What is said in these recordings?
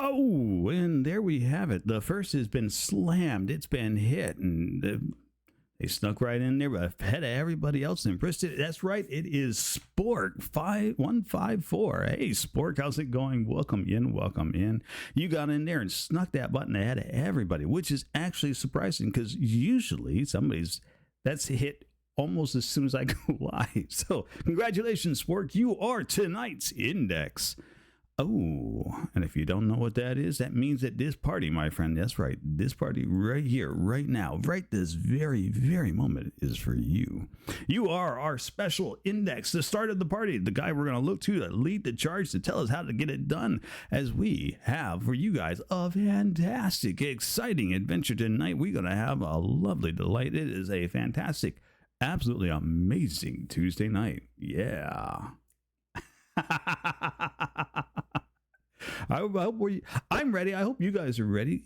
Oh, and there we have it. The first has been slammed. It's been hit, and they snuck right in there ahead of everybody else and pressed it. That's right. It is Spork 5154. Hey, Spork, how's it going? Welcome in. Welcome in. You got in there and snuck that button ahead of everybody, which is actually surprising because usually that's hit almost as soon as I go live. So congratulations, Spork. You are tonight's index. Oh, and if you don't know what that is, that means that this party, my friend, that's right, this party right here, right now, right this very, very moment is for you. You are our special index, the start of the party, the guy we're going to look to lead the charge, to tell us how to get it done, as we have for you guys a fantastic, exciting adventure tonight. We're going to have a lovely delight. It is a fantastic, absolutely amazing Tuesday night. Yeah. I'm ready. I hope you guys are ready.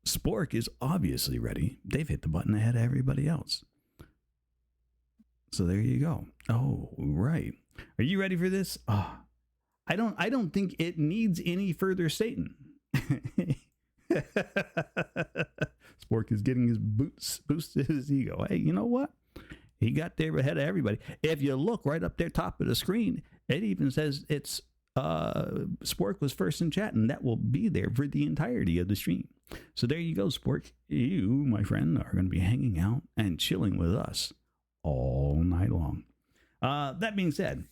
Spork is obviously ready. They've hit the button ahead of everybody else. So there you go. Oh, right. Are you ready for this? Oh, I don't think it needs any further statement. Spork is getting his boosted his ego. Hey, you know what? He got there ahead of everybody. If you look right up there, top of the screen, it even says it's Spork was first in chat, and that will be there for the entirety of the stream. So there you go, Spork. You, my friend, are going to be hanging out and chilling with us all night long. That being said,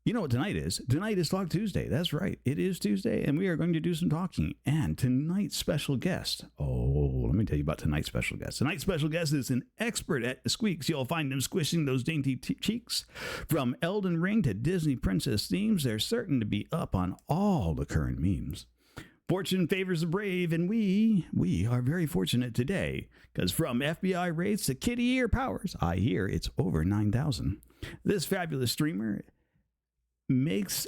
you know what tonight is? Tonight is Talk Tuesday. That's right. It is Tuesday, and we are going to do some talking. And tonight's special guest, let me tell you about tonight's special guest. Tonight's special guest is an expert at the squeaks. You'll find him squishing those dainty cheeks. From Elden Ring to Disney princess themes, they're certain to be up on all the current memes. Fortune favors the brave, and we are very fortunate today, because from FBI raids to kitty ear powers, I hear it's over 9,000. This fabulous streamer this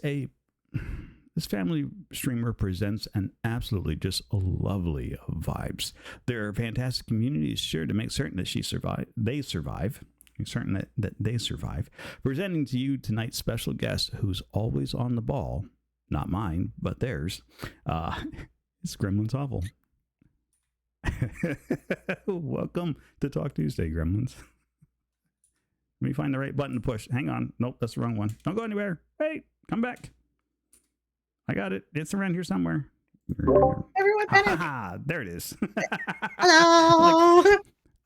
family streamer presents an absolutely just lovely vibes. Their fantastic community is sure to make certain that they survive. Presenting to you tonight's special guest, who's always on the ball, not mine, but theirs. It's Gremlins Awful. Welcome to Talk Tuesday, Gremlins. Let me find the right button to push. Hang on. Nope, that's the wrong one. Don't go anywhere. Wait, come back. I got it. It's around here somewhere. Everyone panic. There it is. Hello.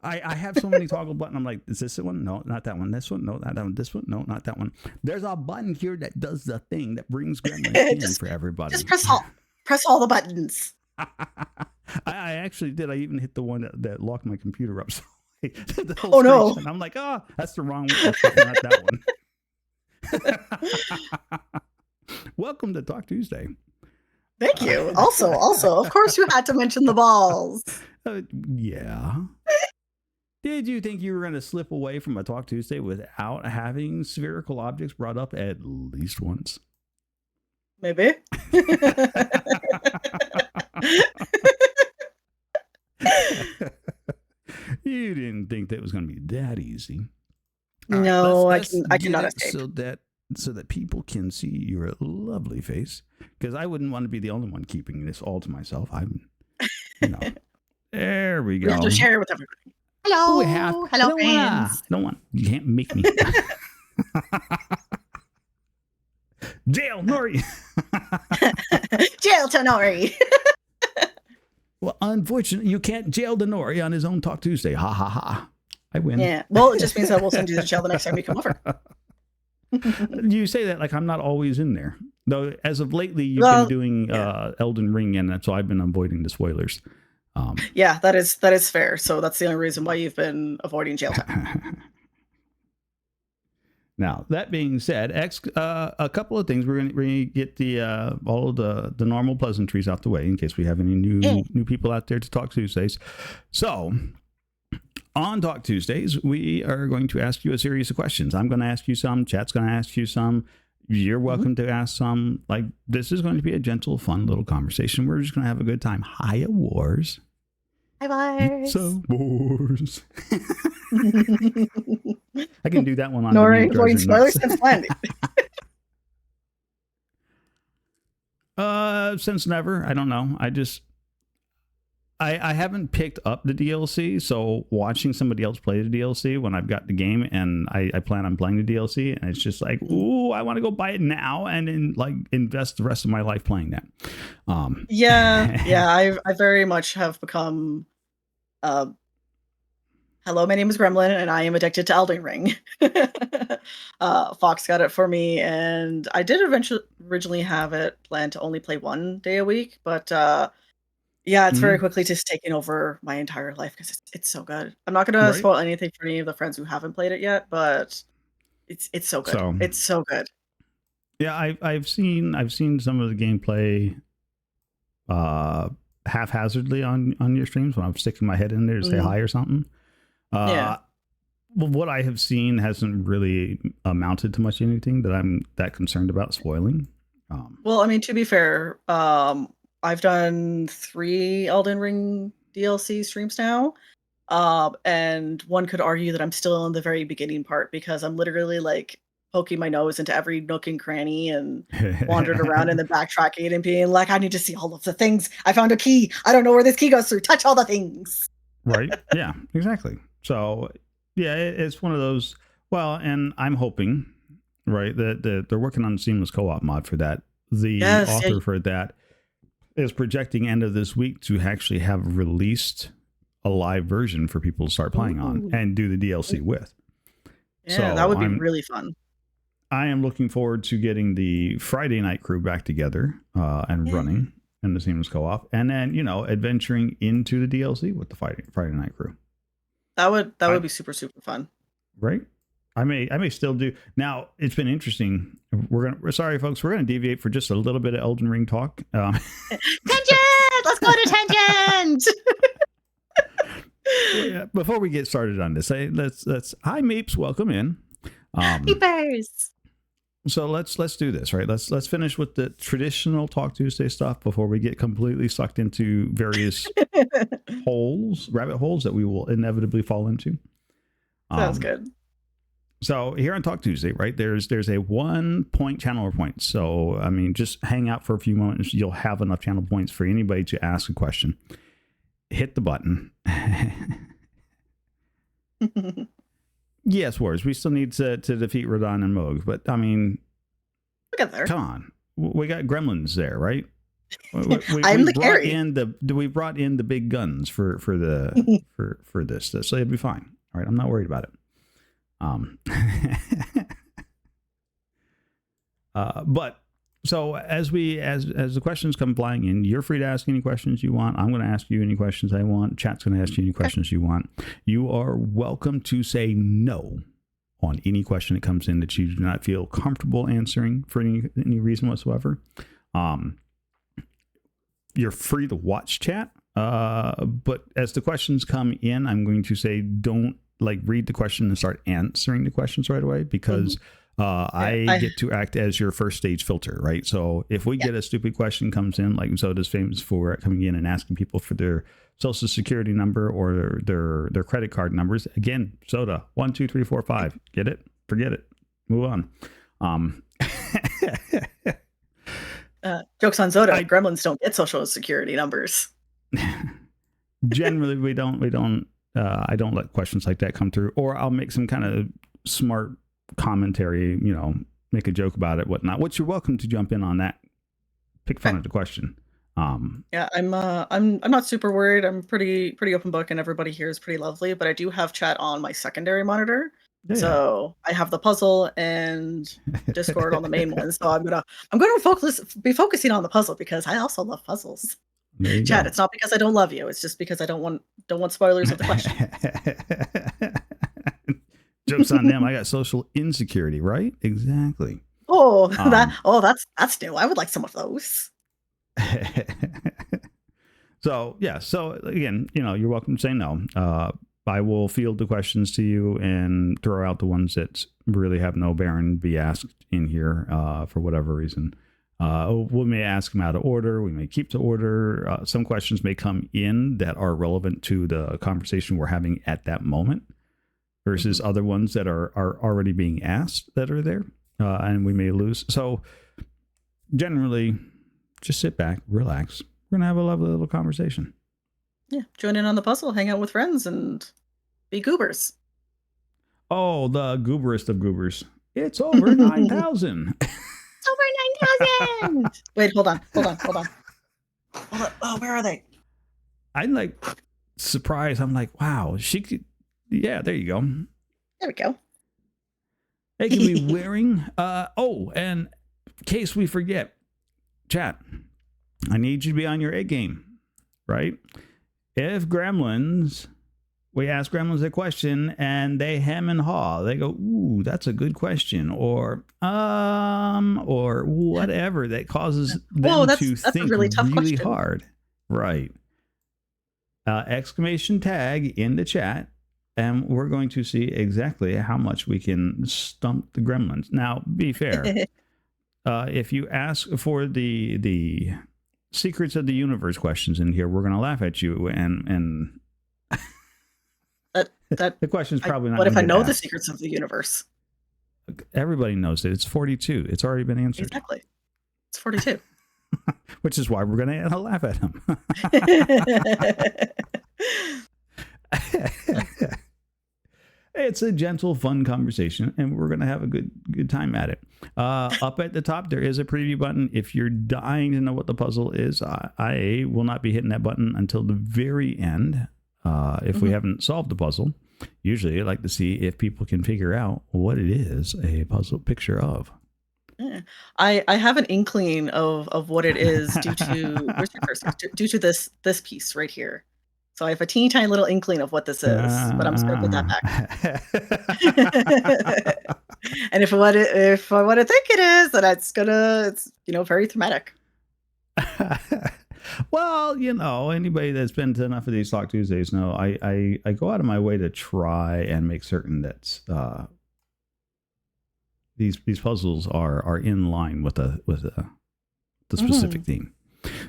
I have so many toggle buttons. I'm like, is this the one? No, not that one. This one? No, not that one. This one? No, not that one. There's a button here that does the thing that brings Gremlins in for everybody. Just press all the buttons. I actually did. I even hit the one that locked my computer up. So oh no! I'm like, that's the wrong one. Not that one. Welcome to Talk Tuesday. Thank you. Also, of course, you had to mention the balls. Yeah. Did you think you were going to slip away from a Talk Tuesday without having spherical objects brought up at least once? Maybe. You didn't think that was going to be that easy. No, I cannot escape. So that people can see your lovely face, because I wouldn't want to be the only one keeping this all to myself. There we go. We have to share it with everybody. Hello, hello, friends. You can't make me. Jail Nori. Jail to Nori. Well, unfortunately, you can't jail the Nori on his own Talk Tuesday. Ha ha ha. I win. Yeah. Well, it just means that we'll send you to jail the next time you come over. You say that like I'm not always in there. Though as of lately, you've been doing Elden Ring, and so I've been avoiding the spoilers. Yeah, that is fair. So that's the only reason why you've been avoiding jail time. Now, that being said, a couple of things. We're going to get all of the normal pleasantries out the way in case we have any new people out there to Talk Tuesdays. So, on Talk Tuesdays, we are going to ask you a series of questions. I'm going to ask you some. Chat's going to ask you some. You're welcome to ask some. Like, this is going to be a gentle, fun little conversation. We're just going to have a good time. Hiya, Wars. Hi, Wars. So, Wars. I can do that one on Nori avoiding spoilers since when? Since never. I don't know. I haven't picked up the DLC, so watching somebody else play the DLC when I've got the game and I plan on playing the DLC, and it's just like, ooh, I want to go buy it now and then like invest the rest of my life playing that. Yeah, I very much have become. Uh, Hello, my name is Gremlin, and I am addicted to Elden Ring. Fox got it for me, and I did eventually originally have it planned to only play 1 day a week, but yeah, it's very Mhm. quickly just taken over my entire life because it's so good. I'm not gonna Right. spoil anything for any of the friends who haven't played it yet, but it's so good. So It's so good. yeah, I've seen some of the gameplay uh haphazardly on your streams when I'm sticking my head in there to say Mhm. hi or something. Yeah. Uh well, what I have seen hasn't really amounted to much anything that I'm that concerned about spoiling. Um, Well, I mean, to be fair, I've done 3 Elden Ring DLC streams now. And one could argue that I'm still in the very beginning part because I'm literally like poking my nose into every nook and cranny and wandered around in the backtracking and being like, I need to see all of the things. I found a key. I don't know where this key goes through. Touch all the things. right? Yeah, exactly. So, yeah, it's one of those. Well, and I'm hoping, right, that they're working on a seamless co-op mod for that. The Yes. Yeah. author for that is projecting end of this week to actually have released a live version for people to start playing on Ooh. and do the DLC with. Yeah, that So would be really fun. I am looking forward to getting the Friday night crew back together and Yeah. running in the seamless co-op, and then adventuring into the DLC with the Friday night crew. That would I be super, super fun. right. I may still do. Now it's been interesting. We're sorry, folks. We're gonna deviate for just a little bit of Elden Ring talk. Tangent! Let's go to tangent! Before we get started on this, let's hi Meeps, welcome in. Peepers! So let's do this, right? Let's finish with the traditional Talk Tuesday stuff before we get completely sucked into various rabbit holes that we will inevitably fall into. Sounds Um, good. so here on Talk Tuesday, right? There's a 1 point channel points. So I mean, just hang out for a few moments. You'll have enough channel points for anybody to ask a question. Hit the button. Yes, Wars. We still need to defeat Radon and Moog, but I mean, Look at there. come on. We got gremlins there, right? We I'm the brought carry. in the big guns for this, so it'll be fine. All right, I'm not worried about it. But so as the questions come flying in, you're free to ask any questions you want. I'm going to ask you any questions I want. Chat's going to ask you any questions you want. You are welcome to say no on any question that comes in that you do not feel comfortable answering for any reason whatsoever. You're free to watch chat, but as the questions come in, I'm going to say don't read the question and start answering the questions right away, because I get to act as your first stage filter, right? So if we get a stupid question comes in, like Zoda's famous for coming in and asking people for their social security number or their credit card numbers, again, Zoda 1 2 3 4 5, get it, forget it, move on. Jokes on Zoda. Gremlins don't get social security numbers. Generally, we don't. I don't let questions like that come through, or I'll make some kind of smart commentary. Make a joke about it, whatnot. Which you're welcome to jump in on that. Pick fun at the question. Yeah, I'm not super worried. I'm pretty open book, and everybody here is pretty lovely. But I do have chat on my secondary monitor, so I have the puzzle and Discord on the main one. So I'm gonna be focusing on the puzzle because I also love puzzles. Chat, it's not because I don't love you. It's just because I don't want spoilers of the question. Joke's on them. I got social insecurity, right? Exactly. Oh, that's new. I would like some of those. So again, you're welcome to say no. I will field the questions to you and throw out the ones that really have no bearing be asked in here for whatever reason. We may ask them out of order. We may keep to order. Some questions may come in that are relevant to the conversation we're having at that moment versus other ones that are already being asked that are there, and we may lose. So generally, just sit back, relax. We're gonna have a lovely little conversation. Yeah, join in on the puzzle, hang out with friends, and be goobers. Oh, the gooberest of goobers. It's over 9,000. Over 9,000. Wait, hold on. Oh, where are they? I'm like surprised. I'm like, wow, she could. Yeah, there you go. There we go. They can be wearing. And in case we forget, chat, I need you to be on your A game, right? If Gremlins, we ask Gremlins a question and they hem and haw, they go, "Ooh, that's a good question," or whatever that causes them to think a really tough question. hard, right? Exclamation tag in the chat, and we're going to see exactly how much we can stump the Gremlins. Now, be fair. If you ask for the secrets of the universe questions in here, we're going to laugh at you, and the question's probably not. What if I know the secrets of the universe? Everybody knows it. It's 42. It's already been answered. Exactly. It's 42. Which is why we're going to laugh at him. It's a gentle, fun conversation, and we're going to have a good time at it. Up at the top, there is a preview button. If you're dying to know what the puzzle is, I will not be hitting that button until the very end. If we haven't solved the puzzle, usually I like to see if people can figure out what it is a puzzle picture of. Yeah. I have an inkling of what it is due to this piece right here. So I have a teeny tiny little inkling of what this is, but I'm just gonna put that back. And if I want to think it is, then it's very thematic. Well, anybody that's been to enough of these Talk Tuesdays know I go out of my way to try and make certain that these puzzles are in line with the specific theme.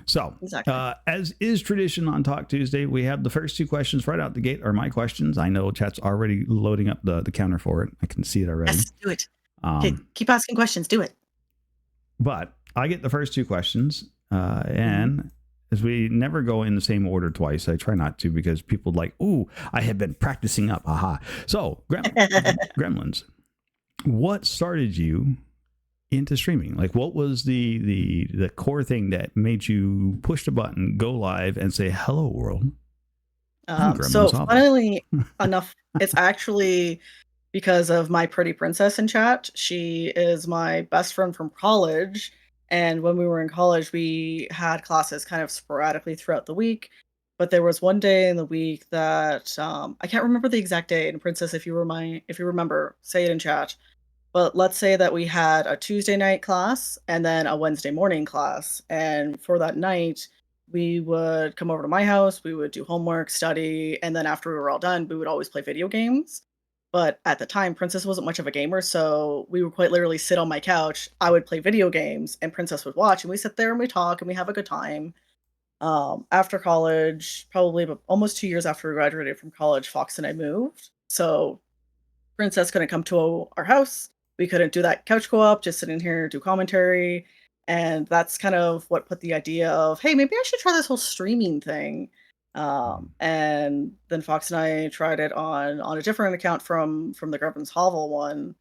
So, exactly. As is tradition on Talk Tuesday, we have the first two questions right out the gate are my questions. I know chat's already loading up the counter for it. I can see it already. Yes, do it. Okay, keep asking questions. Do it. But I get the first two questions, and as we never go in the same order twice, I try not to because people like, ooh, I have been practicing up. Aha. So, Gremlins, what started you into streaming? Like, what was the core thing that made you push the button, go live, and say hello world? So funnily enough, it's actually because of my pretty princess in chat. She is my best friend from college, and when we were in college, we had classes kind of sporadically throughout the week. But there was one day in the week that I can't remember the exact day. And Princess, if you remember, say it in chat. But let's say that we had a Tuesday night class and then a Wednesday morning class. And for that night, we would come over to my house, we would do homework, study, and then after we were all done, we would always play video games. But at the time, Princess wasn't much of a gamer, so we would quite literally sit on my couch. I would play video games, and Princess would watch, and we sit there and we talk and we have a good time. After college, probably almost 2 years after we graduated from college, Fox and I moved. So Princess couldn't come to our house. We couldn't do that couch co-op, just sitting here, do commentary. And that's kind of what put the idea of, hey, maybe I should try this whole streaming thing. And then Fox and I tried it on a different account from the Gremlins Hovel one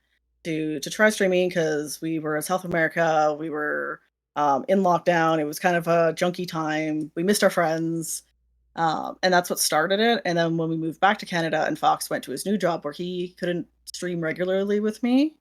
to try streaming because we were in South America. We were in lockdown. It was kind of a junky time. We missed our friends. And that's what started it. And then when we moved back to Canada and Fox went to his new job where he couldn't stream regularly with me,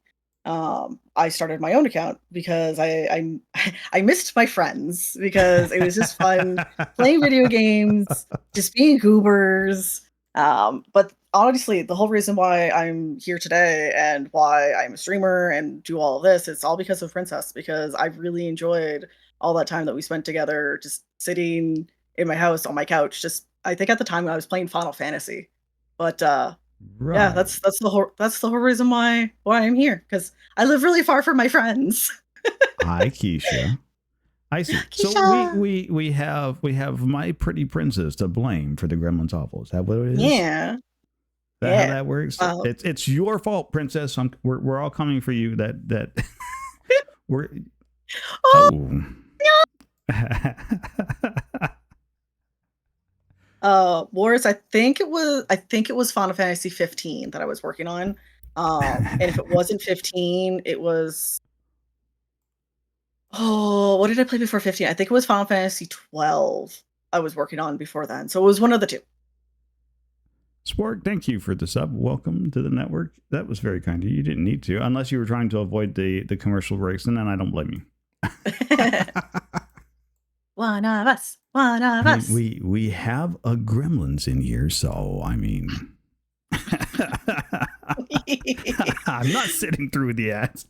I started my own account because I missed my friends because it was just fun playing video games, just being goobers. But honestly, the whole reason why I'm here today and why I'm a streamer and do all of this, it's all because of Princess, because I really enjoyed all that time that we spent together, just sitting in my house on my couch. I think at the time I was playing Final Fantasy, but right. Yeah, that's the whole reason why I'm here, because I live really far from my friends. Hi, Keisha. I see. Keisha. So we have my pretty princess to blame for the Gremlins Hovel. Is that what it is? Yeah. How that works? It's your fault, princess. We're all coming for you. That we're. Oh. Wars, I think it was Final Fantasy 15 that I was working on. And if it wasn't 15, it was what did I play before 15? I think it was Final Fantasy 12 I was working on before then. So it was one of the two. Spork, thank you for the sub. Welcome to the network. That was very kind of you. You didn't need to, unless you were trying to avoid the commercial breaks, and then I don't blame you. One of us. One of I us. mean, we have a Gremlins in here, so I mean, I'm not sitting through the ads.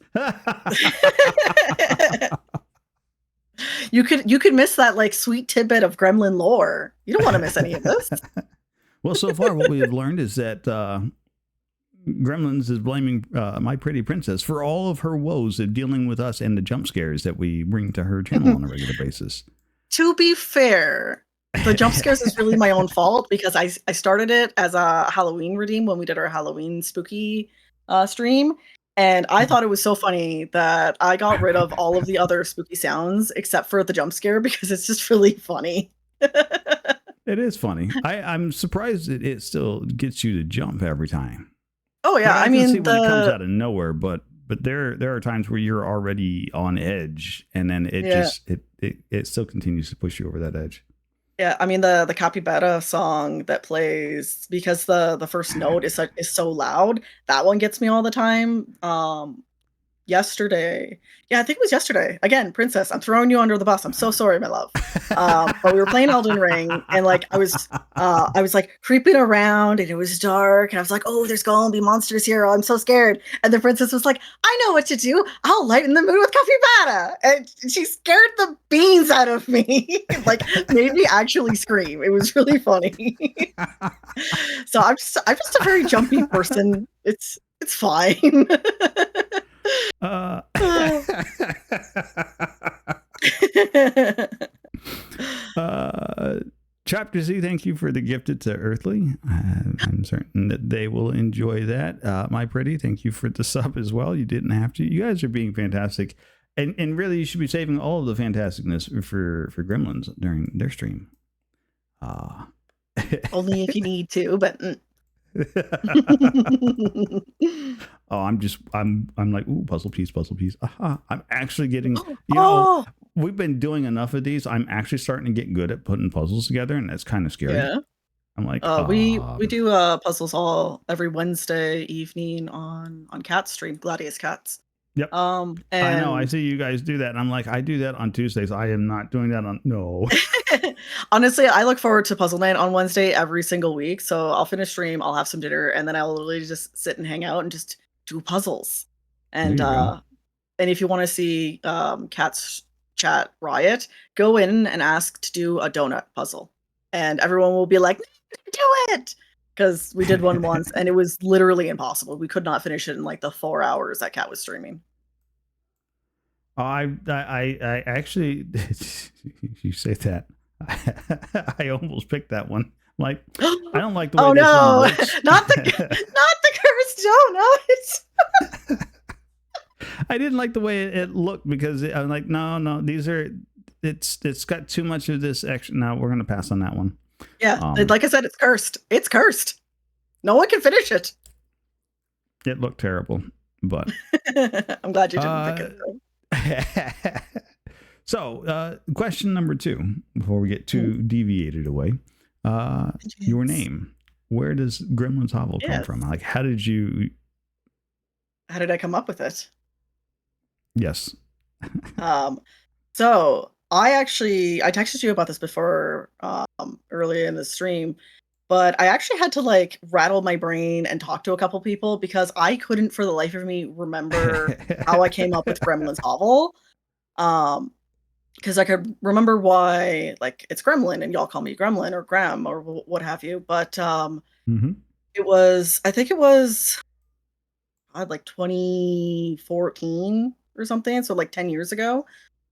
You could miss that like sweet tidbit of gremlin lore. You don't want to miss any of this. Well, so far what we have learned is that Gremlins is blaming My Pretty Princess for all of her woes of dealing with us and the jump scares that we bring to her channel on a regular basis. To be fair, the jump scares is really my own fault because I started it as a Halloween redeem when we did our Halloween spooky stream. And I thought it was so funny that I got rid of all of the other spooky sounds except for the jump scare because it's just really funny. It is funny. I'm surprised it still gets you to jump every time. Oh yeah, Like, I mean can see when it comes out of nowhere, but there are times where you're already on edge, and then it still continues to push you over that edge. Yeah, I mean the capybara song that plays because the first note is so loud. That one gets me all the time. Yesterday, yeah, I think it was yesterday. Again, Princess, I'm throwing you under the bus. I'm so sorry, my love. But we were playing Elden Ring, and like I was like creeping around, and it was dark, and I was like, oh, there's gonna be monsters here. Oh, I'm so scared. And the princess was like, I know what to do. I'll lighten the mood with capybara, and she scared the beans out of me. Like made me actually scream. It was really funny. So I'm just a very jumpy person. It's fine. Chapter Z, thank you for the gifted to Earthly. I'm certain that they will enjoy that. My Pretty, thank you for the sub as well. You didn't have to. You guys are being fantastic. And really, you should be saving all of the fantasticness for Gremlins during their stream. Only if you need to, but I'm like, ooh, puzzle piece. I'm actually getting, we've been doing enough of these. I'm actually starting to get good at putting puzzles together, and that's kind of scary. Yeah. I'm like, we do puzzles every Wednesday evening on Cat's stream, Gladius Cats. Yep. And I know. I see you guys do that, and I'm like, I do that on Tuesdays. I am not doing that on no. Honestly, I look forward to puzzle night on Wednesday every single week. So I'll finish stream, I'll have some dinner, and then I'll literally just sit and hang out and just do puzzles. And if you want to see Cat's chat riot, go in and ask to do a donut puzzle, and everyone will be like, do it, because we did one once and it was literally impossible. We could not finish it in like the 4 hours that Cat was streaming. I actually, you say that, I almost picked that one. Like, I don't like the way this one looks. not the cursed donut. I didn't like the way it looked because I'm like, no, these are, it's got too much of this extra. No, we're gonna pass on that one. Yeah, like I said, it's cursed. It's cursed. No one can finish it. It looked terrible, but I'm glad you didn't pick it. So, question number 2, before we get too deviated away, your name. Where does Gremlins Hovel come from? Like, how did I come up with it? Yes. So I texted you about this before earlier in the stream, but I actually had to like rattle my brain and talk to a couple people because I couldn't for the life of me remember how I came up with Gremlins Hovel. Because I could remember why, like, it's Gremlin and y'all call me Gremlin or Grem or what have you. But it was, I think it was like 2014 or something. So like 10 years ago.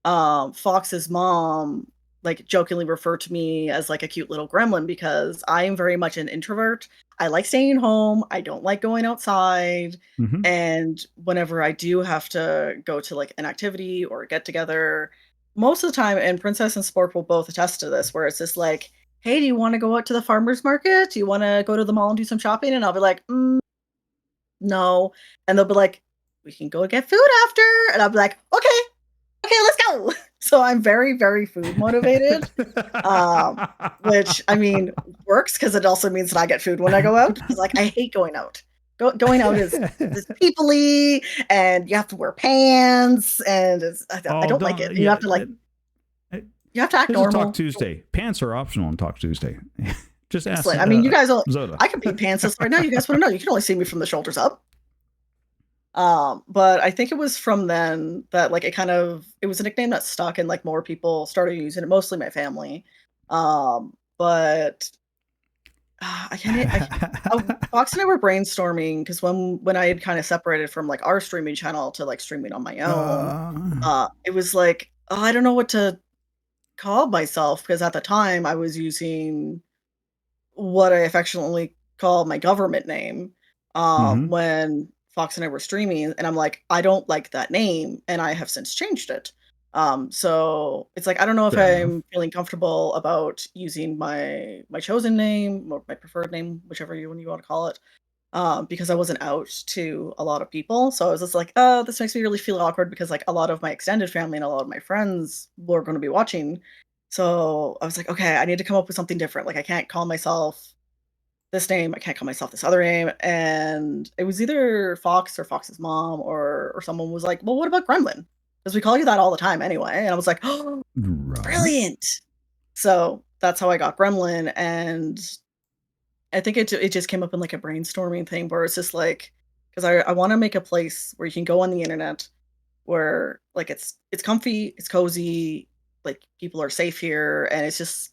Fox's mom like jokingly referred to me as like a cute little gremlin because I am very much an introvert. I like staying home. I don't like going outside. And whenever I do have to go to like an activity or a get together, most of the time, and Princess and Spork will both attest to this, where it's just like, "Hey, do you wanna go out to the farmer's market? Do you wanna go to the mall and do some shopping?" And I'll be like, no." And they'll be like, "We can go get food after." And I'll be like, "Okay, okay, let's go." So I'm very, very food motivated, which, I mean, works because it also means that I get food when I go out. Because like, I hate going out. Going out is people-y, and you have to wear pants, and I Oh, don't like it. don't You yeah. have to, like you have to act This is Talk normal. Tuesday. Pants are optional on Talk Tuesday. Just ask Excellent. I mean, you guys don't Zoda. I could be pantsless right now. You guys wanna know, you can only see me from the shoulders up. But I think it was from then that, like, it was a nickname that stuck and, like, more people started using it, mostly my family. But, I can't Fox and I were brainstorming because when I had kinda separated from, like, our streaming channel to, like, streaming on my own, uh, it was like, "Oh, I don't know what to call myself," because at the time, I was using what I affectionately call my government name, mhm. when Fox and I were streaming, and I'm like, "I don't like that name," and I have since changed it. So it's like, I don't know if Fair enough. I'm feeling comfortable about using my chosen name or my preferred name, whichever one you wanna call it, because I wasn't out to a lot of people. So I was just like, "Oh, this makes me really feel awkward," because, like, a lot of my extended family and a lot of my friends were gonna be watching. So I was like, "Okay, I need to come up with something different. Like, I can't call myself this name, I can't call myself this other name." And it was either Fox or Fox's mom or someone was like, "Well, what about Gremlin? Because we call you that all the time anyway." And I was like, "Oh, Right. brilliant." So that's how I got Gremlin, and I think it just came up in, like, a brainstorming thing where it's just like, because I wanna make a place where you can go on the internet where, like, it's comfy, it's cozy, like, people are safe here, and it's just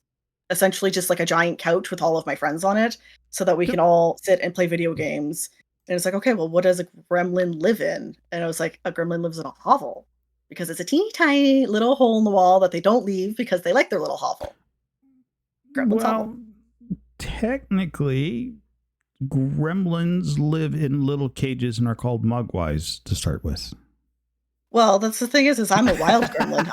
essentially just like a giant couch with all of my friends on it so that we Yep. can all sit and play video games. And it's like, "Okay, well, what does a gremlin live in?" And I was like, "A gremlin lives in a hovel because it's a teeny tiny little hole in the wall that they don't leave because they like their little hovel. Gremlin's hovel." Well, technically, gremlins live in little cages and are called mugwais to start with. Well, that's the thing is I'm a wild gremlin.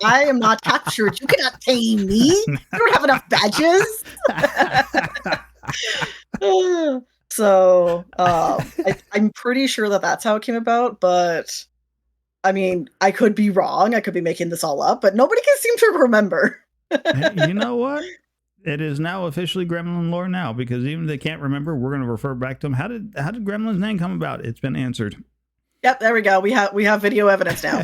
I am not captured. You cannot tame me. I don't have enough badges. So, I'm pretty sure that that's how it came about, but, I mean, I could be wrong, I could be making this all up, but nobody can seem to remember. Hey, you know what? It is now officially Gremlin lore now because even if they can't remember, we're going to refer back to them. How did Gremlin's name come about? It's been answered. Yep, there we go, we have video evidence now.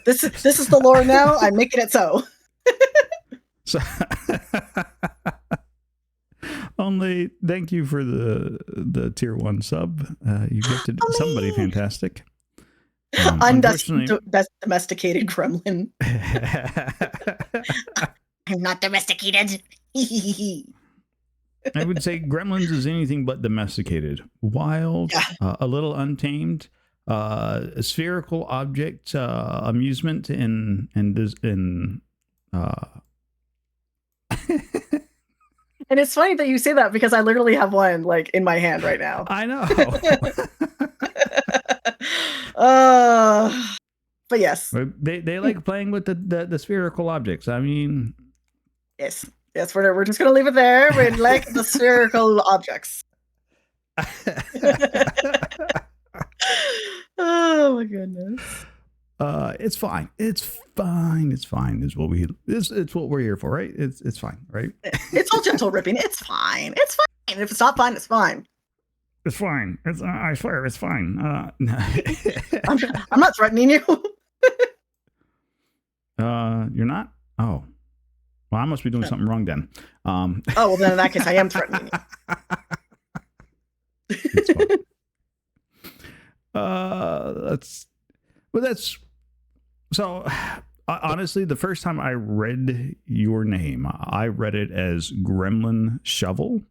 This is the lore now, I'm making it so. So, only thank you for the tier 1 sub. You gifted somebody Only fantastic. Unfortunately, Domesticated gremlin. I'm not domesticated. I would say Gremlins is anything but domesticated, wild, Yeah. a little untamed, a spherical object, amusement, and And it's funny that you say that because I literally have one, like, in my hand right now. I know. Uh, but yes. They like playing with the spherical objects. I mean, Yes. Yes, we're just gonna leave it there. We like the spherical objects. Oh my goodness. it's fine. It's fine. It's fine. It's what we're here for, right? It's fine, right? It's all gentle ripping. It's fine. It's fine. If it's not fine, it's fine. It's fine. I swear, it's fine. I'm not threatening you. You're not? Oh. Well, I must be doing something wrong then. Oh, well, then in that case, I am threatening you. It's fine. That's so. Honestly, the first time I read your name, I read it as Gremlin Shovel,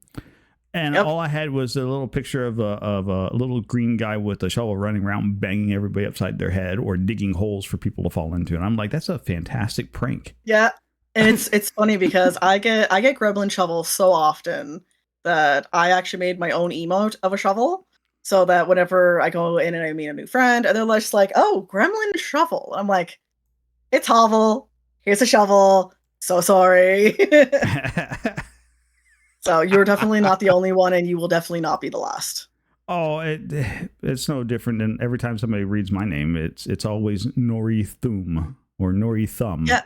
and Yep. all I had was a little picture of a little green guy with a shovel running around banging everybody upside their head or digging holes for people to fall into, and I'm like, that's a fantastic prank. Yeah. And it's funny because I get gremlin shovels so often that I actually made my own emote of a shovel so that whenever I go in and I meet a new friend and they're just like, "Oh, gremlin shovel." I'm like, it's Hovel. Here's a shovel. So sorry. So you're definitely not the only one, and you will definitely not be the last. Oh, it's no different than every time somebody reads my name. It's always Nori Thum or Nori Thumb. Yeah,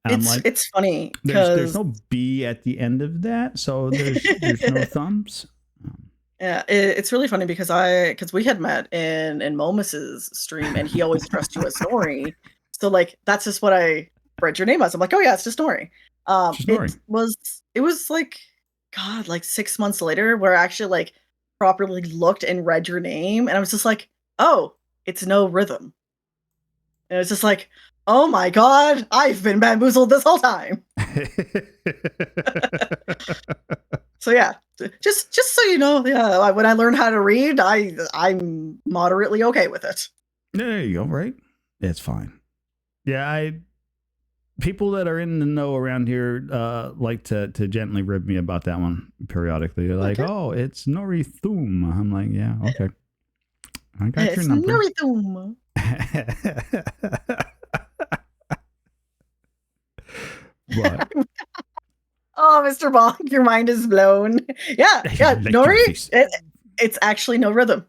And I'm it's like, it's funny there's because no B at the end of that, so there's no thumbs. yeah, it's really funny because we had met in Momus's stream, and he always addressed you as Nori. So like that's just what I read your name as. I'm like, oh yeah, it's just Nori. Just It Nori. was like, God, like 6 months later, where I actually like properly looked and read your name, and I was just like, oh, it's No Rhythm. And it's just like, oh my God, I've been bamboozled this whole time. So yeah, just so you know, yeah, when I learn how to read, I'm moderately okay with it. There you go. Right? It's fine. Yeah, people that are in the know around here like to gently rib me about that one periodically. They're like, Okay. "Oh, it's Nori Thum." I'm like, "Yeah, okay, I got your It's number." Norithum. But Oh, Mr. Bonk, your mind is blown. Yeah, like Nori. It's actually No Rhythm.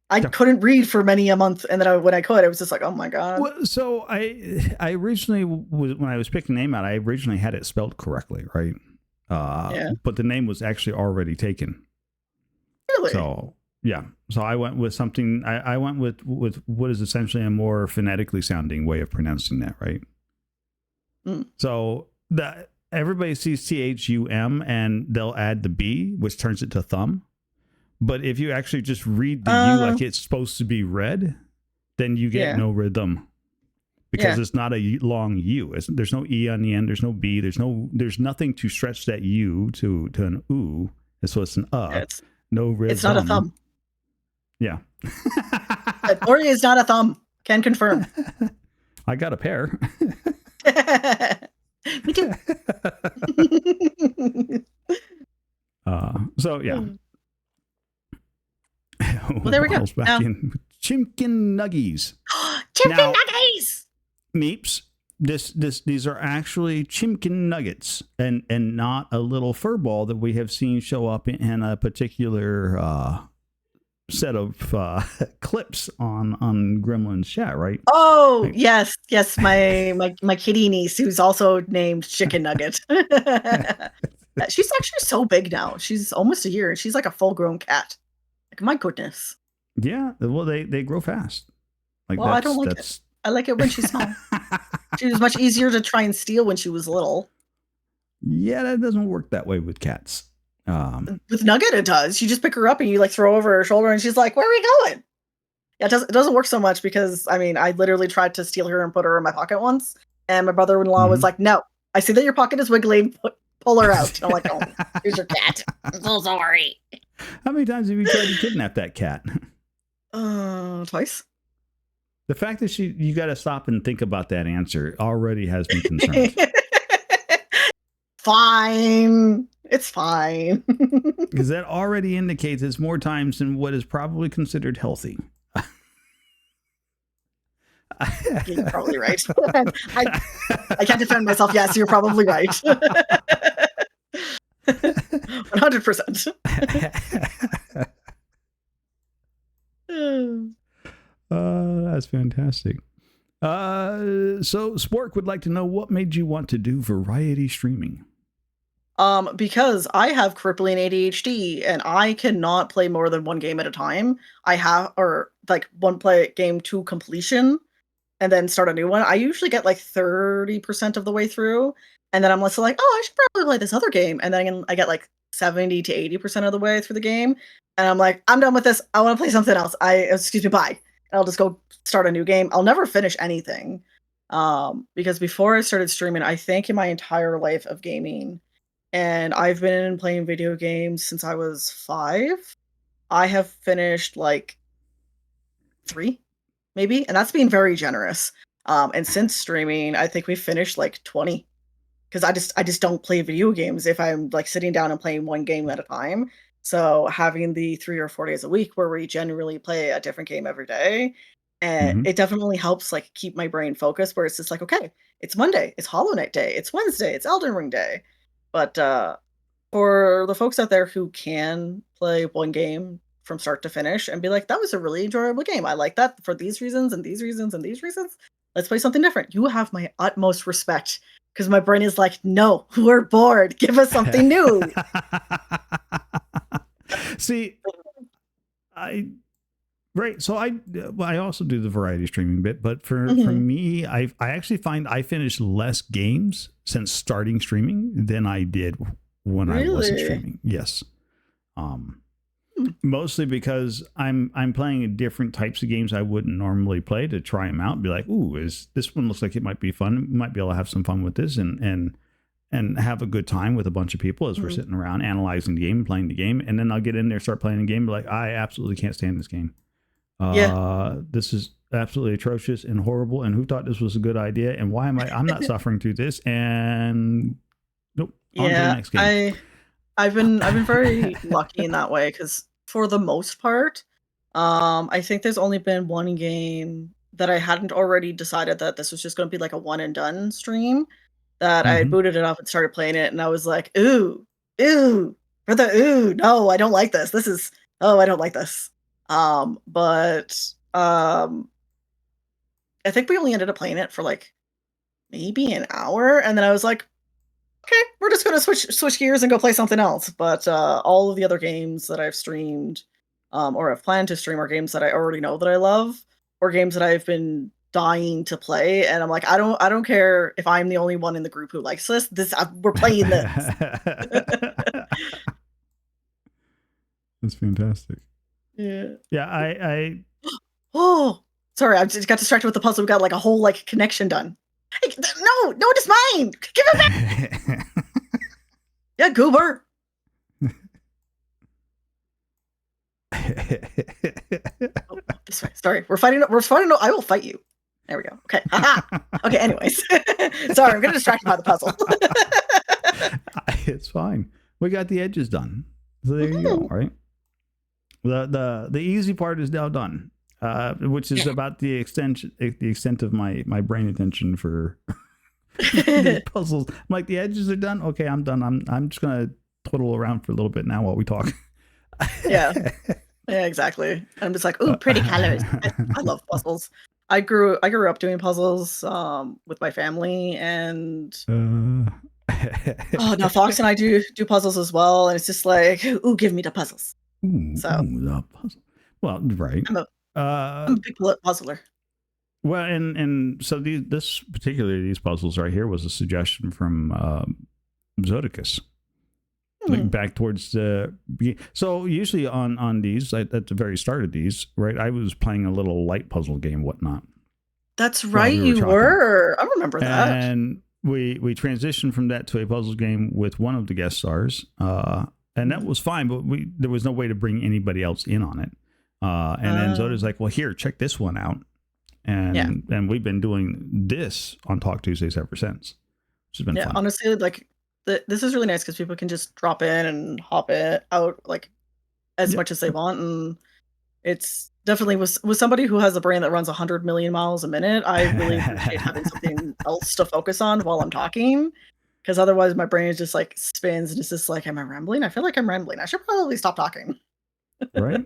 I couldn't read for many a month, and then when I could, it was just like, oh my God. Well, so I originally when I was picking the name out, I originally had it spelled correctly, right? Yeah. But the name was actually already taken. Really? So yeah, so I went with something. I went with what is essentially a more phonetically sounding way of pronouncing that, right? Mm. So that everybody sees THUM and they'll add the B, which turns it to thumb. But if you actually just read the U like it's supposed to be read, then you get no rhythm because it's not a long U. There's no E on the end. There's no B. There's nothing to stretch that U to an oo. So it's an no rhythm. It's not a thumb. Yeah. Nori is not a thumb. Can confirm. I got a pair. Me too. So yeah. Well, there we go. Back in Chimkin Nuggies. Chimkin Nuggies. Meeps. These are actually Chimkin Nuggets, and not a little fur ball that we have seen show up in a particular set of clips on Gremlin's chat, right? Oh yes, my kitty niece, who's also named Chicken Nugget. She's actually so big now. She's almost a year, and she's like a full-grown cat. Like, my goodness. Yeah, well, they grow fast. Like, well, I don't like it. I like it when she's small. She was much easier to try and steal when she was little. Yeah, that doesn't work that way with cats. With Nugget, it does. You just pick her up and you like throw over her shoulder, and she's like, "Where are we going?" Yeah, it doesn't work so much because I mean, I literally tried to steal her and put her in my pocket once, and my brother-in-law was like, "No, I see that your pocket is wiggling. Pull her out." And I'm like, "Oh, here's your cat. I'm so sorry." How many times have you tried to kidnap that cat? Twice. The fact that you got to stop and think about that answer already has me concerned. Fine. It's fine. Because that already indicates it's more times than what is probably considered healthy. You're probably right. I can't defend myself. Yes, you're probably right. 100%. That's fantastic. So Spork would like to know what made you want to do variety streaming. Because I have crippling ADHD and I cannot play more than one game at a time. One game to completion and then start a new one. I usually get like 30% of the way through, and then I'm less like, oh, I should probably play this other game, and then I get like 70 to 80% of the way through the game, and I'm like, I'm done with this. I want to play something else. Excuse me, bye. And I'll just go start a new game. I'll never finish anything, because before I started streaming, I think in my entire life of gaming, and I've been playing video games since I was 5. I have finished like 3, maybe, and that's being very generous. And since streaming, I think we finished like 20, because I just don't play video games if I'm like sitting down and playing one game at a time. So having the 3 or 4 days a week where we generally play a different game every day And Mhm. it definitely helps like keep my brain focused where it's just like, okay, it's Monday, it's Hollow Knight Day, it's Wednesday, it's Elden Ring Day. But for the folks out there who can play one game from start to finish and be like, that was a really enjoyable game. I like that for these reasons and these reasons and these reasons. Let's play something different. You have my utmost respect because my brain is like, no, we're bored. Give us something new. See, I right. So I also do the variety streaming bit, but for Mhm. me, I actually find I finish less games since starting streaming than I did when I wasn't Really? streaming. Yes. Um, Hmm. Mostly because I'm playing different types of games I wouldn't normally play to try them out and be like, ooh, is this one looks like it might be fun? Might be able to have some fun with this and have a good time with a bunch of people as we're Mhm. sitting around analyzing the game, playing the game, and then I'll get in there, start playing the game, be like, I absolutely can't stand this game. Yeah. This is absolutely atrocious and horrible, and who thought this was a good idea? And why am I'm not suffering through this? And nope, on to the Yeah. next game. I've been very lucky in that way because for the most part, I think there's only been one game that I hadn't already decided that this was just gonna be like a one and done stream, that I had Mm-hmm. booted it up and started playing it, and I was like, "Ooh, ooh, for the ooh, no, I don't like this. This is oh, I don't like this." But, I think we only ended up playing it for, like, maybe an hour, and then I was like, "Okay, we're just gonna switch gears and go play something else." But, all of the other games that I've streamed, or have planned to stream are games that I already know that I love, or games that I've been dying to play, and I'm like, I don't care if I'm the only one in the group who likes we're playing this." That's fantastic. Yeah. Yeah, I Oh, sorry, I just got distracted with the puzzle. We got, like, a whole, like, connection done. "Hey, no, no, it is mine! Give it back!" "Yeah, goober." Oh, oh, this way. Sorry, we're fighting I will fight you. There we go. Okay. Haha. Okay, anyways. Sorry, I'm getting distracted by the puzzle. It's fine. We got the edges done. So there you go, Mhm. right? The easy part is now done. Which is Yeah. about the extent of my brain attention for these puzzles. I'm like, the edges are done. Okay, I'm done. I'm just gonna twiddle around for a little bit now while we talk. Yeah. Yeah, exactly. I'm just like, "Ooh, pretty colors." I love puzzles. I grew up doing puzzles, with my family, and uh, oh, now Fox and I do puzzles as well, and it's just like, "Ooh, give me the puzzles." So, the puzzle. Well, right. I'm a I'm Uh, a big puzzler. well, and so this particularly these puzzles right here was a suggestion from Zodicus. Hmm, Like back towards the so usually on these at the very start of these, right, I was playing a little light puzzle game whatnot that's while right, we were you talking, were. I remember that. and we transitioned from that to a puzzle game with one of the guest stars, and that Mhm. was fine, but we there was no way to bring anybody else in on it, and then Zoda's Oh, like, well, here, check this one out, yeah. and we've been doing this on Talk Tuesdays ever since, which has been Yeah, fun. honestly, like, this is really nice because people can just drop in and hop in out, like, as Yep. much as they want, and it's definitely with somebody who has a brain that runs 100 million miles a minute, I really appreciate having something else to focus on while I'm talking, because otherwise my brain is just, like, spins, and it's just like, "Am I rambling? I feel like I'm rambling. I should probably stop talking." Right.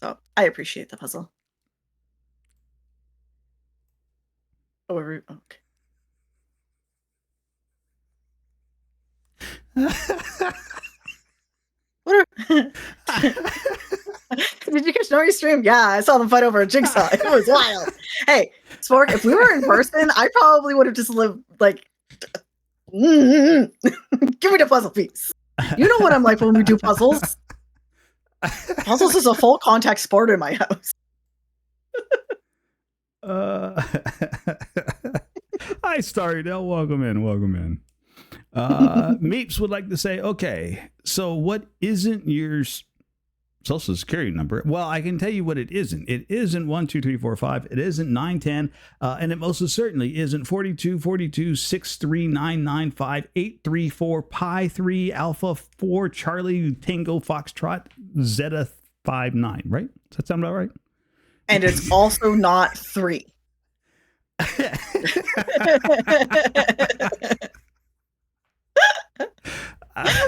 So, I appreciate the puzzle. Okay. What are Did you catch Nori stream? Yeah, I saw them fight over a jigsaw. It was wild. Hey, Spork, if we were in person, I probably would have just lived like, "Mm, give me the puzzle piece." You know what I'm like when we do puzzles. Puzzles is a full contact sport in my house. Uh, Hi, Starry Dell. Welcome in. Welcome in. Meeps would like to say, okay, so what isn't your social security number? Well, I can tell you what it isn't. It isn't 12345. It isn't 910. And it most certainly isn't 42 63995 Pi 3 Alpha 4 Charlie Tango Foxtrot Zeta 59, right? Does that sound about right? and it's also not 3.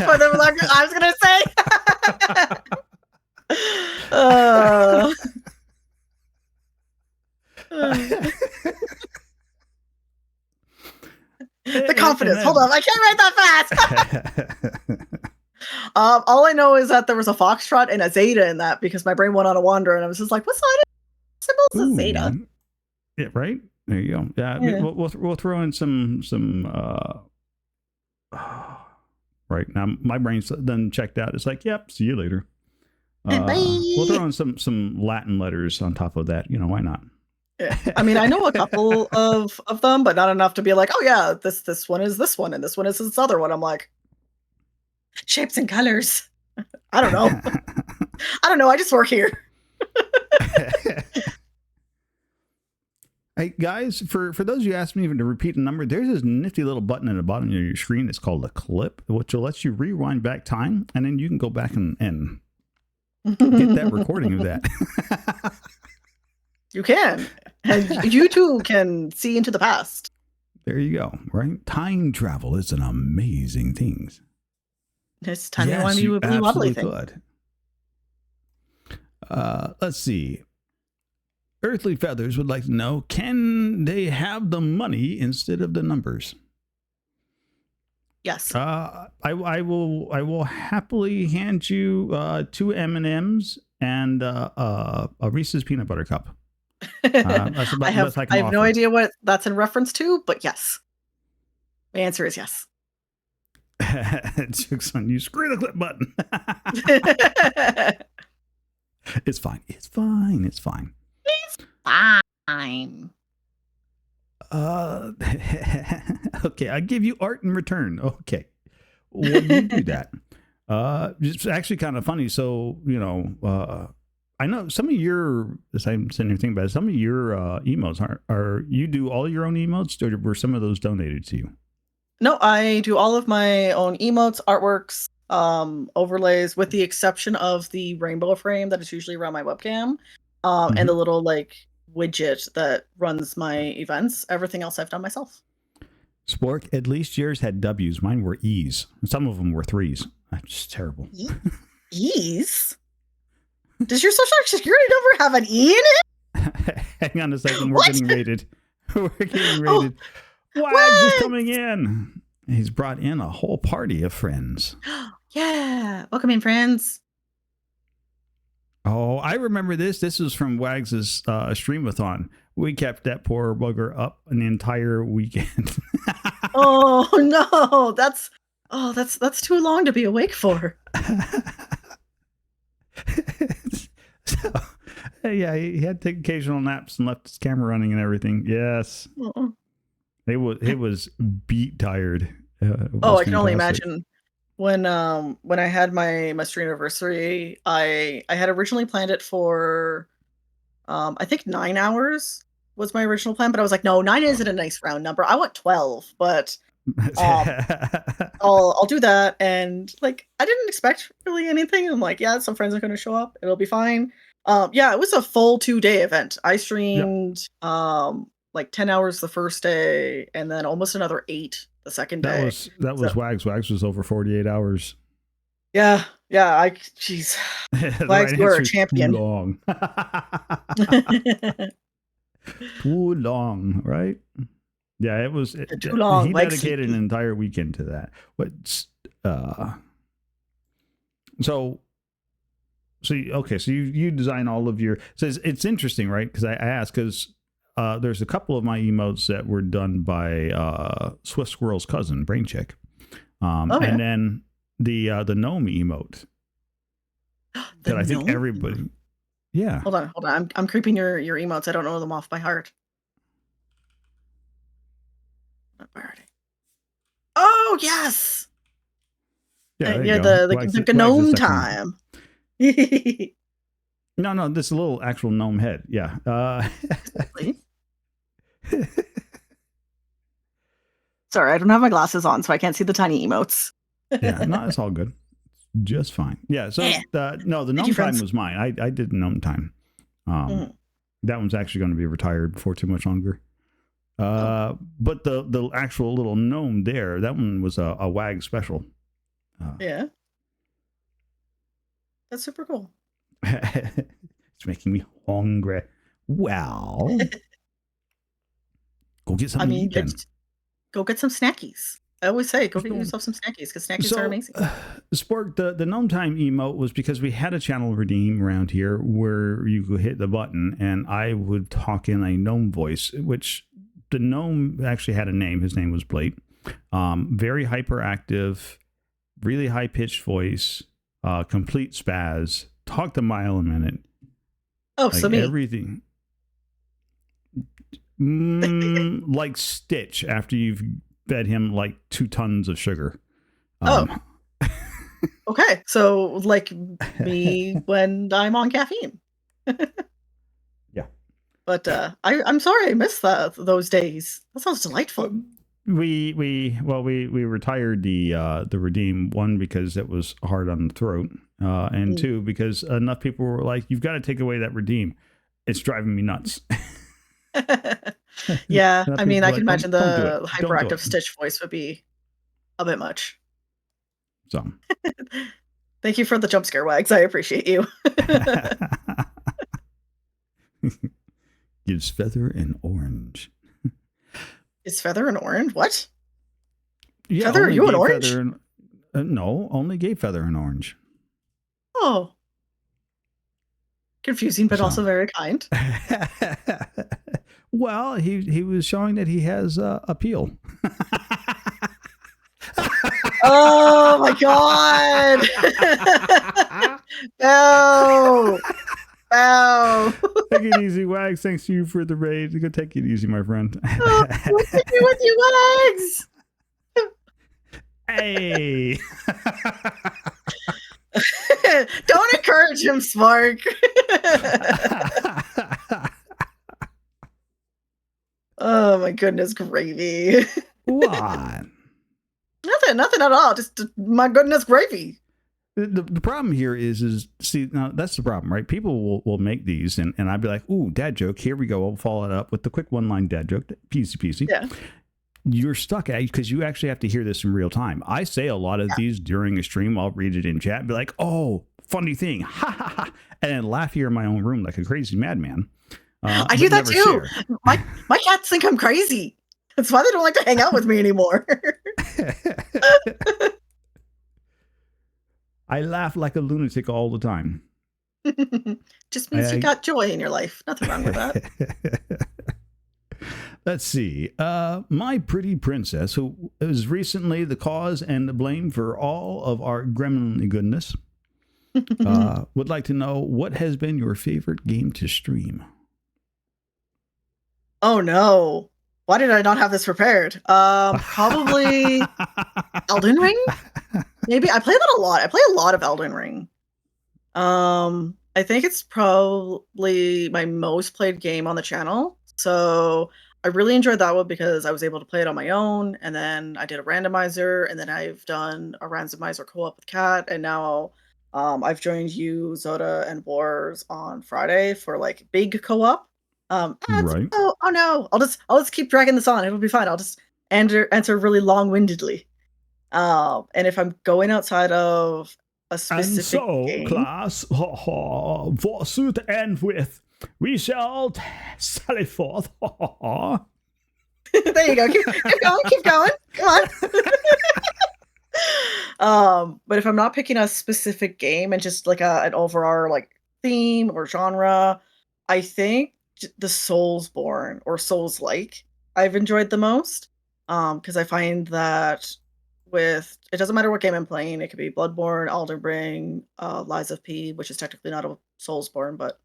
Whatever I was gonna say. The confidence. Hold on, I can't write that fast. All I know is that there was a foxtrot and a zeta in that because my brain went on a wander, and I was just like, "What side symbols is zeta?" Yeah, right. There you go. Yeah. We'll throw in some. Right now, my brain's done checked out. It's like, yep, see you later. We'll throw in some Latin letters on top of that. Why not? Yeah. I mean, I know a couple of them, but not enough to be like, oh yeah, this one is this one, and this one is this other one. I'm like, shapes and colors. I don't know. I just work here. Hey guys, for those of you who asked me even to repeat a number, there's this nifty little button at the bottom of your screen. It's called a clip, which will let you rewind back time, and then you can go back and get that recording of that. You can. And you too can see into the past. There you go, right? Time travel is an amazing thing. It's timey-wimey wobbly thing. Could. Let's see. Earthly Feathers would like to know, can they have the money instead of the numbers? Yes. I will happily hand you 2 M&Ms and a Reese's peanut butter cup. That's about I have no idea what that's in reference to, but yes. My answer is yes. Joke's on you. Screw the clip button. It's fine. It's fine. It's fine. It's fine. Okay, I give you art in return. Okay. Well, you do that. It's actually kind of funny. So, I know some of your, as I'm sitting here thinking about it, some of your emotes are you do all your own emotes, or were some of those donated to you? No, I do all of my own emotes, artworks, overlays, with the exception of the rainbow frame that is usually around my webcam, and the little widget that runs my events. Everything else I've done myself. Spork, at least yours had W's. Mine were E's. Some of them were 3's. That's just terrible. E's? Does your social security number have an E in it? Hang on a second. We're getting rated. We're getting rated. Wags is coming in. He's brought in a whole party of friends. Yeah. Welcome in, friends. Oh, I remember this. This was from Wags's streamathon. We kept that poor bugger up an entire weekend. Oh no, that's too long to be awake for. So, yeah, he had to take occasional naps and left his camera running and everything. Yes, it was beat tired. I can only imagine. When I had my stream anniversary, I had originally planned it for I think 9 hours was my original plan, but I was like, no, 9 isn't a nice round number. I want 12, but I'll do that. And I didn't expect really anything. I'm like, yeah, some friends are going to show up. It'll be fine. Yeah, it was a full 2-day event. I streamed 10 hours the first day, and then almost another 8 the second day. That was Wags. Wags was over 48 hours. Yeah. Jeez. Wags, you're a champion. Too long. Too long, right? Yeah, it was too long. He dedicated an entire weekend to that. So you design all of your. So it's interesting, right? Because I asked because there's a couple of my emotes that were done by Swift Squirrel's cousin, Brain Chick, and then the gnome emote that I think everybody. Yeah. Hold on. I'm creeping your emotes. I don't know them off by heart. Oh yes. Yeah. The gnome time. No, this little actual gnome head. Yeah. Sorry, I don't have my glasses on, so I can't see the tiny emotes. Yeah, no, it's all good. Just fine. Yeah. So the gnome time was mine. I did gnome time. That one's actually going to be retired before too much longer. But the actual little gnome there, that one was a WAG special. Yeah. That's super cool. It's making me hungry. Well, go get something to eat then. Go get some snackies. I always say, go get yourself some snackies because snackies are amazing. Spork, the Gnome Time emote was because we had a channel redeem around here where you could hit the button and I would talk in a gnome voice, which the gnome actually had a name. His name was Blake. Very hyperactive, really high-pitched voice, complete spaz, talked a mile a minute. Oh, like so me. Everything. Like Stitch after you've fed him like 2 tons of sugar. Okay, so like me when I'm on caffeine. Yeah, but I'm sorry I missed those days. That sounds delightful. We retired the redeem, one because it was hard on the throat, and 2 because enough people were like, "You've got to take away that redeem. It's driving me nuts." Yeah, I mean, I can imagine the hyperactive Stitch voice would be a bit much. So, thank you for the jump scare, Wags. I appreciate you. Gives Feather an orange. Is Feather an orange? What? Yeah, Feather, are you an orange? No, only gave Feather an orange. Oh. Confusing, but also very kind. Well, he was showing that he has appeal. Oh my god! No! No! Take it easy, Wags. Thanks to you for the raid. You can take it easy, my friend. What's to do with you, Wags? Hey! Don't encourage him, Spark. Oh my goodness, gravy. What? Nothing at all. Just my goodness, gravy. The problem here is see, now that's the problem, right? People will make these and I'd be like, ooh, dad joke. Here we go. I'll follow it up with the quick 1-line dad joke. Peasy. Yeah. You're stuck at because you actually have to hear this in real time. I say a lot of these during a stream. I'll read it in chat and be like, oh, funny thing. Ha ha ha. And then laugh here in my own room like a crazy madman. I do that too. My cats think I'm crazy. That's why they don't like to hang out with me anymore. I laugh like a lunatic all the time. Just means you got joy in your life. Nothing wrong with that. Let's see. My pretty princess, who is recently the cause and the blame for all of our gremlin goodness, would like to know what has been your favorite game to stream. Oh no. Why did I not have this prepared? Probably Elden Ring? Maybe. I play that a lot. I play a lot of Elden Ring. I think it's probably my most played game on the channel. So I really enjoyed that one because I was able to play it on my own. And then I did a randomizer. And then I've done a randomizer co-op with Kat. And now I've joined you, Zoda, and Wars on Friday for like big co-op. Right. Oh no! I'll just keep dragging this on. It'll be fine. I'll just answer really long-windedly. And if I'm going outside of a specific game, class, for suit to end with, we shall sally forth. There you go. Keep going. Come on. But if I'm not picking a specific game and just like an overall like theme or genre, I think the Soulsborne or Souls-like I've enjoyed the most, because I find that with it doesn't matter what game I'm playing, it could be Bloodborne, Elden Ring, Lies of P, which is technically not a Soulsborne, but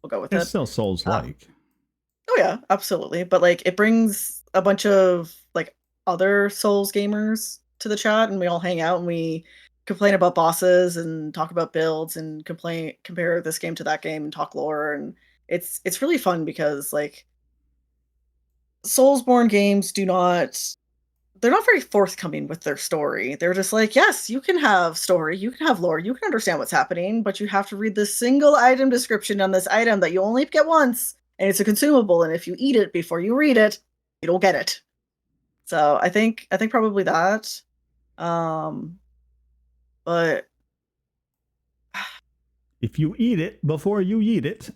we'll go with it. It's still Souls-like. Oh yeah, absolutely. But like it brings a bunch of like other Souls gamers to the chat, and we all hang out and we complain about bosses and talk about builds and compare this game to that game and talk lore, and it's really fun because like Soulsborne games they're not very forthcoming with their story. They're just like, yes, you can have story, you can have lore, you can understand what's happening, but you have to read this single item description on this item that you only get once, and it's a consumable, and if you eat it before you read it, you don't get it. So I think probably that. Um, but If you eat it before you eat it.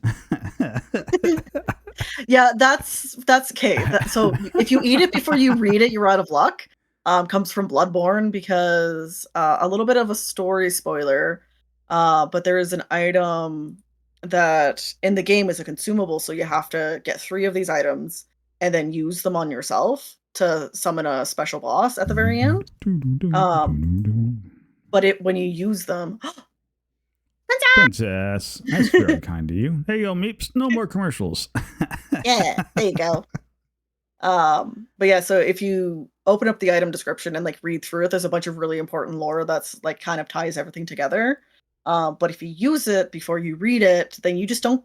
yeah, that's okay. So if you eat it before you read it, you're out of luck. Comes from Bloodborne because a little bit of a story spoiler, but there is an item that in the game is a consumable, so you have to get 3 of these items and then use them on yourself to summon a special boss at the very end. But when you use them, Princess, that's very kind of you. There you go, Meeps. No more commercials. yeah, there you go. But yeah, so if you open up the item description and like read through it, there's a bunch of really important lore that's like kind of ties everything together. But if you use it before you read it, then you just don't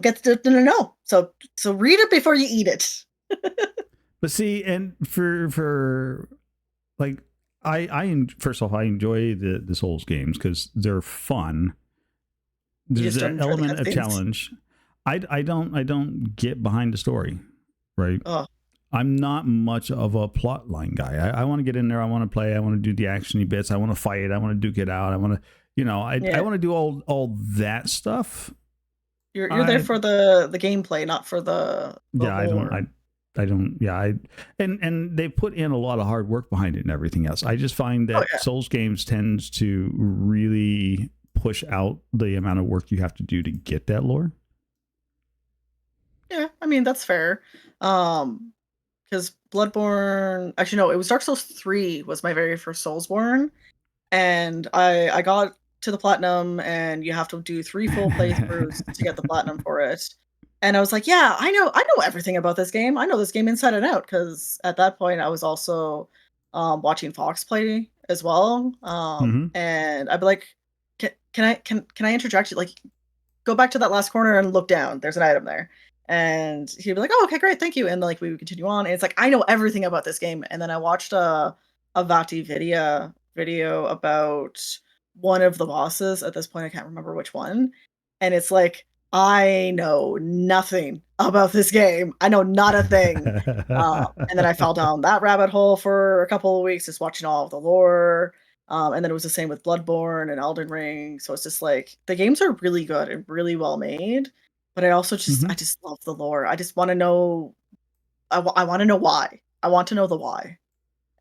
get to know. So read it before you eat it. But see, and for like first off, I enjoy the Souls games because they're fun. There's an element of challenge. I don't get behind the story, right? I'm not much of a plot line guy. I want to get in there. I want to play. I want to do the actiony bits. I want to fight. I want to duke it out. I want to, I want to do all that stuff. You're there for the gameplay, not for the lore. And they put in a lot of hard work behind it and everything else. I just find that Souls games tends to really push out the amount of work you have to do to get that lore. Yeah, I mean that's fair. Because Bloodborne, actually no, it was Dark Souls 3 was my very first Soulsborne, and I got to the platinum, and you have to do 3 full playthroughs to get the platinum for it. And I was like, yeah, I know everything about this game. I know this game inside and out, because at that point I was also watching Fox play as well. And I'd be like, can I interject you? Like, go back to that last corner and look down. There's an item there. And he'd be like, oh, okay, great, thank you. And like we would continue on. And it's like, I know everything about this game. And then I watched a VaatiVidya video about one of the bosses. At this point, I can't remember which one. And it's like, I know nothing about this game. I know not a thing. And then I fell down that rabbit hole for a couple of weeks, just watching all of the lore. And then it was the same with Bloodborne and Elden Ring. So it's just like, the games are really good and really well made. But I also just, I just love the lore. I just want to know, I want to know why. I want to know the why.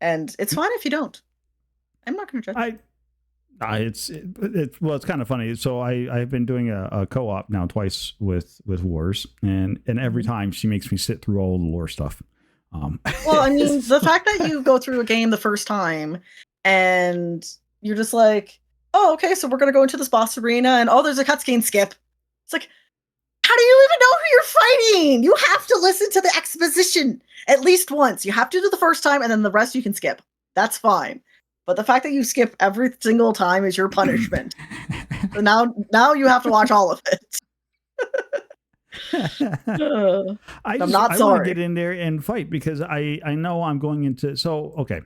And it's fine if you don't. I'm not going to judge. It's kind of funny. So I've been doing a co-op now twice with Wars, and every time she makes me sit through all the lore stuff. Well, I mean, the fact that you go through a game the first time and you're just like, oh, okay, so we're going to go into this boss arena, and there's a cutscene skip. It's like, how do you even know who you're fighting? You have to listen to the exposition at least once. You have to do the first time, and then the rest you can skip. That's fine. But the fact that you skip every single time is your punishment. So now you have to watch all of it. I'm not sorry. I want to get in there and fight because I know I'm going into. So okay,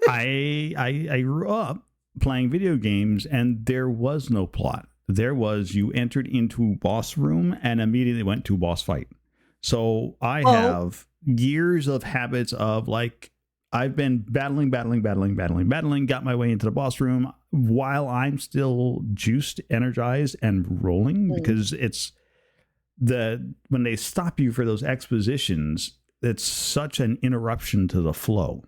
I grew up playing video games, and there was no plot. There was, you entered into boss room and immediately went to boss fight. So I have years of habits of like, I've been battling, got my way into the boss room while I'm still juiced, energized, and rolling, because it's when they stop you for those expositions, it's such an interruption to the flow.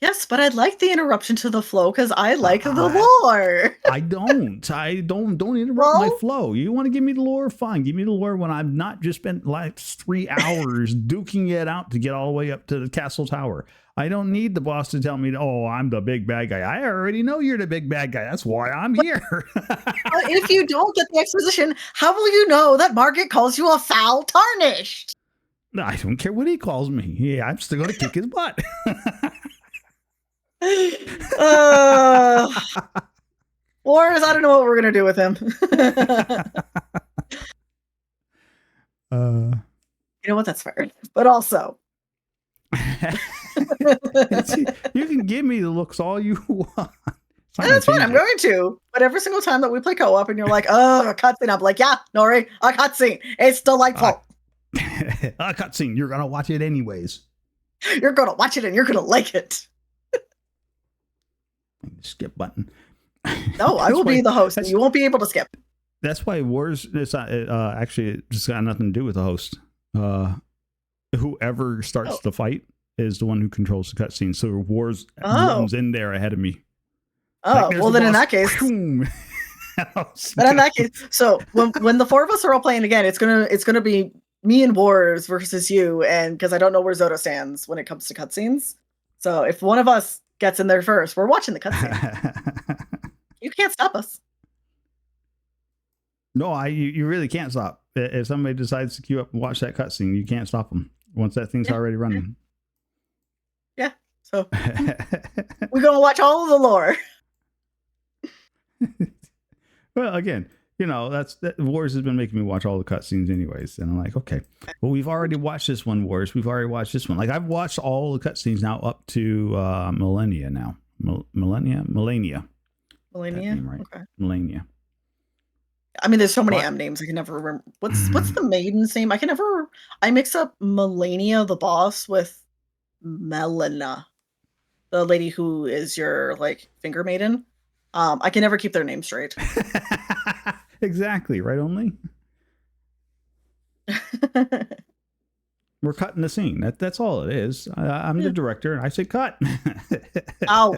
Yes, but I'd like the interruption to the flow because I like the lore. I don't interrupt my flow. You want to give me the lore? Fine. Give me the lore when I've not just spent like 3 hours duking it out to get all the way up to the castle tower. I don't need the boss to tell me, oh, I'm the big bad guy. I already know you're the big bad guy. That's why I'm here. If you don't get the exposition, how will you know that Margit calls you a foul tarnished? I don't care what he calls me. Yeah, I'm still going to kick his butt. Wars, I don't know what we're gonna do with him. You know what? That's fair. But also, you can give me the looks all you want. And that's fine. I'm going to. But every single time that we play co-op and you're like, oh, a cutscene, I'm like, yeah, Nori, a cutscene. It's delightful. A cutscene. You're gonna watch it anyways. You're gonna watch it and you're gonna like it. Skip button. No, I will be the host. And you won't be able to skip. That's why Wars. It's not, actually, it just got nothing to do with the host. Whoever starts the fight is the one who controls the cutscene. So Wars runs in there ahead of me. Oh, like, well then in that case. But in that case, so when the four of us are all playing again, it's gonna be me and Wars versus you, and because I don't know where Zoda stands when it comes to cutscenes. So if one of us gets in there first, we're watching the cutscene. You can't stop us. No, you really can't stop. If somebody decides to queue up and watch that cutscene, you can't stop them once that thing's already running. Yeah. So we're gonna watch all of the lore. Well, again, that Wars has been making me watch all the cutscenes anyways, and I'm like, okay, well, we've already watched this one, Wars. We've already watched this one. Like, I've watched all the cutscenes now up to Millennia now. Millennia. Right? Okay. Millennia. I mean, there's so many M names I can never remember. What's the maiden's name? I mix up Melania the boss with Melina, the lady who is your finger maiden. I can never keep their name straight. Exactly, right? Only we're cutting the scene. That's all it is. I'm the director, and I say cut. Oh,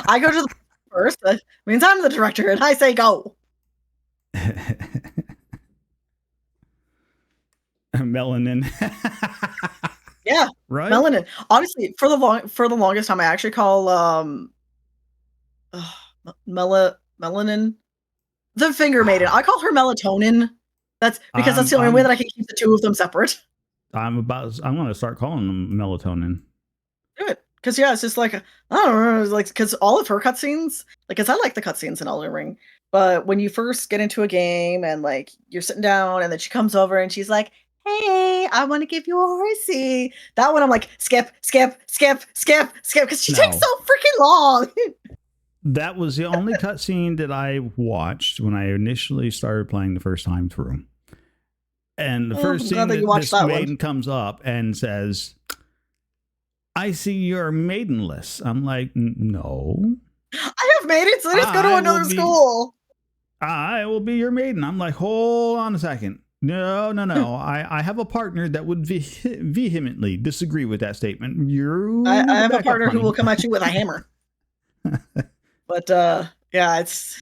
I go to the first. That means I'm the director, and I say go. Melanin. Yeah, right. Melanin. Honestly, for the longest time, I actually call Melanin the finger maiden. I call her melatonin. That's because that's the only way that I can keep the two of them separate. I'm going to start calling them melatonin. Do it. Because it's just I don't know, because all of her cutscenes, because I like the cutscenes in Elden Ring, but when you first get into a game and you're sitting down and then she comes over and she's like, hey, I want to give you a horsey. That one I'm like, skip, because she takes so freaking long. That was the only cutscene that I watched when I initially started playing the first time through. And the first scene that this maiden comes up and says, I see you're maidenless. I'm like, no. I have maidens, so just go to another school. I will be your maiden. I'm like, hold on a second. No. I have a partner that would vehemently disagree with that statement. I have a partner who will come at you with a hammer. But yeah, it's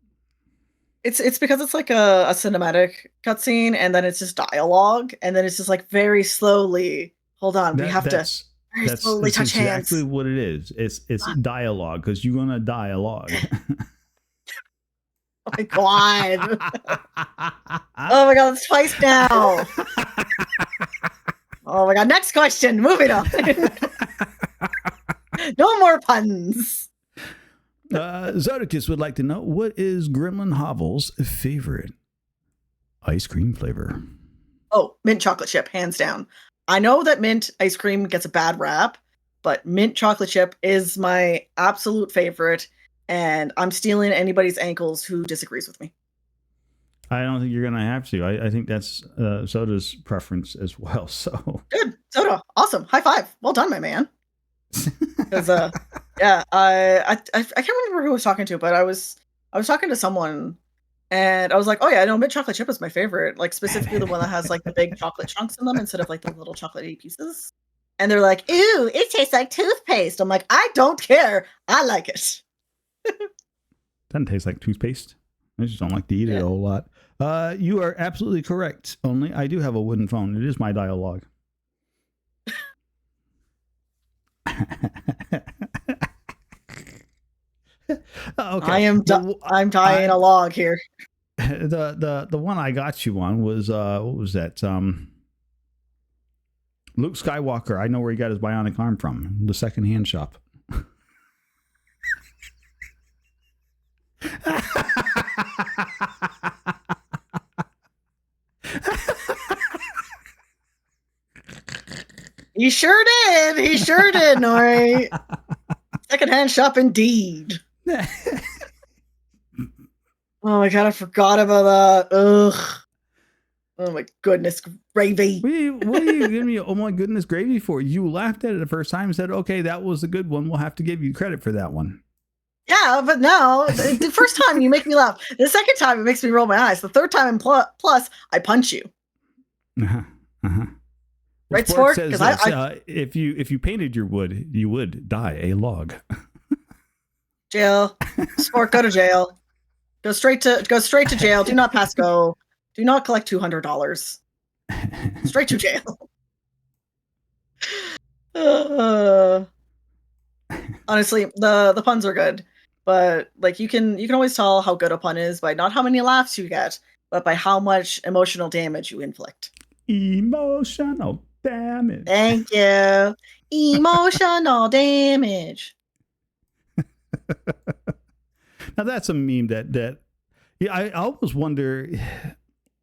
because it's like a cinematic cutscene, and then it's just dialogue, and then it's just very slowly. Hold on, we have to very slowly touch hands. Exactly what it is. It's dialogue, because you're gonna dialogue. Oh my god! Oh my god, it's twice now. Oh my god! Next question. Moving on. No more puns. Zodicus would like to know, what is Gremlin Hovel's favorite ice cream flavor? Oh, mint chocolate chip, hands down. I know that mint ice cream gets a bad rap, but mint chocolate chip is my absolute favorite, and I'm stealing anybody's ankles who disagrees with me. I don't think you're going to have to. I think that's Soda's preference as well. So good. Soda, awesome. High five. Well done, my man. Because yeah, I can't remember who I was talking to, but I was talking to someone, and I was like, oh yeah, I know mint chocolate chip is my favorite, specifically the one that has the big chocolate chunks in them instead of the little chocolatey pieces. And they're like, ew, it tastes like toothpaste. I'm like, I don't care, I like it. Doesn't taste like toothpaste. I just don't like to eat it a whole lot. You are absolutely correct. Only I do have a wooden phone. It is my dialogue. Okay. I'm tying a log here. The one I got you on was what was that? Luke Skywalker. I know where he got his bionic arm from. The secondhand shop. He sure did, Nori. Secondhand shop indeed. Oh my god, I forgot about that. Ugh. Oh my goodness, gravy. What are you giving me? Oh my goodness, gravy for? You laughed at it the first time and said, "Okay, that was a good one. We'll have to give you credit for that one." Yeah, but no, the first time you make me laugh. The second time it makes me roll my eyes. The third time plus I punch you. Uh-huh. Uh-huh. Right, Spork Spork? says 'Cause this, if you painted your wood, you would die a log. Jail. Spork, go to jail. Go straight to jail. Do not pass go. Do not collect $200. Straight to jail. Honestly, the puns are good, but like you can always tell how good a pun is by not how many laughs you get, but by how much emotional damage you inflict. Emotional damage. Thank you. Emotional damage. Now that's a meme that yeah, I always wonder.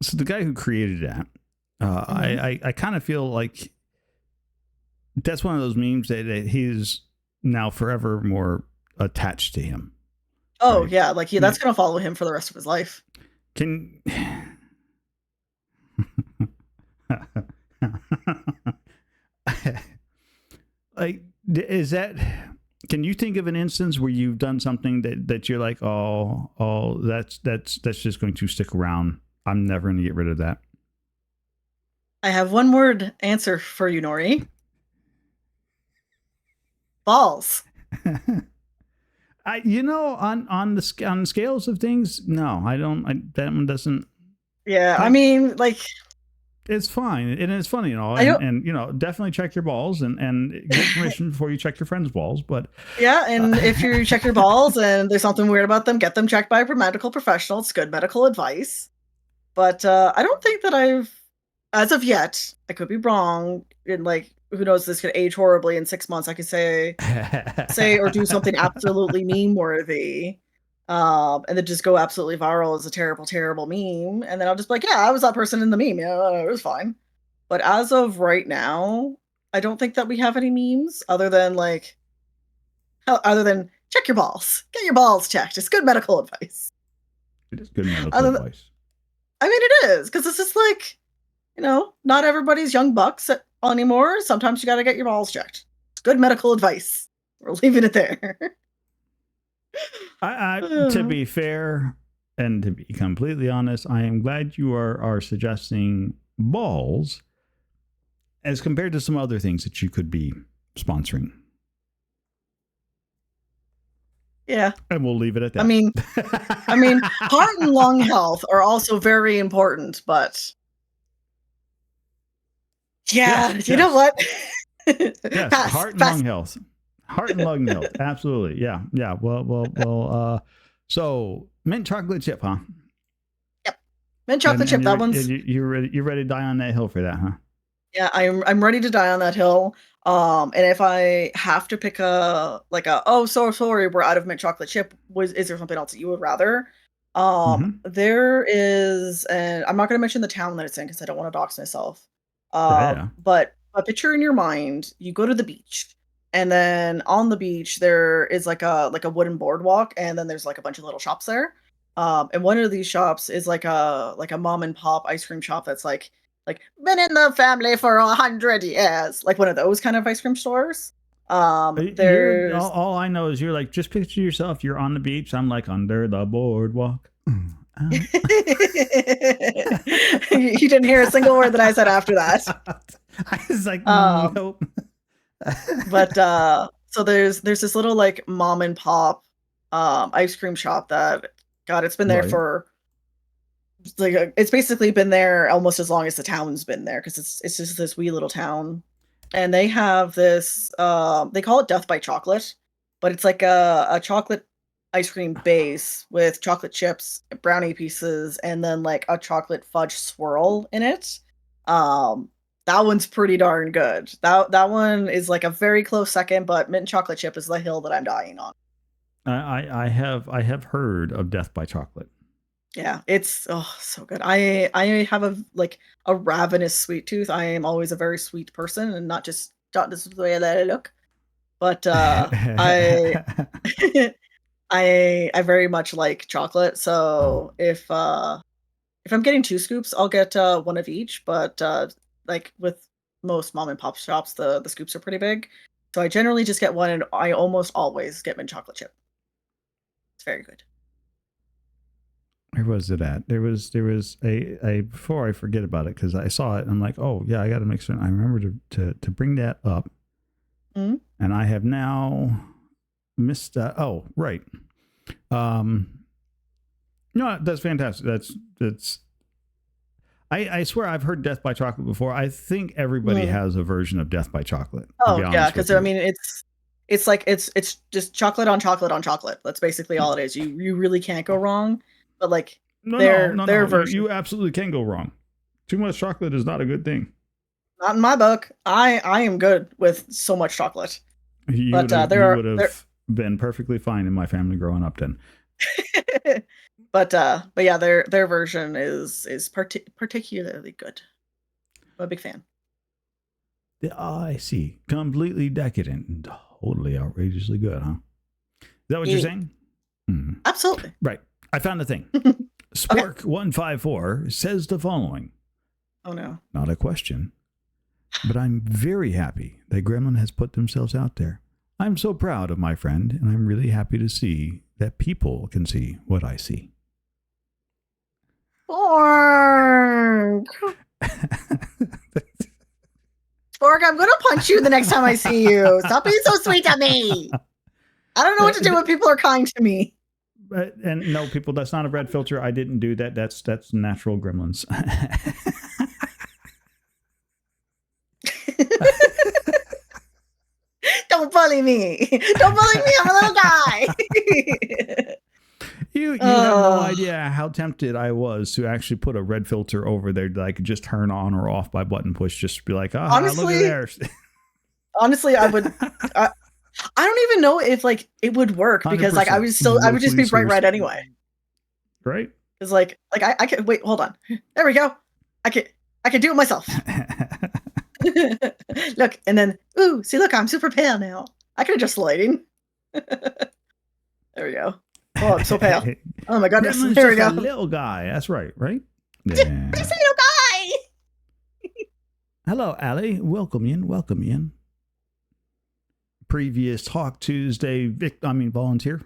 So the guy who created that, I kind of feel like that's one of those memes that he's now forever more attached to him. Oh Right. yeah, like that's gonna follow him for the rest of his life. Can like is that? Can you think of an instance where you've done something that you're like, oh, that's just going to stick around. I'm never going to get rid of that. I have one word answer for you, Nori. Balls. On scales of things, no, I don't. That one doesn't. Yeah, Like, I mean, like it's fine and it's funny and all, and definitely check your balls and get permission before you check your friends' balls. But yeah, and if you check your balls and there's something weird about them, get them checked by a medical professional. It's good medical advice. But I don't think that I've, as of yet, I could be wrong. And like, who knows? This could age horribly in 6 months. I could say or do something absolutely meme worthy, and then just go absolutely viral as a terrible, terrible meme. And then I'll just be like, yeah, I was that person in the meme. Yeah, it was fine. But as of right now, I don't think that we have any memes other than check your balls, get your balls checked. It's good medical advice. It is good medical advice. I mean, it is because it's just like, not everybody's young bucks anymore. Sometimes you got to get your balls checked. It's good medical advice. We're leaving it there. To be fair and to be completely honest, I am glad you are suggesting balls as compared to some other things that you could be sponsoring. Yeah. And we'll leave it at that. I mean, heart and lung health are also very important, but yeah, yes. You know what? Yes, heart and lung health. Heart and lung health. Absolutely. Yeah. Yeah. Well, so mint chocolate chip, huh? Yep. Mint chocolate chip. That one's you're ready to die on that hill for that, huh? Yeah, I'm ready to die on that hill. And if I have to pick so sorry, we're out of mint chocolate chip. Is there something else that you would rather? There is, and I'm not going to mention the town that it's in because I don't want to dox myself. But a picture in your mind, you go to the beach, and then on the beach there is like a wooden boardwalk, and then there's like a bunch of little shops there. And one of these shops is like a mom and pop ice cream shop that's like been in the family for 100 years, like one of those kind of ice cream stores. There's all I know is you're like, just picture yourself, you're on the beach. I'm like under the boardwalk. You didn't hear a single word that I said after that. I was like, nope. But so there's this little like mom and pop ice cream shop that, God, it's been there for it's basically been there almost as long as the town's been there because it's just this wee little town. And they have this they call it Death by Chocolate, but it's like a chocolate ice cream base with chocolate chips, brownie pieces, and then like a chocolate fudge swirl in it. That one's pretty darn good. That one is like a very close second, but mint chocolate chip is the hill that I'm dying on. I have heard of Death by Chocolate. Yeah, it's so good. I have a ravenous sweet tooth. I am always a very sweet person, and not this is the way that I look. But I very much like chocolate, so if I'm getting 2 scoops, I'll get, one of each, but, like, with most mom and pop shops, the scoops are pretty big. So I generally just get 1, and I almost always get mint chocolate chip. It's very good. Where was it at? There was a before I forget about it, because I saw it and I'm like, oh yeah, I got to make sure I remember to bring that up. Mhm. And I have now missed that. Oh, right. No, that's fantastic. That's I swear I've heard Death by Chocolate before. I think everybody Mhm. has a version of Death by Chocolate, to Oh, be yeah, honest with because I you. mean, it's like it's just chocolate on chocolate on chocolate. That's basically all it is. You really can't go wrong, but, like, No, no, their no, their no. You, version you absolutely can go wrong. Too much chocolate is not a good thing. not in my book. I am good with so much chocolate. But, You would have been perfectly fine in my family growing up then. but yeah, their version is particularly good. I'm a big fan. I see. Completely decadent and totally outrageously good, huh? Is that what you're Yeah, saying? Hmm. absolutely. Right. I found the thing. Okay. Spork154 says the following. Oh, no. Not a question, but I'm very happy that Gremlin has put themselves out there. I'm so proud of my friend, and I'm really happy to see that people can see what I see. Spork! Spork, I'm gonna punch you the next time I see you. Stop being so sweet to me. I don't know what to do when people are kind to me. And no, people, that's not a red filter. I didn't do that. That's natural Gremlins. Don't bully me. Don't bully me. I'm a little guy. You have no idea how tempted I was to actually put a red filter over there that I could just turn on or off by button push. Just be like, ah, look at there. Honestly, I would. I don't even know if, like, it would work, because, like, I would just be bright red anyway. Right? Because like I can wait. Hold on. There we go. I can do it myself. Look, and then see, look, I'm super pale now. I could adjust the lighting. There we go. Oh, I'm so pale. Oh my goodness. Gremlin's There we just go. a little guy. That's right. Yeah. Just a little guy. Hello, Allie. Welcome in. Previous Talk Tuesday volunteer.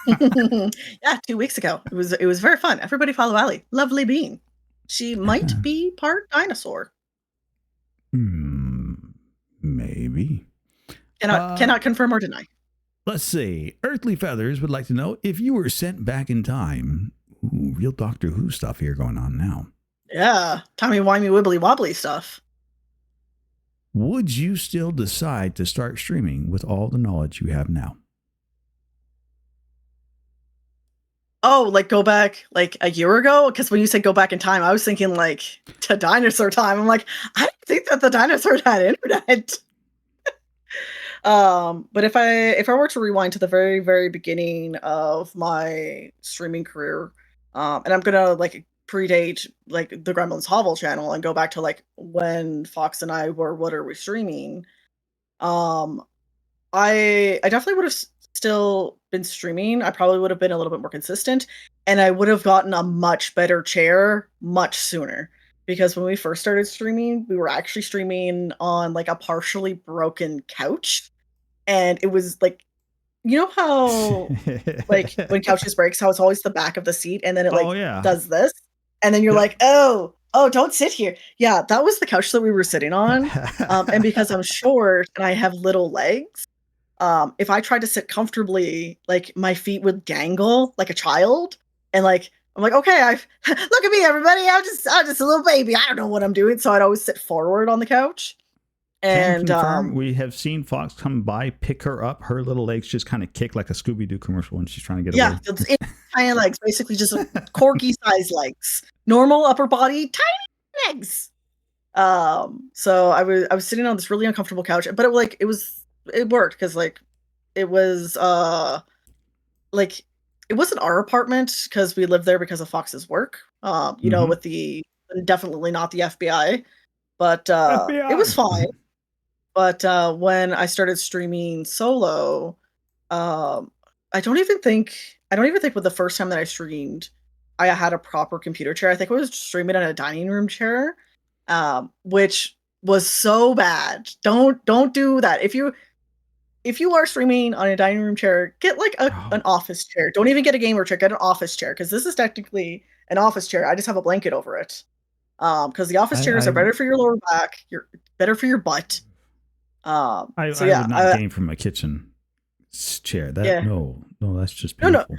Yeah, 2 weeks ago. It was very fun. Everybody follow Allie. Lovely being. She might be part dinosaur. Maybe. Cannot confirm or deny. Let's see. Earthly Feathers would like to know if you were sent back in time. Ooh, real Doctor Who stuff here going on now. Yeah, timey-wimey wibbly wobbly stuff. Would you still decide to start streaming with all the knowledge you have now? Oh, like go back like a year ago? Because when you said go back in time, I was thinking like to dinosaur time. I'm like, I don't think that the dinosaurs had internet. But if I were to rewind to the very, very beginning of my streaming career, and I'm gonna like predate like the Gremlins Hovel channel and go back to like when Fox and I were What Are We Streaming? Um, I definitely would have still been streaming. I probably would have been a little bit more consistent, and I would have gotten a much better chair much sooner. Because when we first started streaming, we were actually streaming on like a partially broken couch, and it was like, you know how like when couches breaks, how it's always the back of the seat, and then it like does this, and then you're like, oh, don't sit here. Yeah, that was the couch that we were sitting on. And because I'm short and I have little legs, if I tried to sit comfortably, like my feet would dangle like a child, and like I'm like, okay, look at me, everybody. I'm just a little baby. I don't know what I'm doing, so I'd always sit forward on the couch. And Can confirm, we have seen Fox come by, pick her up. Her little legs just kind of kick like a Scooby-Doo commercial when she's trying to get away. Yeah, it's tiny legs, basically just corgi-sized legs. Normal upper body, tiny legs. So I was sitting on this really uncomfortable couch, but it worked because like it was like it wasn't our apartment because we lived there because of Fox's work. You know, with the definitely not the FBI, but it was fine. But when I started streaming solo, I don't even think with the first time that I streamed, I had a proper computer chair. I think I was streaming on a dining room chair, which was so bad. Don't do that. If you are streaming on a dining room chair, get like Oh, an office chair. Don't even get a gamer chair. Get an office chair because this is technically an office chair. I just have a blanket over it. Because the office chairs are I, better for your lower back. You're better for your butt. So I yeah, would not game from a kitchen chair. That yeah, no, that's just no, no, painful.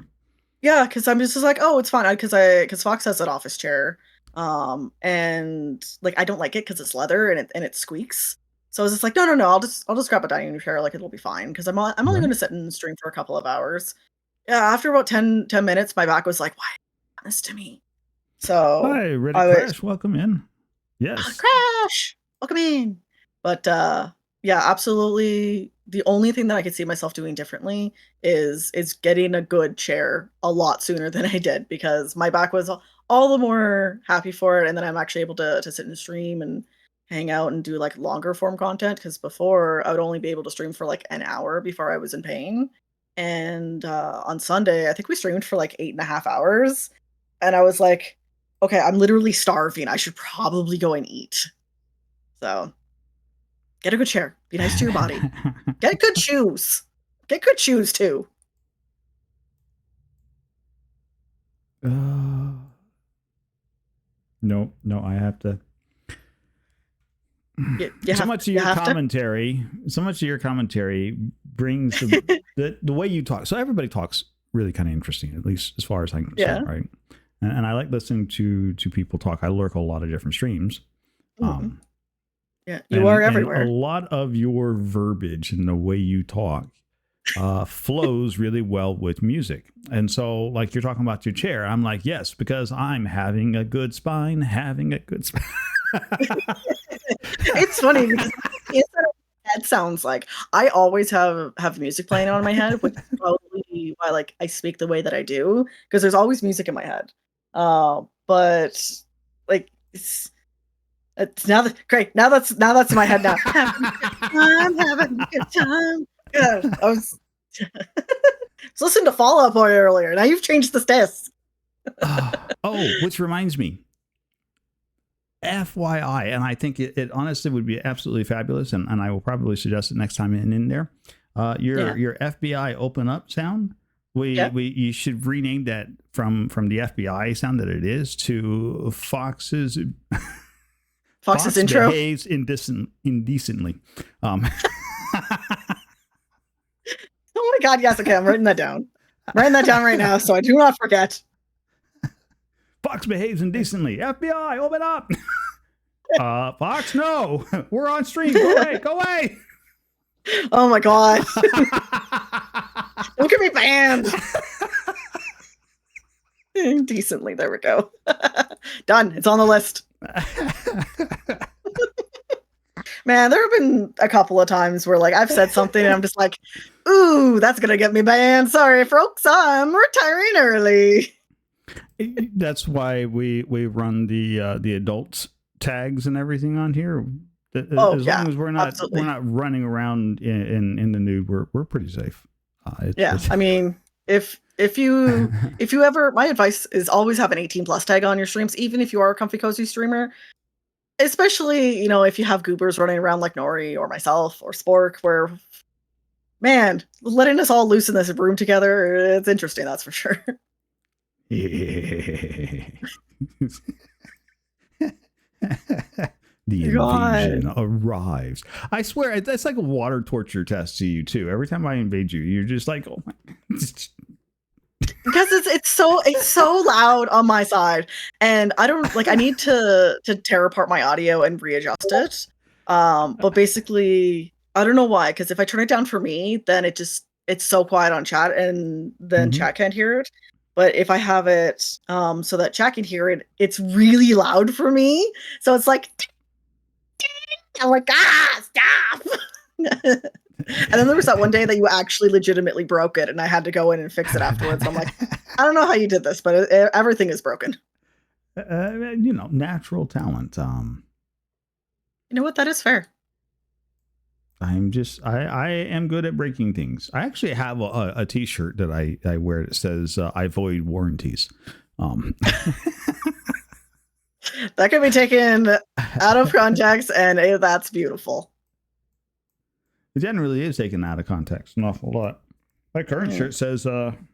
yeah. Because I'm just like, oh, it's fine. Because Fox has an office chair. And like I don't like it because it's leather and it squeaks. So I was just like, no, no, no. I'll just grab a dining room chair. Like it'll be fine because I'm only Right. going to sit and stream for a couple of hours. Yeah, after about 10 minutes, my back was like, why are you doing this to me? So Hi, I Reddit was Crash. Welcome in. Yes. crash. Welcome in. But yeah, absolutely. The only thing that I could see myself doing differently is getting a good chair a lot sooner than I did because my back was all the more happy for it, and then I'm actually able to sit and stream and hang out and do like longer form content because before I would only be able to stream for like an hour before I was in pain. And on Sunday, I think we streamed for like 8.5 hours, and I was like, okay, I'm literally starving. I should probably go and eat. So get a good chair. Be nice to your body. Get good shoes. Get good shoes too. uh, no, I have to. You So have much of you your have to. commentary, brings the way you talk. So everybody talks really kind of interesting, at least as far as I'm Yeah. concerned, right? And I like listening to people talk. I lurk a lot of different streams. Mm. Yeah, you And are a everywhere. lot of your verbiage and the way you talk flows really well with music. And so, like you're talking about your chair, I'm like, yes, because I'm having a good spine, having a good spine. It's funny because instead of head sounds like I always have music playing on in my head, which is probably why like I speak the way that I do because there's always music in my head. But like it's now that great now that's in my head now. Having a good time. Yeah, I was listening to Fall Out Boy earlier. Now you've changed the stats. Oh, which reminds me, FYI, and I think it honestly would be absolutely fabulous, and I will probably suggest it next time in there. Yeah. Your FBI open up sound. Yeah. You should rename that from the FBI sound that it is to Fox's Fox's Fox intro. behaves indecently. Oh my god, yes, okay, I'm writing that down. I'm writing that down right now so I do not forget. Fox behaves indecently. FBI, open up. Fox, no. We're on stream. Go away. Go away. Oh my god. Don't get me banned. Decently, there we go. Done. It's on the list. Man, there have been a couple of times where like I've said something and I'm just like, ooh, that's gonna get me banned. Sorry, folks, I'm retiring early. That's why we run the adults tags and everything on here. Oh As yeah, long as we're absolutely. not running around in the nude, we're pretty safe. Yeah, I mean, if you ever, my advice is always have an 18+ tag on your streams, even if you are a comfy cozy streamer. Especially, if you have goobers running around like Nori or myself or Spork, where man, letting us all loose in this room together, it's interesting, that's for sure. The God. invasion arrives. I swear, that's like a water torture test to you too. Every time I invade you, you're just like, oh my. Because it's so loud on my side, and I don't like. I need to tear apart my audio and readjust it. But basically, I don't know why. Because if I turn it down for me, then it's so quiet on chat, and then Mhm. chat can't hear it. But if I have it so that chat can hear it, it's really loud for me. So it's like I'm like stop. And then there was that one day that you actually legitimately broke it, and I had to go in and fix it afterwards. I'm like, I don't know how you did this, but everything is broken. Natural talent. You know what? That is fair. I am good at breaking things. I actually have a t-shirt that I wear that says I void warranties. That could be taken out of context, and that's beautiful. It generally is taken out of context an awful lot. My current shirt says I'm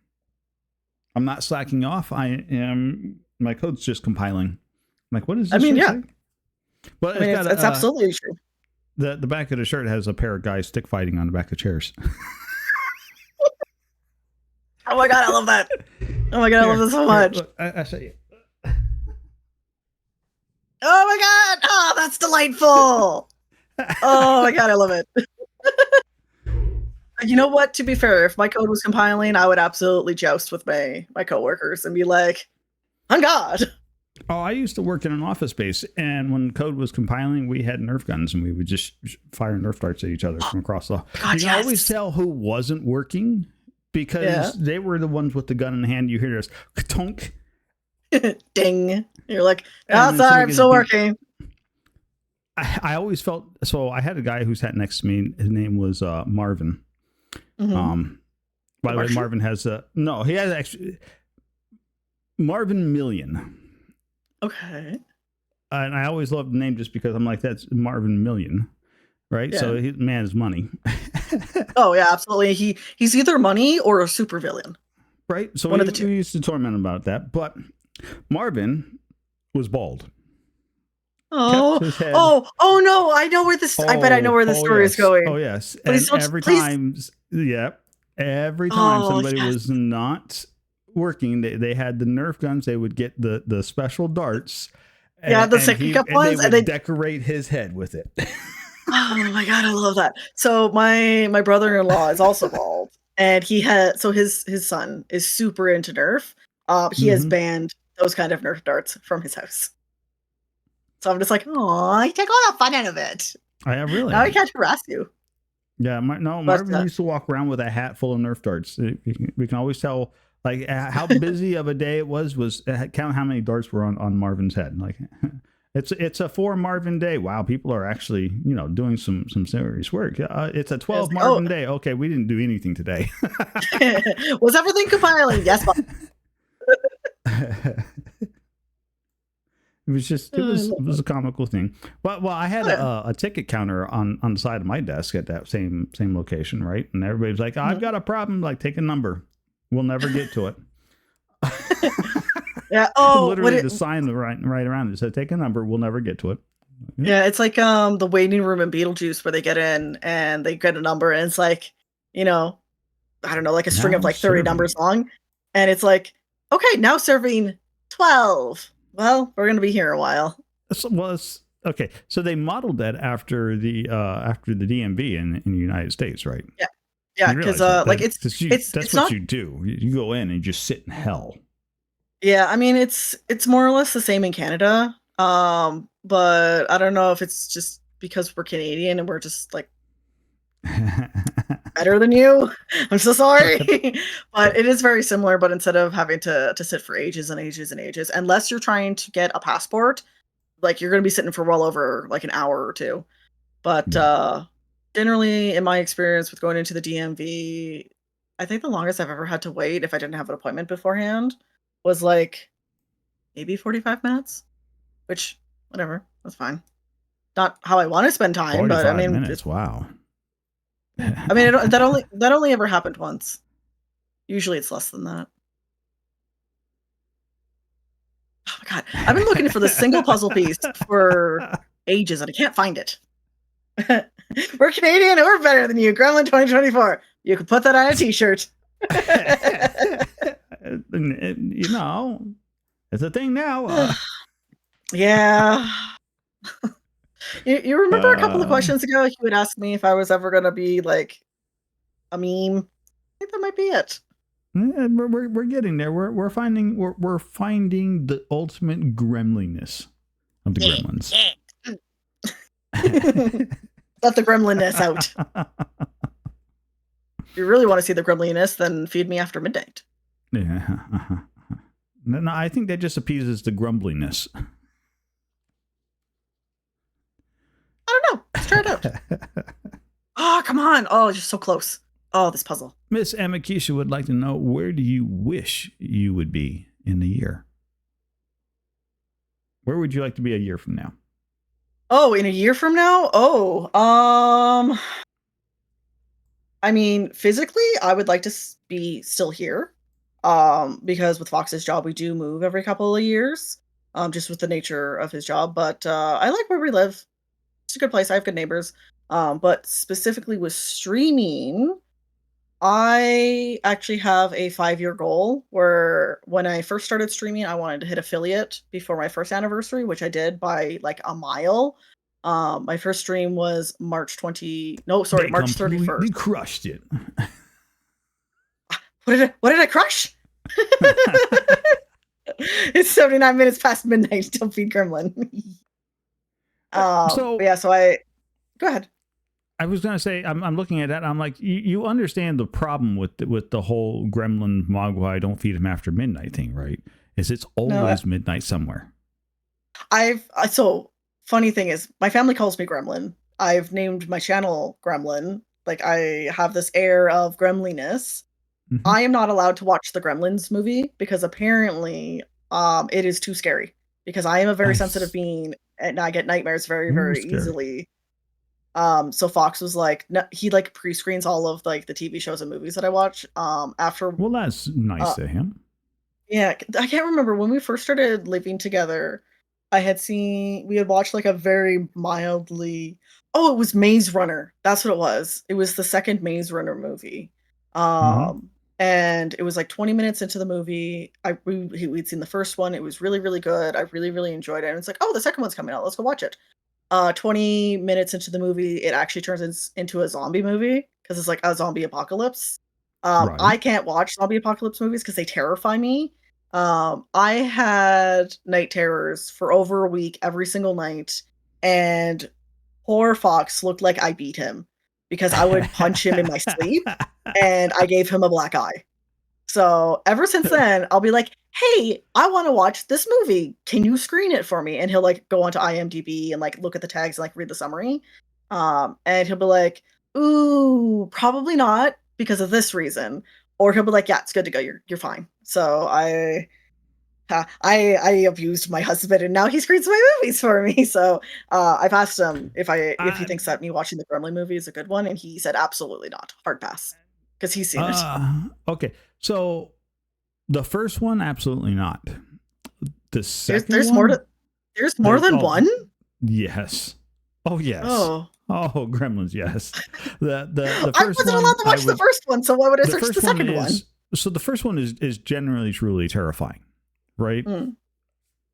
not slacking off. My code's just compiling. I'm like, what is this? I mean, yeah. Say? Well, It's absolutely true. The back of the shirt has a pair of guys stick fighting on the back of chairs. Oh my god, I love that. Oh my god, I love this so much. Look, I say, oh my god, oh, that's delightful. Oh my god, I love it. You know what? To be fair, if my code was compiling, I would absolutely joust with my coworkers and be like, "On God." Oh, I used to work in an office space, and when code was compiling, we had Nerf guns, and we would just fire Nerf darts at each other from across the hall. God, you can always tell who wasn't working because they were the ones with the gun in hand. You hear this tonk, ding. You're like, "Oh, sorry, I'm still working." I always felt so. I had a guy who sat next to me. His name was Marvin. Mm-hmm. By the way, Marvin has he has actually Marvin Million. Okay. And I always loved the name just because I'm like, that's Marvin Million, right? Yeah. So he man is money. Oh yeah, absolutely. He's either money or a supervillain. Right. So one of the two. We used to torment him about that, but Marvin was bald. Oh no! I know where this. I bet I know where the story is going. Oh yes, Please, and every time somebody was not working, they had the Nerf guns. They would get the special darts. The second cup ones, and they would decorate his head with it. Oh my god, I love that. So my brother-in-law is also bald, and he had his son is super into Nerf. He has banned those kind of Nerf darts from his house. So I'm just like, oh, you take all the fun out of it. Really? Now I can't harass you. Yeah, Marvin used to walk around with a hat full of Nerf darts. We can always tell, like, how busy of a day it was count how many darts were on Marvin's head. Like, it's a 4 Marvin day. Wow, people are actually doing some serious work. It's a 12 Marvin day. Okay, we didn't do anything today. Was everything compiling? Yes. It was a comical thing. Well, I had a ticket counter on the side of my desk at that same location, right? And everybody's like, I've got a problem. Like, take a number. We'll never get to it. Yeah. Oh, literally the sign right around it said, take a number. We'll never get to it. Yeah, it's like the waiting room in Beetlejuice where they get in and they get a number and it's like, I don't know, like a string of like 30 numbers long. And it's like, okay, now serving 12. Well, we're going to be here a while. Okay. So they modeled that after the DMV in the United States, right? Yeah. Yeah, because that's what you do. You go in and you just sit in hell. Yeah, I mean it's more or less the same in Canada. But I don't know if it's just because we're Canadian and we're just like better than you. I'm so sorry. But it is very similar, but instead of having to sit for ages and ages and ages, unless you're trying to get a passport, like you're going to be sitting for well over like an hour or two. But generally, in my experience with going into the DMV, I think the longest I've ever had to wait if I didn't have an appointment beforehand was like maybe 45 minutes, which whatever, that's fine. Not how I want to spend time, but I mean, minutes. Wow. I mean, that only ever happened once. Usually, it's less than that. Oh my god, I've been looking for the single puzzle piece for ages, and I can't find it. We're Canadian, and we're better than you. Gremlin 2024. You can put that on a T-shirt. It's a thing now. Yeah. You remember a couple of questions ago, you would ask me if I was ever going to be like a meme. I think that might be it. We're getting there. We're finding the ultimate gremliness of the gremlins. Let the gremlinness out. If you really want to see the gremliness, then feed me after midnight. Yeah. No, I think that just appeases the grumbliness. I don't know. Let's try it out. Oh, come on. Oh, just so close. Oh, this puzzle. Miss Amakisha would like to know, where do you wish you would be in a year? Where would you like to be a year from now? Oh, in a year from now? Oh, I mean, physically, I would like to be still here. Because with Fox's job, we do move every couple of years, just with the nature of his job. But I like where we live. It's a good place. I have good neighbors. But specifically with streaming, I actually have a 5-year goal where when I first started streaming, I wanted to hit affiliate before my first anniversary, which I did by like a mile. My first stream was March Completely 31st. crushed it. What did I crush? It's 79 minutes past midnight. Don't feed Gremlin. So yeah, so I go ahead. I was gonna say, I'm looking at that. I'm like, you understand the problem with the whole Gremlin Mogwai don't feed him after midnight thing, right? Is it's always midnight somewhere. So funny thing is, my family calls me Gremlin. I've named my channel Gremlin. Like I have this air of gremliness. Mhm. I am not allowed to watch the Gremlins movie because apparently it is too scary. Because I am a very sensitive being and I get nightmares very, very Scary. easily. So Fox was like, no, he like pre-screens all of like the TV shows and movies that I watch. After Well, that's nice of him. yeah, I can't remember when we first started living together. We had watched like a very mildly. Oh, it was Maze Runner. That's what it was. It was the second Maze Runner movie. Um, and it was like 20 minutes into the movie. We'd seen the first one. It was really, really good. I really, really enjoyed it. And it's like, oh, the second one's coming out. Let's go watch it. 20 minutes into the movie, it actually turns into a zombie movie because it's like a zombie apocalypse. Right. I can't watch zombie apocalypse movies because they terrify me. I had night terrors for over a week every single night, and poor Fox looked like I beat him because I would punch him in my sleep and I gave him a black eye. So ever since then, I'll be like, "Hey, I want to watch this movie. Can you screen it for me?" And he'll like go onto IMDb and like look at the tags and like read the summary. And he'll be like, "Ooh, probably not because of this reason." Or he'll be like, "Yeah, it's good to go. You're fine." So I abused my husband and now he screens my movies for me. So I've asked him if he thinks that me watching the Gremlin movie is a good one, and he said absolutely not. Hard pass. Because he's seen it. Okay. So the first one, absolutely not. The second There's one, there's more than one? Yes. Oh yes. Oh. Oh, Gremlins, yes. The I first wasn't one, allowed to watch the first one, so why would I search the second one? So the first one is generally truly terrifying, right? Mm.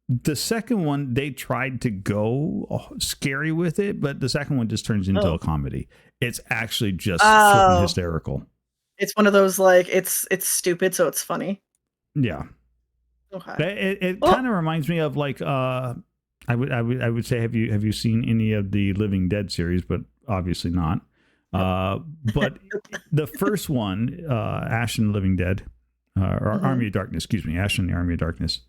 The second one, they tried to go scary with it, but the second one just turns into a comedy. It's actually just flipping hysterical. It's one of those like it's stupid, so it's funny. Yeah. Okay. It kind of reminds me of like I would say, have you seen any of the Living Dead series? But obviously not. But the first one, Ash and the Living Dead, or Army of Darkness, excuse me, Ash and the Army of Darkness,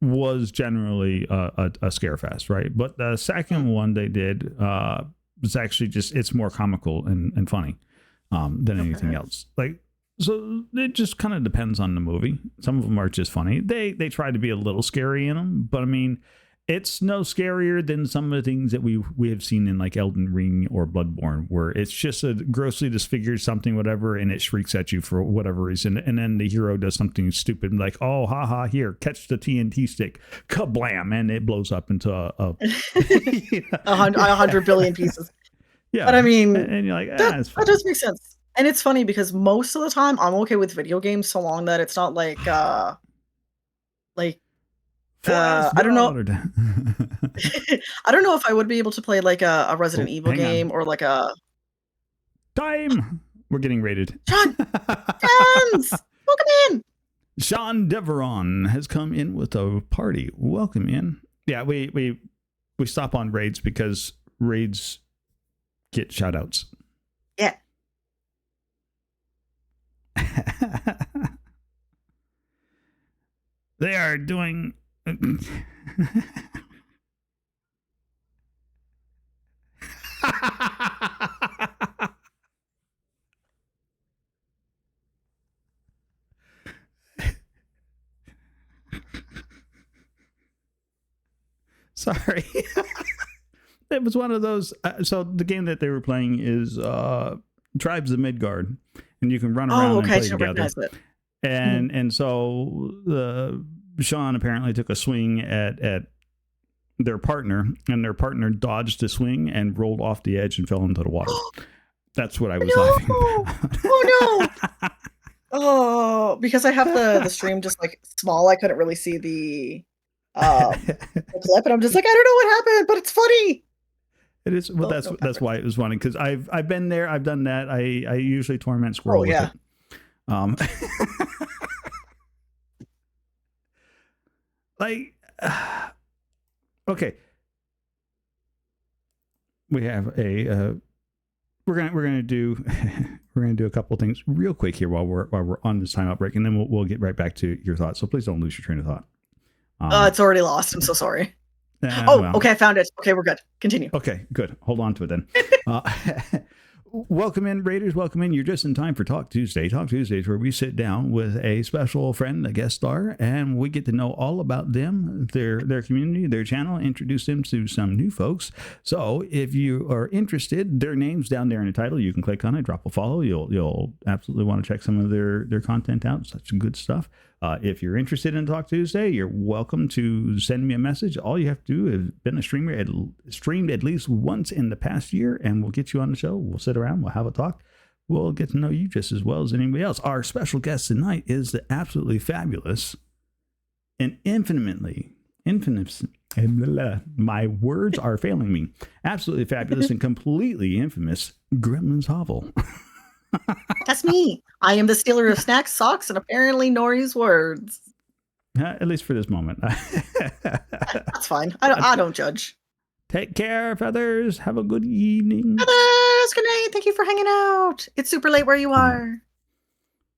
was generally a scare fest, right? But the second one they did was actually it's more comical and funny than anything else. Like, so it just kind of depends on the movie. Some of them are just funny. They try to be a little scary in them, but I mean, it's no scarier than some of the things that we have seen in like Elden Ring or Bloodborne, where it's just a grossly disfigured something, whatever, and it shrieks at you for whatever reason, and then the hero does something stupid, like, oh, haha, here, catch the TNT stick, kablam, and it blows up into a 100 billion pieces. Yeah, but I mean, and you're like, that does make sense. And it's funny because most of the time I'm okay with video games so long that it's not like I don't know. I don't know if I would be able to play like a Resident Evil game or like a time. We're getting raided. Sean, friends, welcome in. Sean Deveron has come in with a party. Welcome in. Yeah, we stop on raids because raids get shout outs. Yeah. They are doing Sorry. It was one of those. So the game that they were playing is Tribes of Midgard, and you can run around Oh, and okay. I play didn't together. recognize it. Mhm. And so Sean apparently took a swing at their partner, and their partner dodged the swing and rolled off the edge and fell into the water. That's what I was laughing No! about. Oh no! Oh, because I have the stream just like small, I couldn't really see the clip, and I'm just like, I don't know what happened, but it's funny. It is. Well, Oh, that's no, that's Patrick. why it was funny, because I've been there, I've done that. I usually torment squirrel Oh with yeah. it. Um, like, okay, we have a. We're gonna do we're gonna do a couple things real quick here while we're on this timeout break, and then we'll get right back to your thoughts. So please don't lose your train of thought. It's already lost. I'm so sorry. Well, Okay, I found it. Okay, we're good. Continue. Okay, good. Hold on to it then. Welcome in, Raiders. Welcome in. You're just in time for Talk Tuesday. Talk Tuesday is where we sit down with a special friend, a guest star, and we get to know all about them, their community, their channel, introduce them to some new folks. So if you are interested, their name's down there in the title. You can click on it, drop a follow. You'll absolutely want to check some of their content out. Such good stuff. If you're interested in Talk Tuesday, you're welcome to send me a message. All you have to do is been a streamer, streamed at least once in the past year, and we'll get you on the show. We'll sit around, we'll have a talk. We'll get to know you just as well as anybody else. Our special guest tonight is the absolutely fabulous and infamous, my words are failing me. Absolutely fabulous and completely infamous Gremlins Hovel. That's me. I am the stealer of snacks, socks, and apparently Nori's words. At least for this moment. That's fine. I don't judge. Take care, Feathers. Have a good evening. Feathers, good night. Thank you for hanging out. It's super late where you are.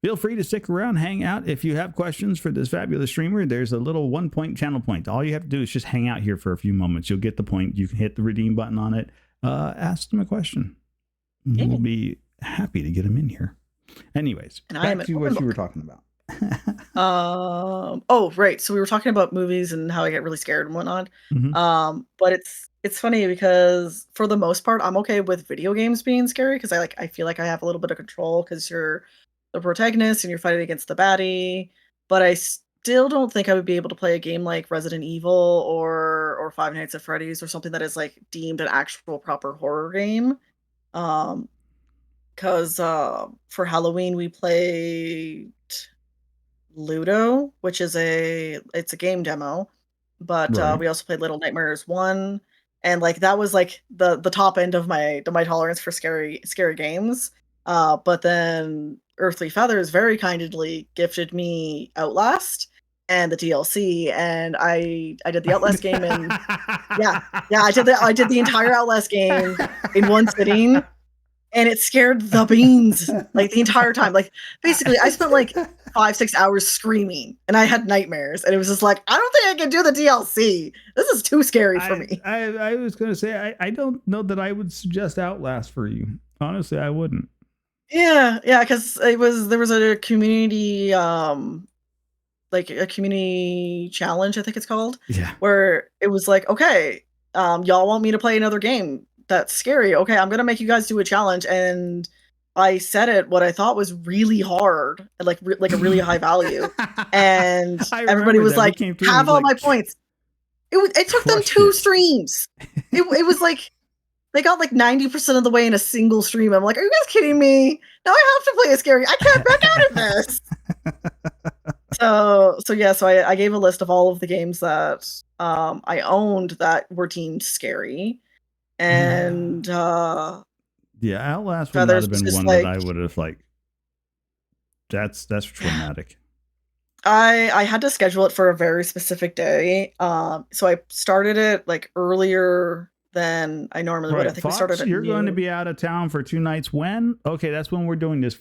Feel free to stick around, hang out. If you have questions for this fabulous streamer, there's a little 1-point channel point. All you have to do is just hang out here for a few moments. You'll get the point. You can hit the redeem button on it. Ask them a question. Yeah. We'll be happy to get them in here. Anyways, And I am back to what you were talking about. Oh, right. So we were talking about movies and how I get really scared and whatnot. Mhm. But it's funny because for the most part, I'm okay with video games being scary because I feel like I have a little bit of control because you're the protagonist and you're fighting against the baddie. But I still don't think I would be able to play a game like Resident Evil or Five Nights at Freddy's or something that is like deemed an actual proper horror game. Because for Halloween we played Ludo, which is it's a game demo, but Right. we also played Little Nightmares 1, and like that was like the top end of my tolerance for scary games. But then Earthly Feathers very kindly gifted me Outlast and the DLC, and I did the Outlast game in yeah, I did the entire Outlast game in one sitting. And it scared the beans like the entire time. Like basically, I spent like 5-6 hours screaming, and I had nightmares. And it was just like, I don't think I can do the DLC. This is too scary for me. I was going to say, I don't know that I would suggest Outlast for you. Honestly, I wouldn't. Yeah, because there was a community like a community challenge, I think it's called. Yeah. Where it was like, okay, y'all want me to play another game that's scary. Okay, I'm gonna make you guys do a challenge, and I set it what I thought was really hard, like a really high value, and everybody was like, "Have all my points." It took them 2 streams. It was like they got like 90% of the way in a single stream. I'm like, are you guys kidding me? Now I have to play a scary. I can't back out of this. So I gave a list of all of the games that I owned that were deemed scary. And yeah, Outlast would not have been one that I would have like. That's traumatic. I had to schedule it for a very specific day. So I started it like earlier than I normally would. I think Fox, we started at you're noon. going to be out of town for 2 nights when? Okay, that's when we're doing this.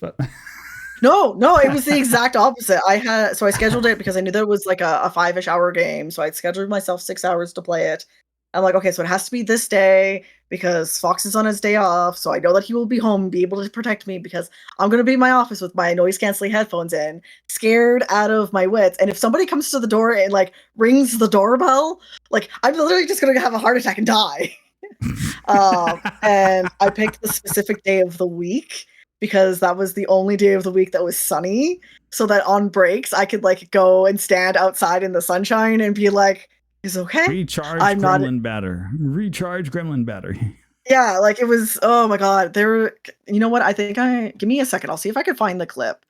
No, it was the exact opposite. I scheduled it because I knew that it was like a 5-ish hour game. So I scheduled myself 6 hours to play it. I'm like, okay, so it has to be this day because Fox is on his day off. So I know that he will be home and be able to protect me because I'm going to be in my office with my noise canceling headphones in, scared out of my wits. And if somebody comes to the door and like rings the doorbell, like I'm literally just going to have a heart attack and die. And I picked the specific day of the week because that was the only day of the week that was sunny. So that on breaks, I could like go and stand outside in the sunshine and be like, it's okay. Recharge I'm not. gremlin batter. Recharge gremlin battery. Yeah, like it was. Oh my god, there. You know what? I think give me a second. I'll see if I can find the clip.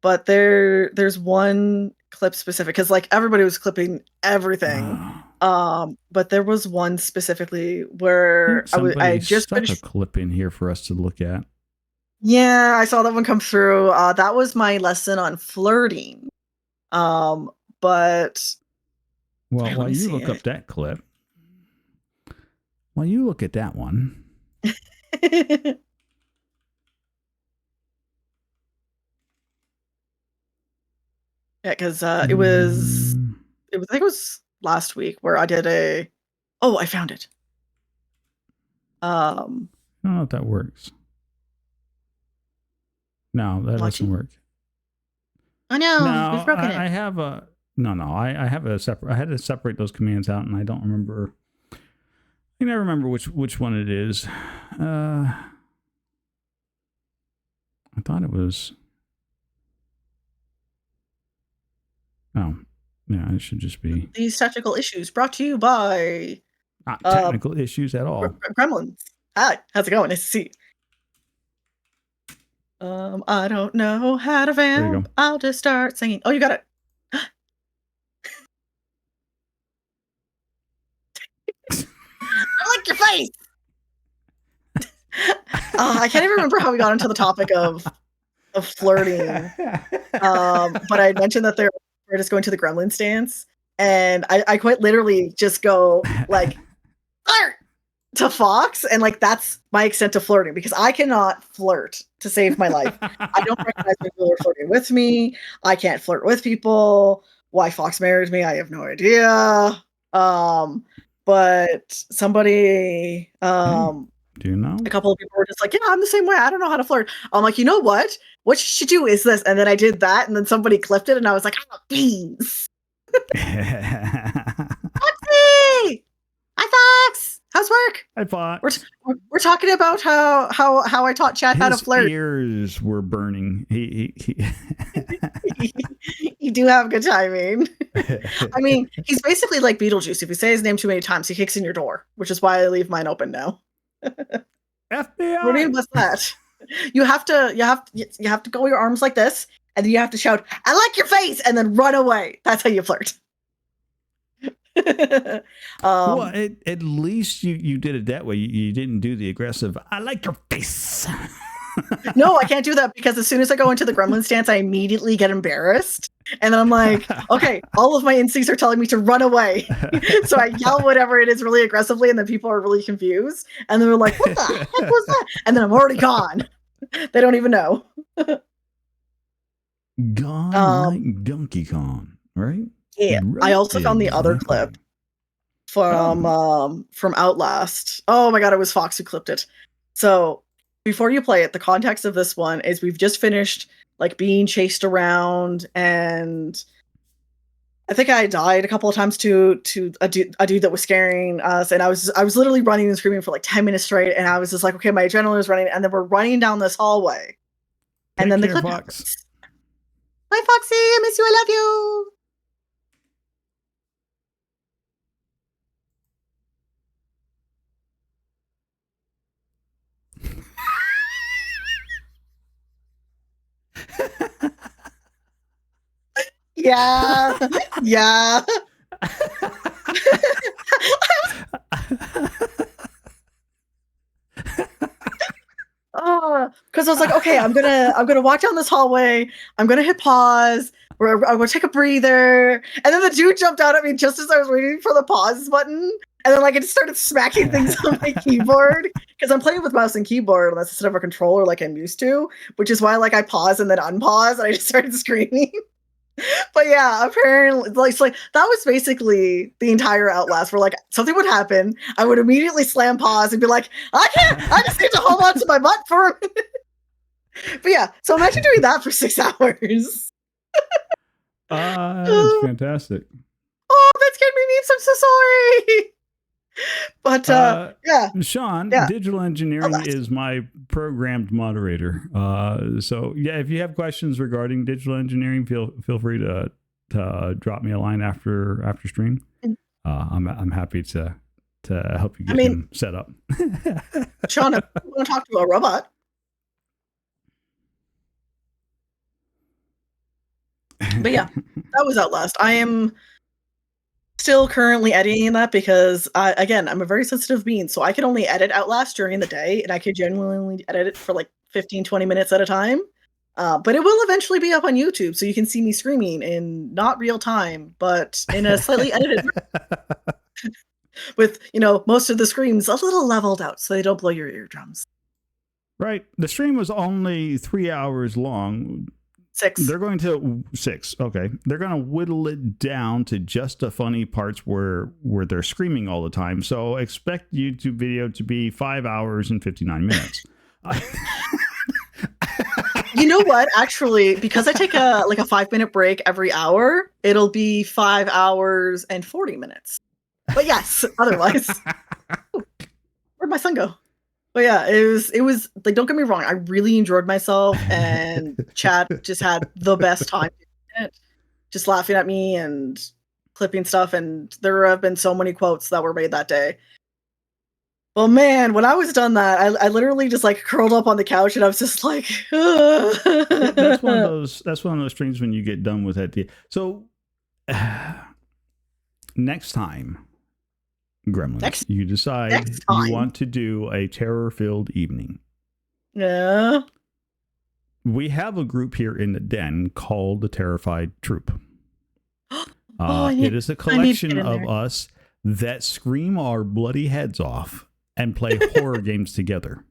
But there's one clip specific because like everybody was clipping everything. But there was one specifically where I just stuck a clip in here for us to look at. Yeah, I saw that one come through. That was my lesson on flirting. But well, while you look up that clip, while you look at that one. Yeah, because it was I think it was last week where I did I found it. I don't know if that works. No, that doesn't work. Oh no, no, we've broken it. I have a I have a separate. I had to separate those commands out, and I don't remember. I never remember which one it is. I thought it was. Oh, yeah, it should just be. These technical issues brought to you by. Not technical issues at all. Gremlins. Hi, how's it going? Nice to see you. I don't know how to vamp. I'll just start singing. Oh, you got it. I like your face. I can't even remember how we got into the topic of flirting. But I mentioned that we're just going to the Gremlins dance, and I quite literally just go like flirt to Fox, and like that's my extent of flirting because I cannot flirt to save my life. I don't recognize people are flirting with me. I can't flirt with people. Why Fox married me, I have no idea. But somebody, do you know? A couple of people were just like, yeah, I'm the same way. I don't know how to flirt. I'm like, you know what? What you should do is this. And then I did that, and then somebody clipped it, and I was like, oh, beans. Foxy! Hi, Fox! How's work? Hi, Fox. We're talking about how I taught Chad how to flirt. His ears were burning. He You do have good timing. I mean, he's basically like Beetlejuice. If you say his name too many times, he kicks in your door, which is why I leave mine open now. FBI. What name was that? You have to go your arms like this, and then you have to shout, "I like your face," and then run away. That's how you flirt. Well, at least you did it that way. You didn't do the aggressive, "I like your face." No, I can't do that because as soon as I go into the Gremlins dance, I immediately get embarrassed. And then I'm like, okay, all of my instincts are telling me to run away. So I yell whatever it is really aggressively, and then people are really confused. And they're like, what the heck was that? And then I'm already gone. They don't even know. Gone like Donkey Kong, right? Yeah. I also found the other clip from Outlast. Oh my god, it was Fox who clipped it. So before you play it, the context of this one is we've just finished like being chased around, and I think I died a couple of times to a dude that was scaring us, and I was literally running and screaming for like 10 minutes straight, and I was just like, okay, my adrenaline is running, and then we're running down this hallway, and then the clip happens. Bye, Foxy, I miss you, I love you. Yeah. Yeah. Because I was like, okay, I'm gonna walk down this hallway. I'm gonna hit pause. I'm gonna take a breather, and then the dude jumped out at me just as I was waiting for the pause button, and then like it just started smacking things on my keyboard because I'm playing with mouse and keyboard instead of a controller like I'm used to, which is why like I pause and then unpause, and I just started screaming. But yeah, apparently, like, it's like that was basically the entire Outlast. Where like something would happen, I would immediately slam pause and be like, "I can't! I just need to hold on to my butt for a minute." But yeah, so imagine doing that for 6 hours. It's fantastic. Oh, that's getting me memes. I'm so sorry. But yeah, Sean, yeah. digital engineering is my programmed moderator. So yeah, if you have questions regarding digital engineering, feel free to drop me a line after stream. I'm happy to help you get him set up. Sean, if you want to talk to a robot. But yeah, that was Outlast. I am still currently editing that because I'm a very sensitive being, so I can only edit Outlast during the day, and I could genuinely edit it for like 15-20 minutes at a time. But it will eventually be up on YouTube, so you can see me screaming in not real time, but in a slightly edited with, most of the screams a little leveled out so they don't blow your eardrums. Right. The stream was only 3 hours long. 6. They're going to 6. Okay. They're going to whittle it down to just the funny parts where they're screaming all the time. So expect YouTube video to be 5 hours and 59 minutes. You know what? Actually, because I take a 5-minute break every hour, it'll be 5 hours and 40 minutes. But yes, otherwise, where'd my son go? But yeah, it was like, don't get me wrong, I really enjoyed myself, and chat just had the best time, just laughing at me and clipping stuff, and there have been so many quotes that were made that day. Well, man, when I was done that, I literally just like curled up on the couch, and I was just like, that's one of those streams when you get done with that. So next time, Gremlins, you decide you want to do a terror-filled evening. Yeah. We have a group here in the den called the Terrified Troop. It is a collection of us that scream our bloody heads off and play horror games together.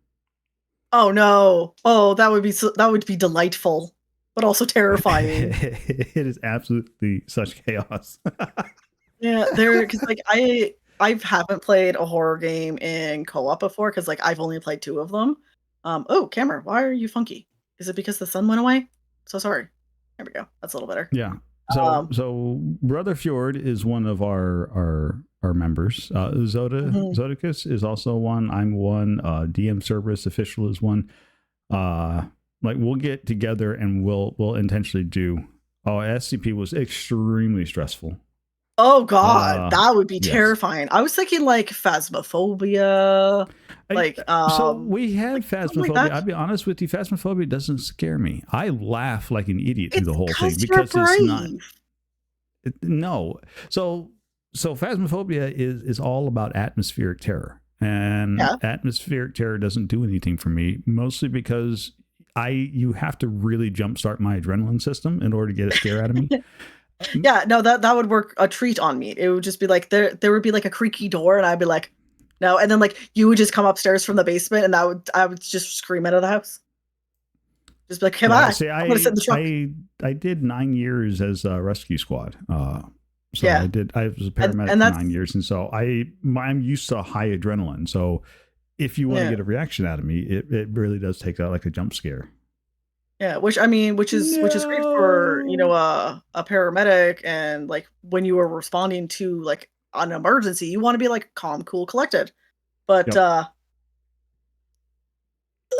Oh no! Oh, that would be delightful, but also terrifying. It is absolutely such chaos. Yeah, because like I haven't played a horror game in co-op before, because like I've only played 2 of them. Oh, camera, why are you funky? Is it because the sun went away? So sorry. There we go. That's a little better. Yeah. So Brother Fjord is one of our members. Zodicus is also one. I'm one. DM Cerberus Official is one. Like we'll get together and we'll intentionally do. Oh, SCP was extremely stressful. Oh God, that would be terrifying. Yes. I was thinking like Phasmophobia. So we had Phasmophobia. Like I'll be honest with you, Phasmophobia doesn't scare me. I laugh like an idiot through the whole thing because it's not. No, so Phasmophobia is all about atmospheric terror, and atmospheric terror doesn't do anything for me. Mostly because you have to really jumpstart my adrenaline system in order to get a scare out of me. Yeah, no, that would work a treat on me. It would just be like there would be like a creaky door, and I'd be like, no, and then like you would just come upstairs from the basement, and I would just scream out of the house. Just be like, come on, I'm gonna sit in the truck. I did 9 years as a rescue squad. I was a paramedic for 9 years, and so I'm used to high adrenaline. So if you want to get a reaction out of me, it really does take that like a jump scare. Yeah, which is great for a paramedic, and like when you are responding to like an emergency, you want to be like calm, cool, collected. But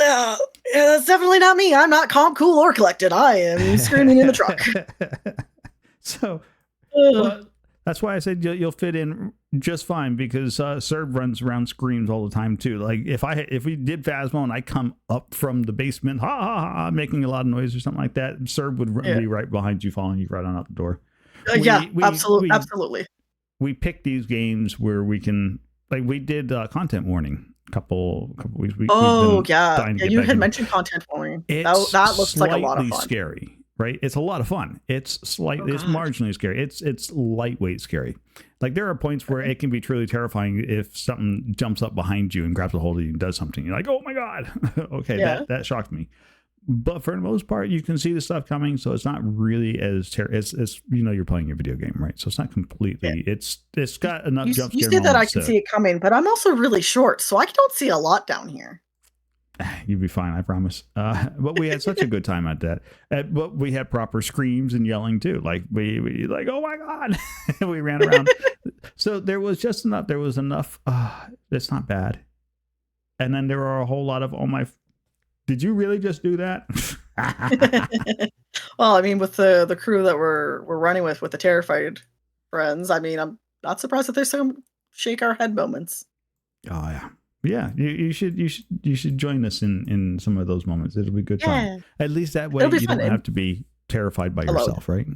that's definitely not me. I'm not calm, cool, or collected. I am screaming in the truck. So that's why I said you'll fit in just fine, because Serb runs around screams all the time too. Like if we did Phasmo and I come up from the basement, ha ha ha, making a lot of noise or something like that, Serb would be right behind you, following you right on out the door. Absolutely. We pick these games where we can, like we did content warning a couple weeks. You had mentioned content warning. That looks like a lot of fun. Scary. Right, it's a lot of fun. It's slightly, it's marginally scary. It's lightweight scary. Like there are points where it can be truly terrifying if something jumps up behind you and grabs a hold of you and does something. You're like, oh my god, okay, that shocked me. but for the most part, you can see the stuff coming, so it's not really as you're playing your video game, right? So it's not Yeah. completely. It's got enough jump You scare say that I moments can to. see it coming, but I'm also really short, so I don't see a lot down here. You'll be fine, I promise. But we had such a good time at that. But we had proper screams and yelling too. Like we like, oh my god, we ran around. So there was just enough. There was enough. It's not bad. And then there were a whole lot of, oh my, did you really just do that? Well, I mean, with the crew that we're running with the terrified friends, I mean, I'm not surprised that there's some shake our head moments. Oh yeah, yeah. You should join us in some of those moments. It'll be good fun. Yeah, At least that way it'll be you fun don't and have to be terrified by alone. yourself, right?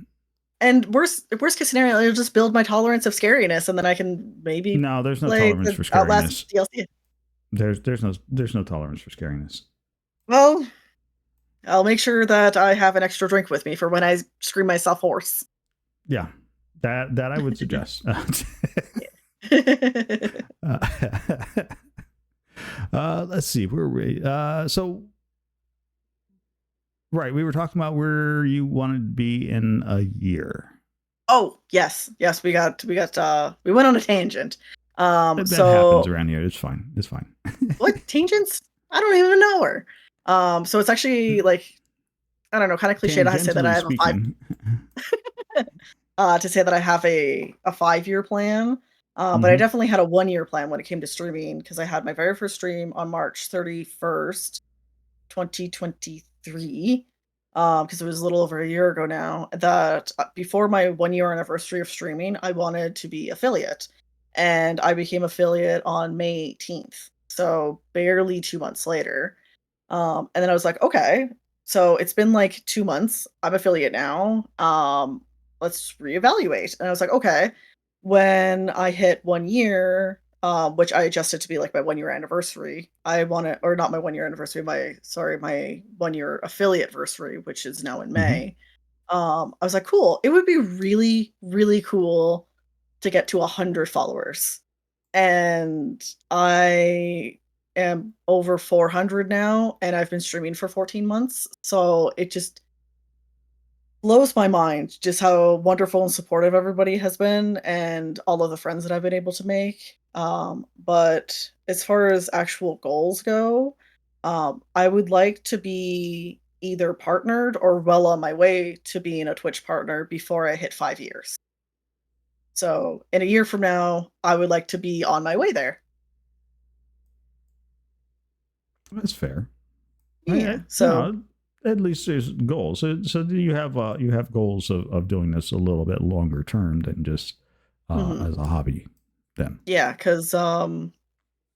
And worst case scenario, it'll just build my tolerance of scariness, and then I can maybe No, there's no play tolerance the for Outlast scariness. DLC. There's no tolerance for scariness. Well, I'll make sure that I have an extra drink with me for when I scream myself hoarse. Yeah, that I would suggest. Let's see, where were we? So right, we were talking about where you wanted to be in a year. Oh, yes. Yes, we went on a tangent. That happens So around here. It's fine. It's fine. what tangents? I don't even know her. So it's actually like, I don't know, kind of cliche to say that I Tangentially have speaking. to say that I have a 5-year plan. But I Mhm. definitely had a 1-year plan when it came to streaming because I had my very first stream on March 31st, 2023. Because it was a little over a year ago now. That before my 1-year anniversary of streaming, I wanted to be affiliate, and I became affiliate on May 18th. So barely 2 months later. And then I was like, okay, so it's been like 2 months. I'm affiliate now. Let's reevaluate. And I was like, okay. When I hit 1 year, which I adjusted to be like my 1 year anniversary, I want to, or not my 1 year anniversary, my 1 year affiliate anniversary, which is now in Mhm. May. I was like, cool. It would be really, really cool to get to 100 followers. And I am over 400 now, and I've been streaming for 14 months. So it just blows my mind just how wonderful and supportive everybody has been and all of the friends that I've been able to make. But as far as actual goals go, I would like to be either partnered or well on my way to being a Twitch partner before I hit 5 years. So in a year from now, I would like to be on my way there. That's fair. Yeah. You So know, at least there's goals. So you have goals of doing this a little bit longer term than just mhm. as a hobby. Then. Yeah, because I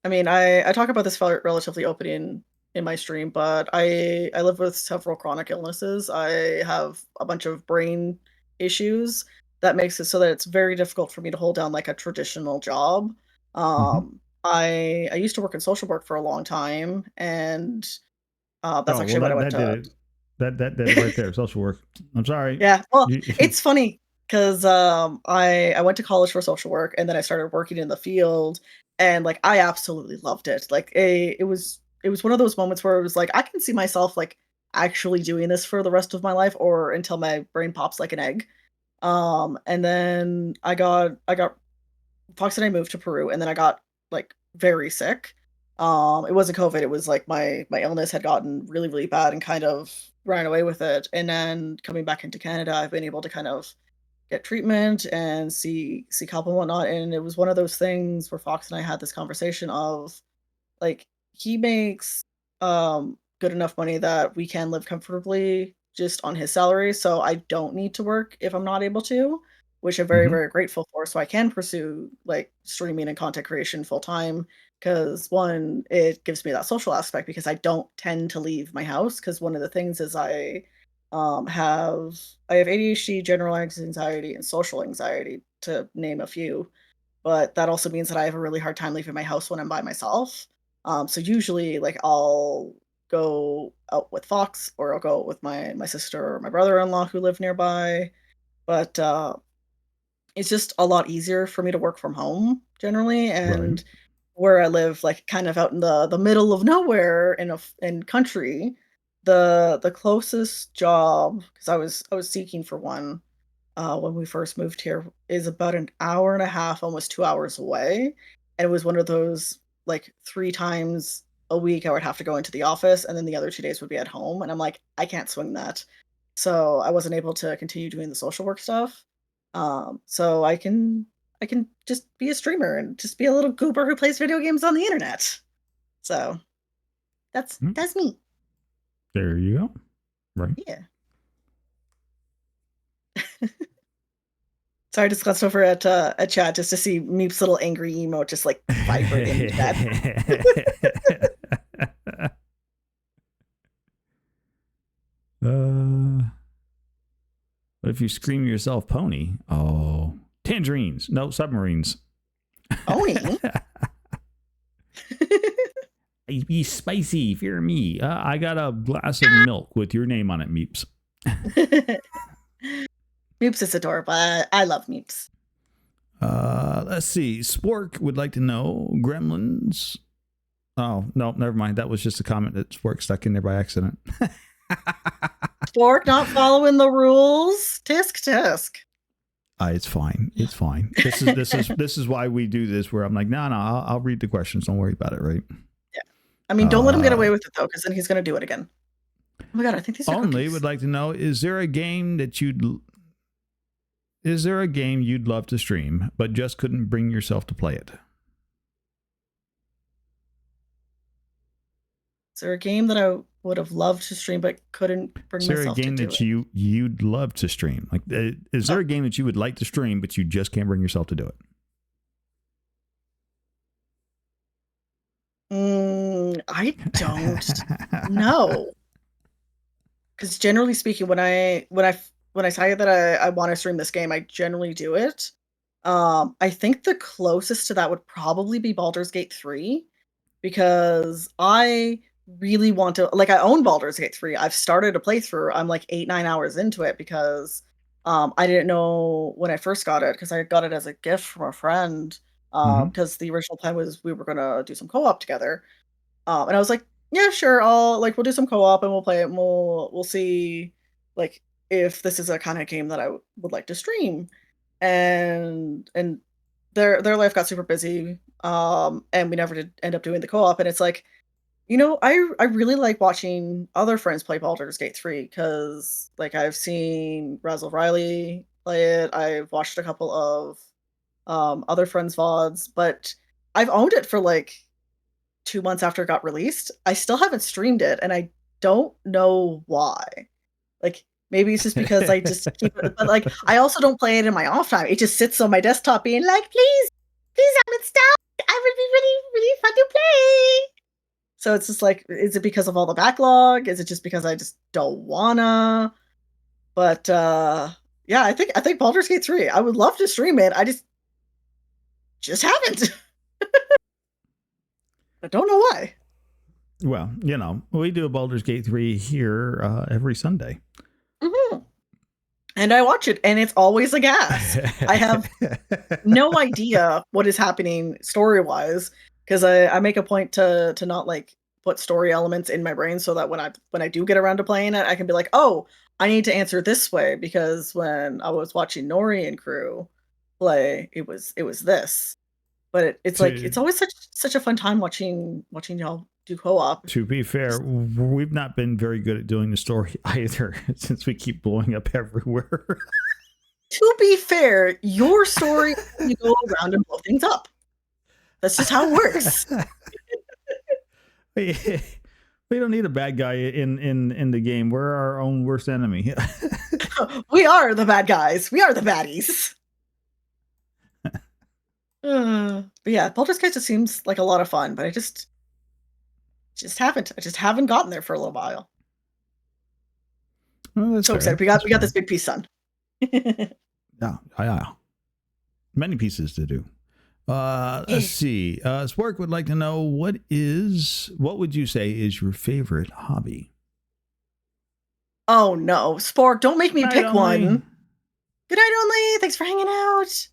mean, I talk about this relatively open in my stream, but I live with several chronic illnesses. I have a bunch of brain issues that makes it so that it's very difficult for me to hold down like a traditional job. Hmm. I used to work in social work for a long time, and that's Oh well, actually what I went that did to. it. That did it right there. Social work. I'm sorry. Yeah, well, You, it's funny because I went to college for social work, and then I started working in the field, and, like, I absolutely loved it. Like, it was one of those moments where it was like, I can see myself, like, actually doing this for the rest of my life or until my brain pops like an egg. And then I got Fox and I moved to Peru, and then I got, like, very sick. It wasn't COVID, it was, like, my illness had gotten really, really bad and kind of ran away with it, and then coming back into Canada, I've been able to kind of get treatment and seek help and whatnot, and it was one of those things where Fox and I had this conversation of, like, he makes, good enough money that we can live comfortably just on his salary, so I don't need to work if I'm not able to, which I'm very, hmm. very grateful for, so I can pursue, like, streaming and content creation full time. Because 1, it gives me that social aspect because I don't tend to leave my house. Because one of the things is um, have I have ADHD, generalized anxiety, and social anxiety, to name a few, but that also means that I have a really hard time leaving my house when I'm by myself. So usually, like, I'll go out with Fox, or I'll go out with my sister or my brother-in-law who live nearby. But it's just a lot easier for me to work from home generally, Right. and where I live, like, kind of out in the middle of nowhere in in country, the closest job, because I was seeking for one when we first moved here, is about an hour and a half, almost 2 hours away, and it was one of those like 3 times a week I would have to go into the office, and then the other 2 days would be at home, and I'm like, I can't swing that, so I wasn't able to continue doing the social work stuff. So I can just be a streamer and just be a little goober who plays video games on the internet. So that's Hmm. that's me. There you go. Right. Yeah. So I just glanced over at chat just to see Meep's little angry emote just like vibrating in chat. What if you scream yourself pony? Oh, tangerines. No, submarines. Pony? Be spicy. Fear me. I got a glass of milk with your name on it, Meeps. Meeps is adorable. I love Meeps. Let's see. Spork would like to know Gremlins. Oh, no, never mind. That was just a comment that Spork stuck in there by accident. Spork not following the rules. Tisk tisk. It's fine. It's fine. This is why we do this. Where I'm like, no, I'll read the questions. Don't worry about it. Right? Yeah. I mean, don't let him get away with it though, because then he's gonna do it again. Oh my god, I think these are Only cookies. would like to know: Is there a game you'd love to stream, but just couldn't bring yourself to play it? Is there a game that I would have loved to stream but couldn't bring Is there a myself to game do that it? you'd love to stream? Like, is there a game that you would like to stream, but you just can't bring yourself to do it? I don't know. Because generally speaking, when I say that I want to stream this game, I generally do it. I think the closest to that would probably be Baldur's Gate 3 because I really want to like I own Baldur's Gate 3. I've started a playthrough. I'm like 8, 9 hours into it because I didn't know when I first got it because I got it as a gift from a friend. Mm-hmm. Because the original plan was we were gonna do some co-op together. And I was like, yeah, sure, I'll like we'll do some co-op and we'll play it and we'll see like if this is a kind of game that I would like to stream. And their life got super busy. And we never did end up doing the co-op. And it's like, I really like watching other friends play Baldur's Gate 3 because like I've seen Razzle Riley play it. I've watched a couple of other friends' VODs, but I've owned it for like 2 months after it got released. I still haven't streamed it, and I don't know why. Like, maybe it's just because I just keep it but, like, I also don't play it in my off time. It just sits on my desktop being like, please, I'm installed. I would be really, really fun to play." So it's just like, is it because of all the backlog? Is it just because I just don't wanna? But, yeah, I think Baldur's Gate 3, I would love to stream it. I just haven't. I don't know why. Well, we do a Baldur's Gate 3 here every Sunday. Mhm. And I watch it, and it's always a gas. I have no idea what is happening story-wise, 'cause I make a point to not, like, put story elements in my brain so that when I do get around to playing it, I can be like, "Oh, I need to answer this way," because when I was watching Nori and crew play, it was this. But it's like to it's always such a fun time watching y'all do co-op. to be fair, we've not been very good at doing the story either since we keep blowing up everywhere. To be fair, your story you go around and blow things up. That's just how it works. We don't need a bad guy in the game. We're our own worst enemy. We are the bad guys. We are the baddies. But yeah, Baldur's Gate just seems like a lot of fun, but I just haven't. I just haven't gotten there for a little while. Well, that's So fair. excited. We That's got this fair. big piece done. Yeah. Many pieces to do. Let's see. Spork would like to know what would you say is your favorite hobby? Oh no, Spork, don't make me Night pick only. one. Good night, only. Thanks for hanging out.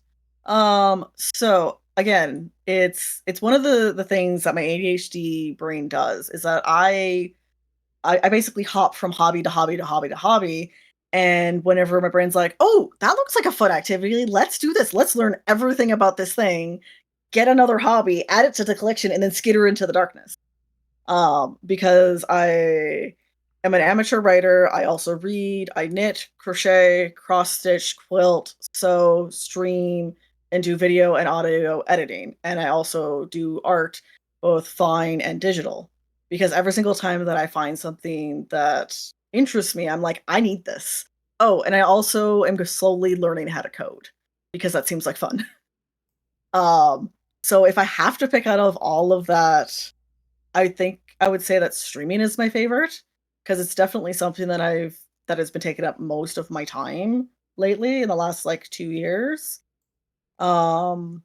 So again, it's one of the things that my ADHD brain does is that I basically hop from hobby to hobby to hobby to hobby. And whenever my brain's like, oh, that looks like a fun activity, let's do this. Let's learn everything about this thing, get another hobby, add it to the collection, and then skitter into the darkness. Because I am an amateur writer. I also read, I knit, crochet, cross stitch, quilt, sew, stream, and do video and audio editing. And I also do art, both fine and digital. Because every single time that I find something that interests me, I'm like, I need this. Oh, and I also am slowly learning how to code because that seems like fun. So if I have to pick out of all of that, I think I would say that streaming is my favorite because it's definitely something that has been taking up most of my time lately in the last like 2 years. Um,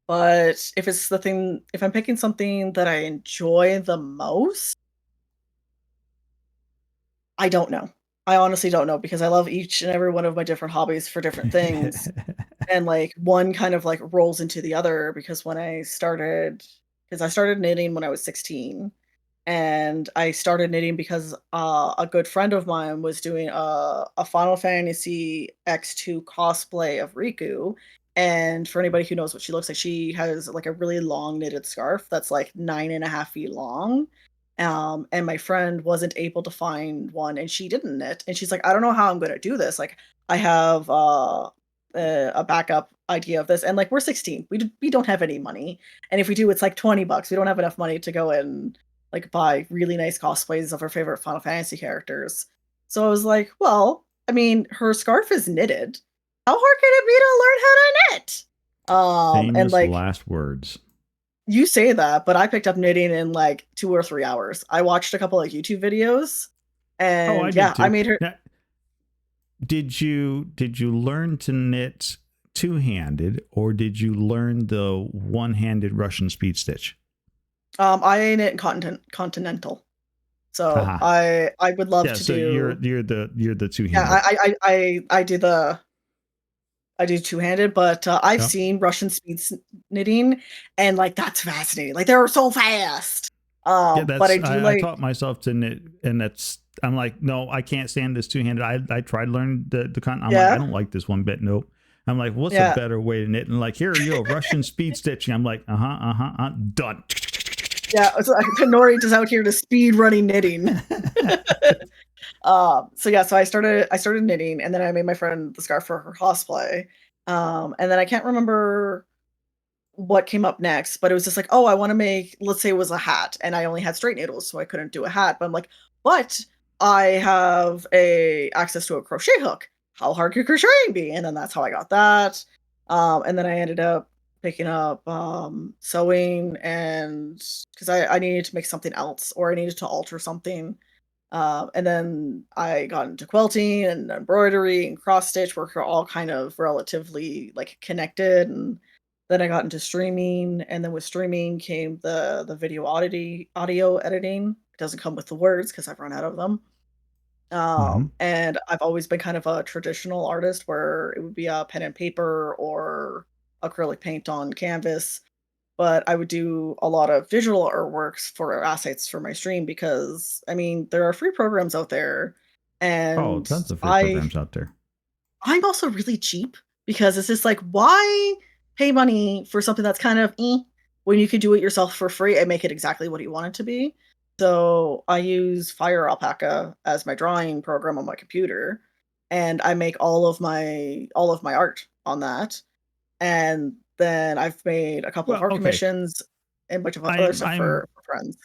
but if I'm picking something that I enjoy the most, I don't know. I honestly don't know because I love each and every one of my different hobbies for different things. And, like, one kind of, like, rolls into the other because because I started knitting when I was 16, and I started knitting because, a good friend of mine was doing a Final Fantasy X2 cosplay of Riku, and for anybody who knows what she looks like, she has, like, a really long knitted scarf that's, like, 9.5 feet long, and my friend wasn't able to find one, and she didn't knit, and she's like, "I don't know how I'm gonna do this, like, I have, a backup idea of this," and, like, we're 16, we don't have any money, and if we do, it's, like, 20 bucks, we don't have enough money to go and, like, buy really nice cosplays of our favorite Final Fantasy characters. So I was like, "Well, I mean, her scarf is knitted. How hard can it be to learn how to knit?" And, Famous like, last words. you say that, but I picked up knitting in, like, 2 or 3 hours. I watched a couple of YouTube videos, Oh, I and did yeah, I too. made her. Now, did you learn to knit two-handed, or did you learn the one-handed Russian speed stitch? I knit continental. So, Haha. I would love Yeah, to so you're do. the Yeah, two-hander. I do two-handed, but, I've Yeah. seen Russian knitting, and, like, that's fascinating, like, they're so fast. Yeah, But I that's do I like. taught myself to knit, and that's I'm like, no, I can't stand this two-handed. I tried to learn the con. I'm like, I Yeah, don't like this one bit. Nope. I'm like, what's a yeah. better way to knit? And like, here you go, Russian speed stitching. I'm like, done. Yeah, so Nori is out here to speed running knitting. So yeah, so I started knitting, and then I made my friend the scarf for her cosplay. And then I can't remember what came up next, but it was just like, oh, I want to make, let's say it was a hat, and I only had straight needles, so I couldn't do a hat. But I'm like, but I have a access to a crochet hook. How hard could crocheting be? And then that's how I got that. And then I ended up picking up sewing, and because I needed to make something else or I needed to alter something. And then I got into quilting and embroidery and cross stitch, where are all kind of relatively like connected. And then I got into streaming, and then with streaming came the audio editing. It doesn't come with the words because I've run out of them. Hmm. And I've always been kind of a traditional artist where it would be a pen and paper or acrylic paint on canvas, but I would do a lot of digital artworks for assets for my stream because, I mean, there are free programs out there, Oh, and tons of free programs out there. I'm also really cheap because it's just like, why pay money for something that's kind of when you could do it yourself for free and make it exactly what you want it to be? So I use Fire Alpaca as my drawing program on my computer, and I make all of my art on that. And then I've made a couple of Well, art okay. commissions and a bunch of I other am stuff I'm for friends.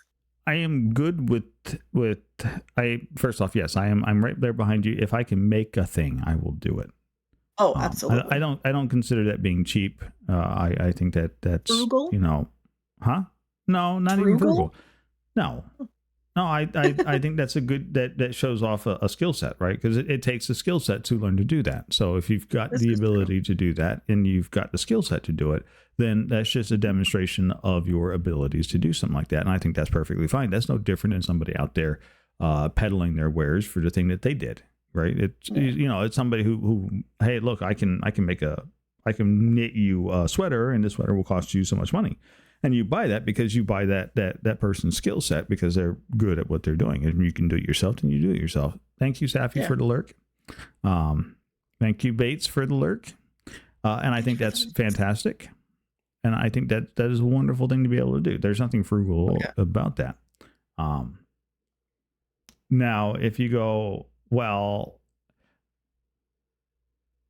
I am good with I first off, yes, I'm right there behind you. If I can make a thing, I will do it. Oh, I absolutely. don't consider that being cheap. I think that's Frugal? huh? No, not even Frugal? frugal. No, no. I think that's a good that shows off a skill set, right? Because it takes a skill set to learn to do that. So if you've got This the is true. ability to do that and you've got the skill set to do it, then that's just a demonstration of your abilities to do something like that. And I think that's perfectly fine. That's no different than somebody out there peddling their wares for the thing that they did, right? It's Yeah. it's somebody who hey, look, I can knit you a sweater, and the sweater will cost you so much money. And you buy that because you buy that person's skill set because they're good at what they're doing. And you can do it yourself, then you do it yourself. Thank you, Safi, for the lurk. Thank you, Bates, for the lurk. And I think that's fantastic. And I think that is a wonderful thing to be able to do. There's nothing frugal about that. Now, if you go, well,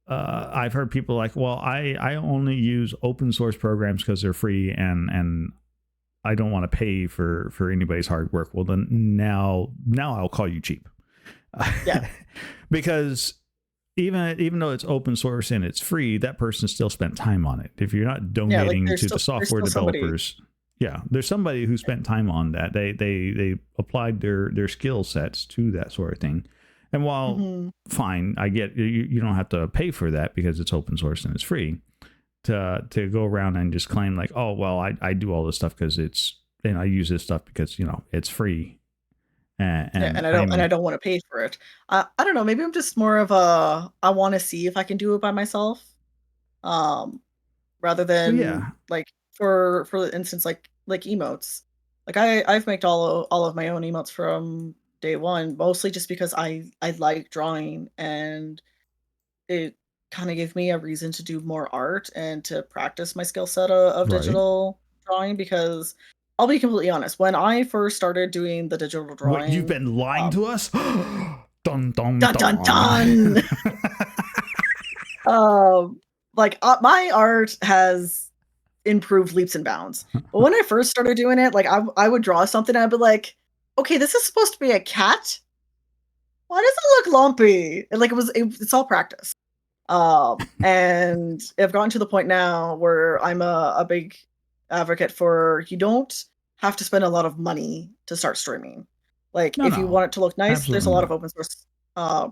I've heard people like, well, I only use open source programs because they're free and I don't want to pay for anybody's hard work. Well, then now I'll call you cheap. Yeah. Because even though it's open source and it's free, that person still spent time on it. If you're not donating to the software developers, there's somebody who spent time on that. They applied their skill sets to that sort of thing. And while fine, I get you don't have to pay for that because it's open source and it's free. To go around and just claim like, oh well, I do all this stuff because I use this stuff because it's free. And I don't want to pay for it. I don't know. Maybe I'm just more of a I want to see if I can do it by myself, rather than like for instance like emotes. Like I've made all of my own emotes from day one, mostly just because I like drawing and it kind of gave me a reason to do more art and to practice my skill set of digital drawing because. I'll be completely honest. When I first started doing the digital drawing, what, you've been lying to us. Dun dun dun dun dun. My art has improved leaps and bounds. But when I first started doing it, like I would draw something, and I'd be like, "Okay, this is supposed to be a cat. Why does it look lumpy?" And like it's all practice. And I've gotten to the point now where I'm a big advocate for you don't have to spend a lot of money to start streaming. Like if you want it to look nice, there's a lot of open source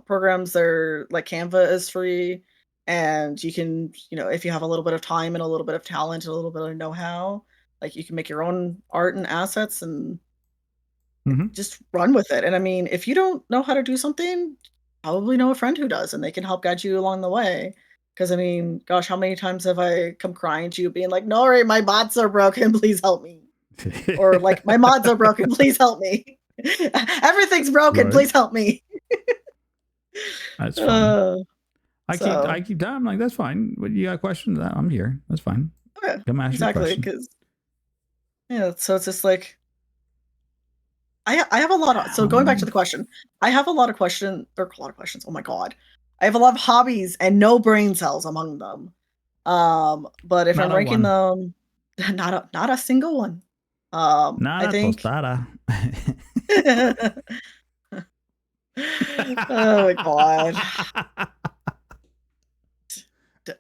programs. They're like Canva is free, and you can if you have a little bit of time and a little bit of talent and a little bit of know-how, like you can make your own art and assets and just run with it. And I mean, if you don't know how to do something, probably know a friend who does, and they can help guide you along the way. Because, I mean, gosh, how many times have I come crying to you being like, Nori, my bots are broken, please help me. Or like, my mods are broken, please help me. Everything's broken, please help me. That's fine. I keep telling them, like, that's fine. But you got questions? I'm here. That's fine. Okay. Come ask exactly. Because, so it's just like, I have a lot of, so going back to the question, I have a lot of questions. Oh my God. I have a lot of hobbies and no brain cells among them. But if I'm ranking them, not a single one. I think. Tostada. Oh my God.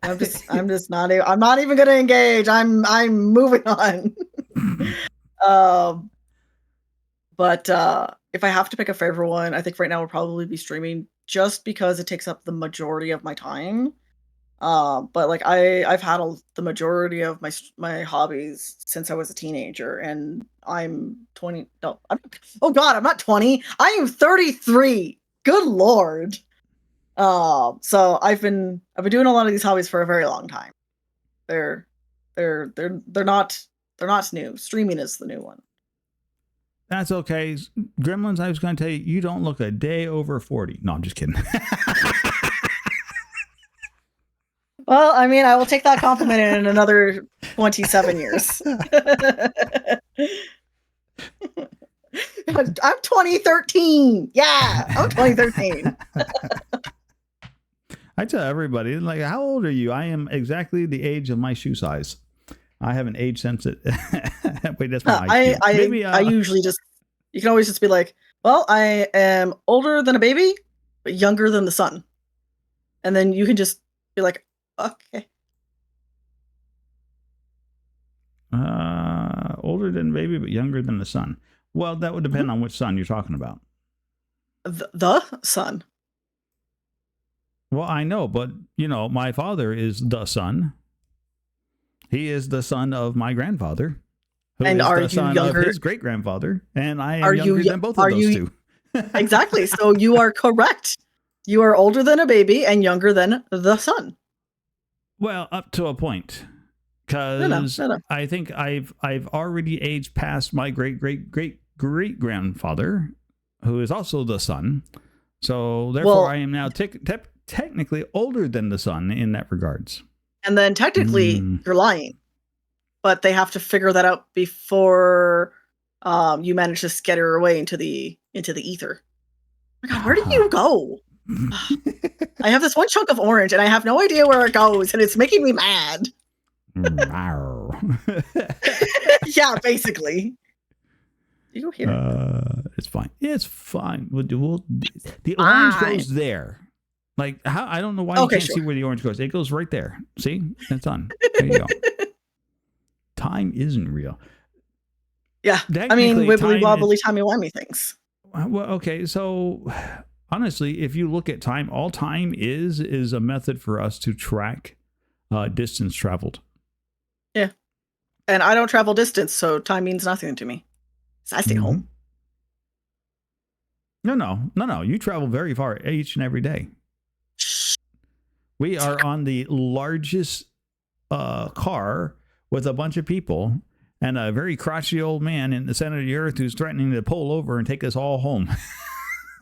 I'm just not. I'm not even going to engage. I'm moving on. But if I have to pick a favorite one, I think right now we'll probably be streaming just because it takes up the majority of my time. But like I've had the majority of my hobbies since I was a teenager, and I'm 20. No, oh God, I'm not 20. I am 33. Good Lord. So I've been doing a lot of these hobbies for a very long time. They're not new. Streaming is the new one. That's okay. Gremlins, I was going to tell you, you don't look a day over 40. No, I'm just kidding. Well, I mean, I will take that compliment in another 27 years. I'm 2013. Yeah, I'm 2013. I tell everybody, like, how old are you? I am exactly the age of my shoe size. I have an age sensitive. Wait, that's my IQ. I usually just, you can always just be like, well, I am older than a baby, but younger than the sun. And then you can just be like, okay. Older than a baby, but younger than the sun. Well, that would depend on which sun you're talking about. The sun. Well, I know, but, my father is the son. He is the son of my grandfather, who is the son of his great-grandfather, and I am younger than both of those two. Exactly. So you are correct. You are older than a baby and younger than the son. Well, up to a point. because No. I think I've already aged past my great grandfather, who is also the sun. So therefore, Well, I am now technically older than the sun in that regards. and then technically you're lying, but they have to figure that out before you manage to scatter away into the ether. Oh my God, where did you go? I have this one chunk of orange, and I have no idea where it goes, and it's making me mad. Yeah, basically. You go here. It's fine. It's fine. The orange goes there. Like how? I don't know why you can't see where the orange goes. It goes right there. See, it's done. There you go. Time isn't real. Yeah, I mean, wibbly wobbly, timey wimey things. Well, okay, so honestly, if you look at time, all time is a method for us to track distance traveled. Yeah, and I don't travel distance, so time means nothing to me. So I stay home. No. You travel very far each and every day. We are on the largest car with a bunch of people and a very crotchety old man in the center of the earth who's threatening to pull over and take us all home.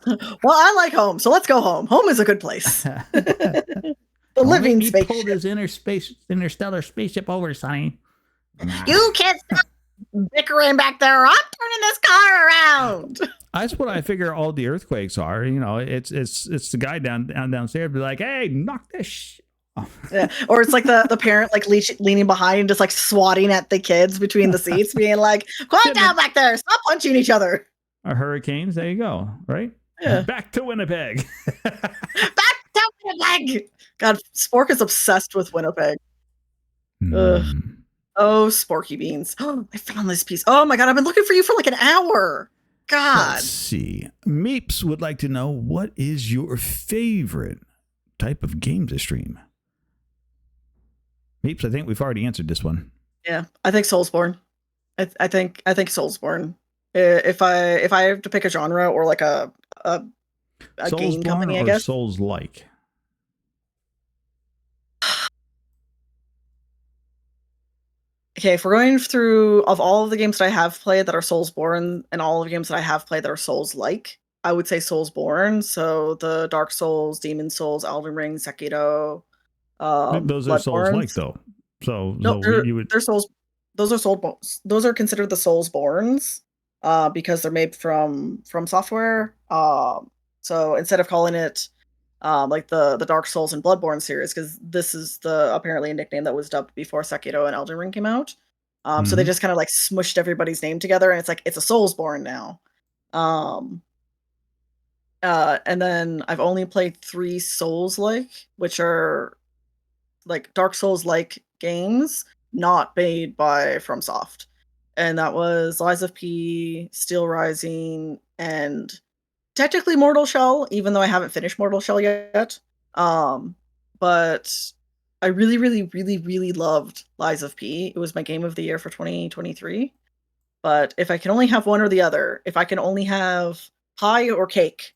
Well, I like home, so let's go home. Home is a good place. The living space. Pull this interstellar spaceship over, Sonny. You can't stop bickering back there. I'm turning this car around. That's what I figure all the earthquakes are. You know, it's the guy downstairs be like, hey, knock this Yeah. Or it's like the parent like leaning behind and just like swatting at the kids between the seats, being like, quiet down back there, stop punching each other. Hurricanes, there you go, right? Yeah. Back to Winnipeg. Back to Winnipeg. God, Spork is obsessed with Winnipeg. Oh, Sporky Beans. Oh, I found this piece. Oh my God, I've been looking for you for like an hour. God. Let's see. Meeps would like to know, what is your favorite type of game to stream? Meeps, I think we've already answered this one. Yeah, I think Soulsborne. I think Soulsborne. If I have to pick a genre or like a game company, I guess. Souls-like. Okay, if we're going through of all of the games that I have played that are Soulsborne and all of the games that I have played that are Souls-like, I would say Soulsborne. So the Dark Souls, Demon Souls, Elden Ring, Sekiro. Those are Souls-like though. So they're Souls. Those are Soulsborne. Those are considered the Soulsborns because they're made from software. So instead of calling it like the Dark Souls and Bloodborne series, because this is apparently a nickname that was dubbed before Sekiro and Elden Ring came out. So they just kind of like smushed everybody's name together, and it's like it's a Soulsborne now. And then I've only played 3 Souls-like, which are like Dark Souls-like games, not made by FromSoft. And that was Lies of P, Steel Rising, and technically Mortal Shell, even though I haven't finished Mortal Shell yet. But I really, really, really, really loved Lies of P. It was my game of the year for 2023. But if I can only have one or the other, if I can only have pie or cake,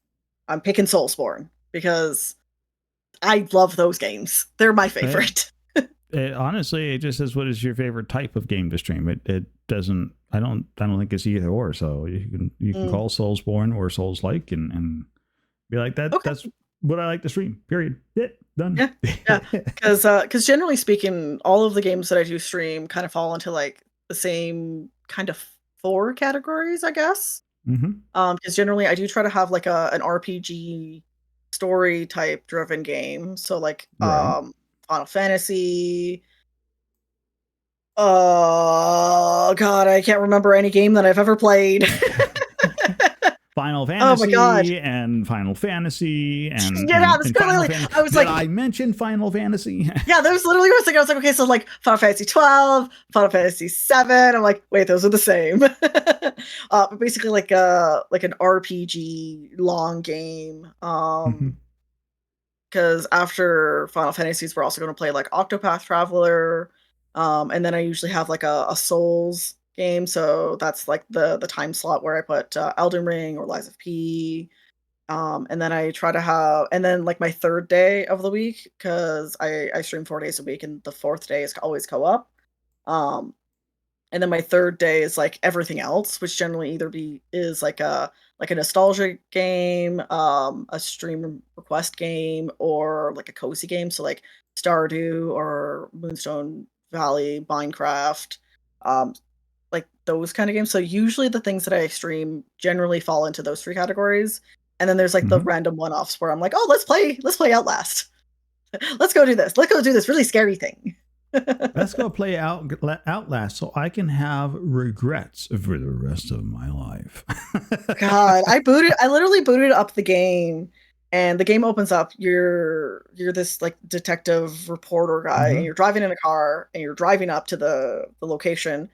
I'm picking Soulsborne because I love those games. They're my favorite. Honestly, it just says, what is your favorite type of game to stream? It doesn't. I don't think it's either or. So you can call Soulsborne or Souls-like and be like that. Okay. That's what I like to stream. Period. Done. Yeah. Because generally speaking, all of the games that I do stream kind of fall into like the same kind of 4 categories, I guess. Because generally I do try to have like an RPG story type driven game. So like Final Fantasy. Oh God, I can't remember any game that I've ever played. Final Fantasy. Oh my God. And Final Fantasy and yeah, that's literally. I was like, I mentioned Final Fantasy. Yeah, that was literally what I was like, okay, so like Final Fantasy 12, Final Fantasy 7. I'm like, wait, those are the same. But basically like an RPG long game. Because after Final Fantasies, we're also going to play like Octopath Traveler. And then I usually have like a Souls game. So that's like the time slot where I put Elden Ring or Lies of P. And then I try to have, and then like my 3rd day of the week, because I stream 4 days a week and the 4th day is always co-op. Um, and then my third day is like everything else, which generally either is like a nostalgia game, a stream request game, or like a cozy game. So like Stardew or Moonstone Valley, Minecraft, um, like those kind of games. So usually the things that I stream generally fall into those three categories. And then there's like the Mhm. random one-offs where I'm like, oh, let's play Outlast. Let's go do this. Let's go do this really scary thing. Let's go play Outlast so I can have regrets for the rest of my life. God, I literally booted up the game, and the game opens up. You're this like detective reporter guy, and Mhm. you're driving in a car, and you're driving up to the location.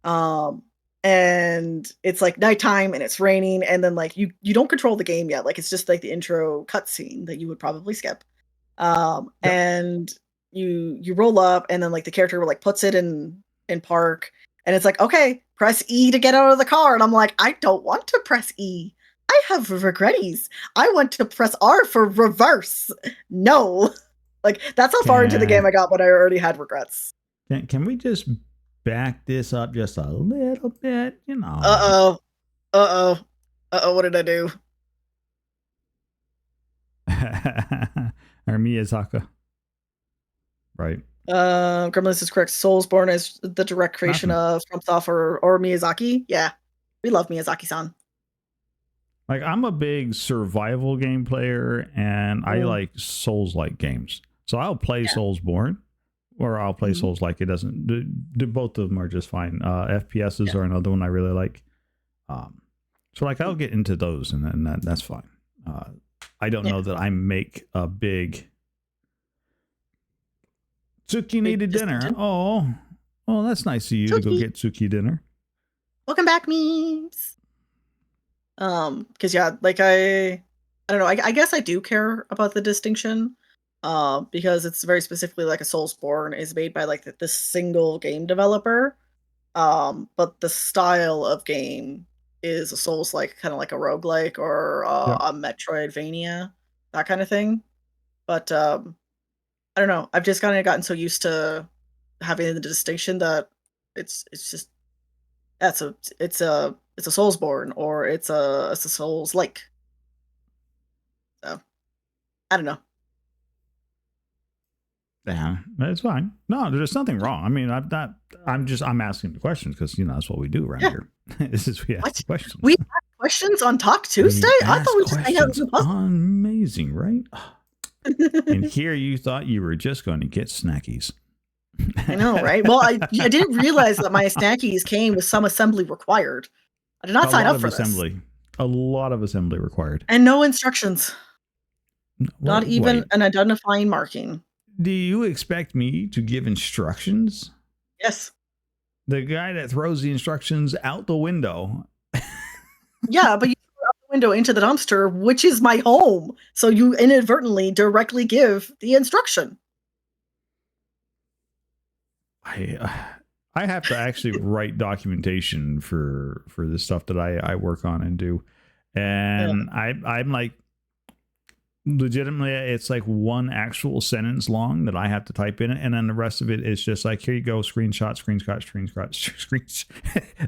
Um, and it's like nighttime, and it's raining, and then like you don't control the game yet. Like it's just like the intro cutscene that you would probably skip. Yep. And you roll up, and then like the character like puts it in park, and it's like, okay, press E to get out of the car, and I'm like, I don't want to press E. I have regretties. I want to press R for reverse. No, like that's how far into the game Can, I got when I already had regrets. can we just back this up just a little bit? You Uh know. oh, uh oh, uh oh. What did I do? Or Miyazaki. Right. Gremlins is correct. Soulsborne is the direct creation Nothing. of FromSoft or Miyazaki. Yeah, we love Miyazaki-san. Like I'm a big survival game player and I Mm, like Souls like games. So I'll play yeah. Soulsborne or I'll play Mhm. Souls like. It doesn't both of them are just fine. FPSs Yeah. are another one I really like. So like I'll Mm. get into those and that's fine. I don't Yeah. know that I make a big Tsuki Big needed dinner. distinction. Oh, well, that's nice of you to go Tookie. get Tsuki dinner. Welcome back, memes. Because yeah, like I don't know. I guess I do care about the distinction. Because it's very specifically like a Soulsborne is made by like this single game developer. But the style of game is a Souls like kind of like a roguelike or Yep. a Metroidvania, that kind of thing. But I don't know. I've just kind of gotten so used to having the distinction that it's just that's a it's a Soulsborne or it's a Souls like. So I don't know. Yeah, that's fine. No, there's nothing wrong. I mean, I'm not. I'm asking the questions because that's what we do around Yeah. here. This is we ask What? the questions. We ask questions on Talk Tuesday? We I thought ask we just hang out and questions. do puzzles. Amazing, right? And here you thought you were just going to get snackies. I know, right? Well, I didn't realize that my snackies came with some assembly required. I did not A sign lot up of for this. assembly. A lot of assembly required. And no instructions. Not even Wait. an identifying marking. Do you expect me to give instructions? Yes. The guy that throws the instructions out the window. Yeah, but you threw out the window into the dumpster, which is my home. So you inadvertently directly give the instruction. I have to actually write documentation for the stuff that I work on and do, Yeah. and I'm like legitimately it's like one actual sentence long that I have to type in it, and then the rest of it is just like here you go, screenshots.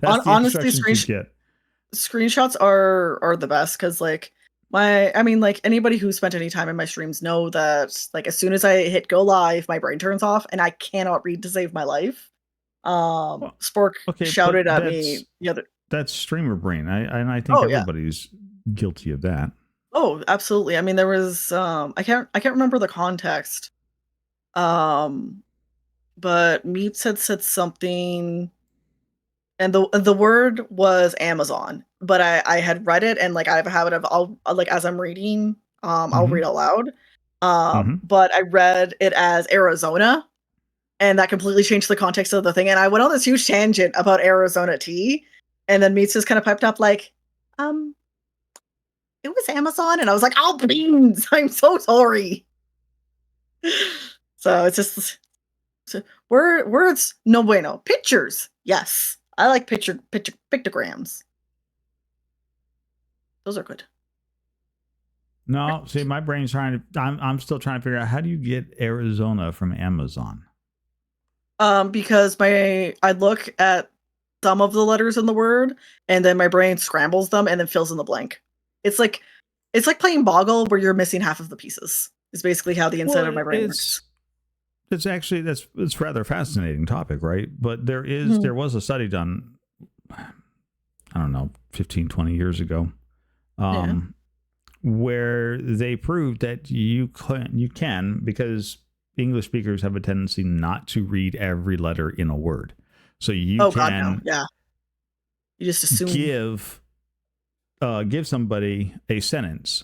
That's the Honestly, instructions you get. screenshots are the best because like I mean like anybody who spent any time in my streams know that like as soon as I hit go live, my brain turns off and I cannot read to save my life. Well, Spork okay, but shouted at me the other. that's streamer brain. I think Oh yeah. everybody's guilty of that. Oh, absolutely. I mean, there was I can't remember the context. Um, but Meats had said something, and the word was Amazon. But I had read it, and like I have a habit of I'll like as I'm reading, I'll Mm-hmm. read out loud. Mm-hmm. But I read it as Arizona, and that completely changed the context of the thing. And I went on this huge tangent about Arizona tea, and then Meats just kind of piped up like, um, it was Amazon, and I was like, "Oh, beans! I'm so sorry." So it's just words no bueno. Pictures, yes, I like pictograms. Those are good. No, see, my brain's trying to. I'm still trying to figure out how do you get Arizona from Amazon. Because I look at some of the letters in the word, and then my brain scrambles them and then fills in the blank. It's like playing Boggle where you're missing half of the pieces. Is basically how the inside of my brain works. It's actually it's rather fascinating topic, right? But there was a study done, I don't know, 15, 20 years ago, where they proved that you can, because English speakers have a tendency not to read every letter in a word. So you can God, no. Yeah. You just assume give somebody a sentence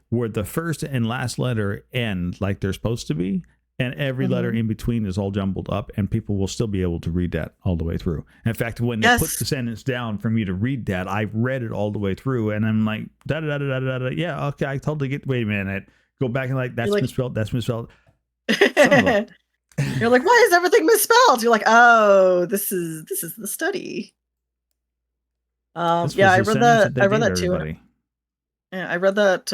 where the first and last letter end like they're supposed to be, and every letter in between is all jumbled up, and people will still be able to read that all the way through. In fact, when they put the sentence down for me to read that, I read it all the way through, and I'm like, da da da da da da. Yeah, okay, I totally get. Wait a minute, go back and that's misspelled. That's misspelled. You're like, why is everything misspelled? You're like, oh, this is the study. Yeah, I read that too. Yeah, I read that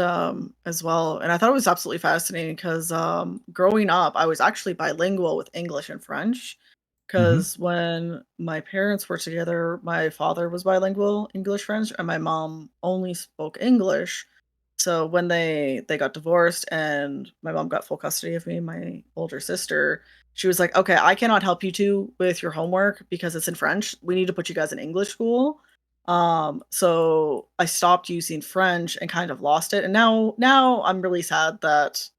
as well, and I thought it was absolutely fascinating because growing up, I was actually bilingual with English and French. Because when my parents were together, my father was bilingual English French, and my mom only spoke English. So when they got divorced and my mom got full custody of me, my older sister, she was like, "Okay, I cannot help you two with your homework because it's in French. We need to put you guys in English school." So I stopped using French and kind of lost it. And now I'm really sad that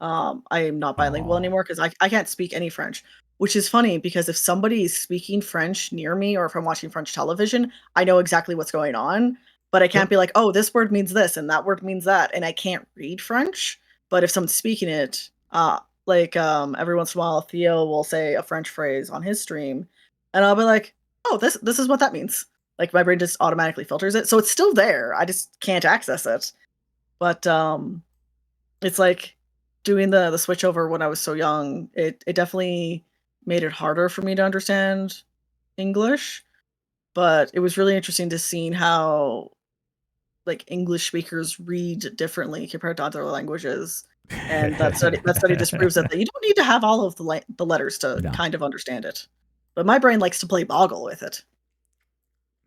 I am not bilingual anymore because I can't speak any French, which is funny because if somebody is speaking French near me or if I'm watching French television, I know exactly what's going on, but I can't be like, oh, this word means this and that word means that. And I can't read French. But if someone's speaking it, every once in a while, Theo will say a French phrase on his stream and I'll be like, oh, this is what that means. Like my brain just automatically filters it. So it's still there. I just can't access it. But it's like doing the switch over when I was so young. It definitely made it harder for me to understand English. But it was really interesting to see how like English speakers read differently compared to other languages. And that study just proves that you don't need to have all of the letters to kind of understand it. But my brain likes to play Boggle with it.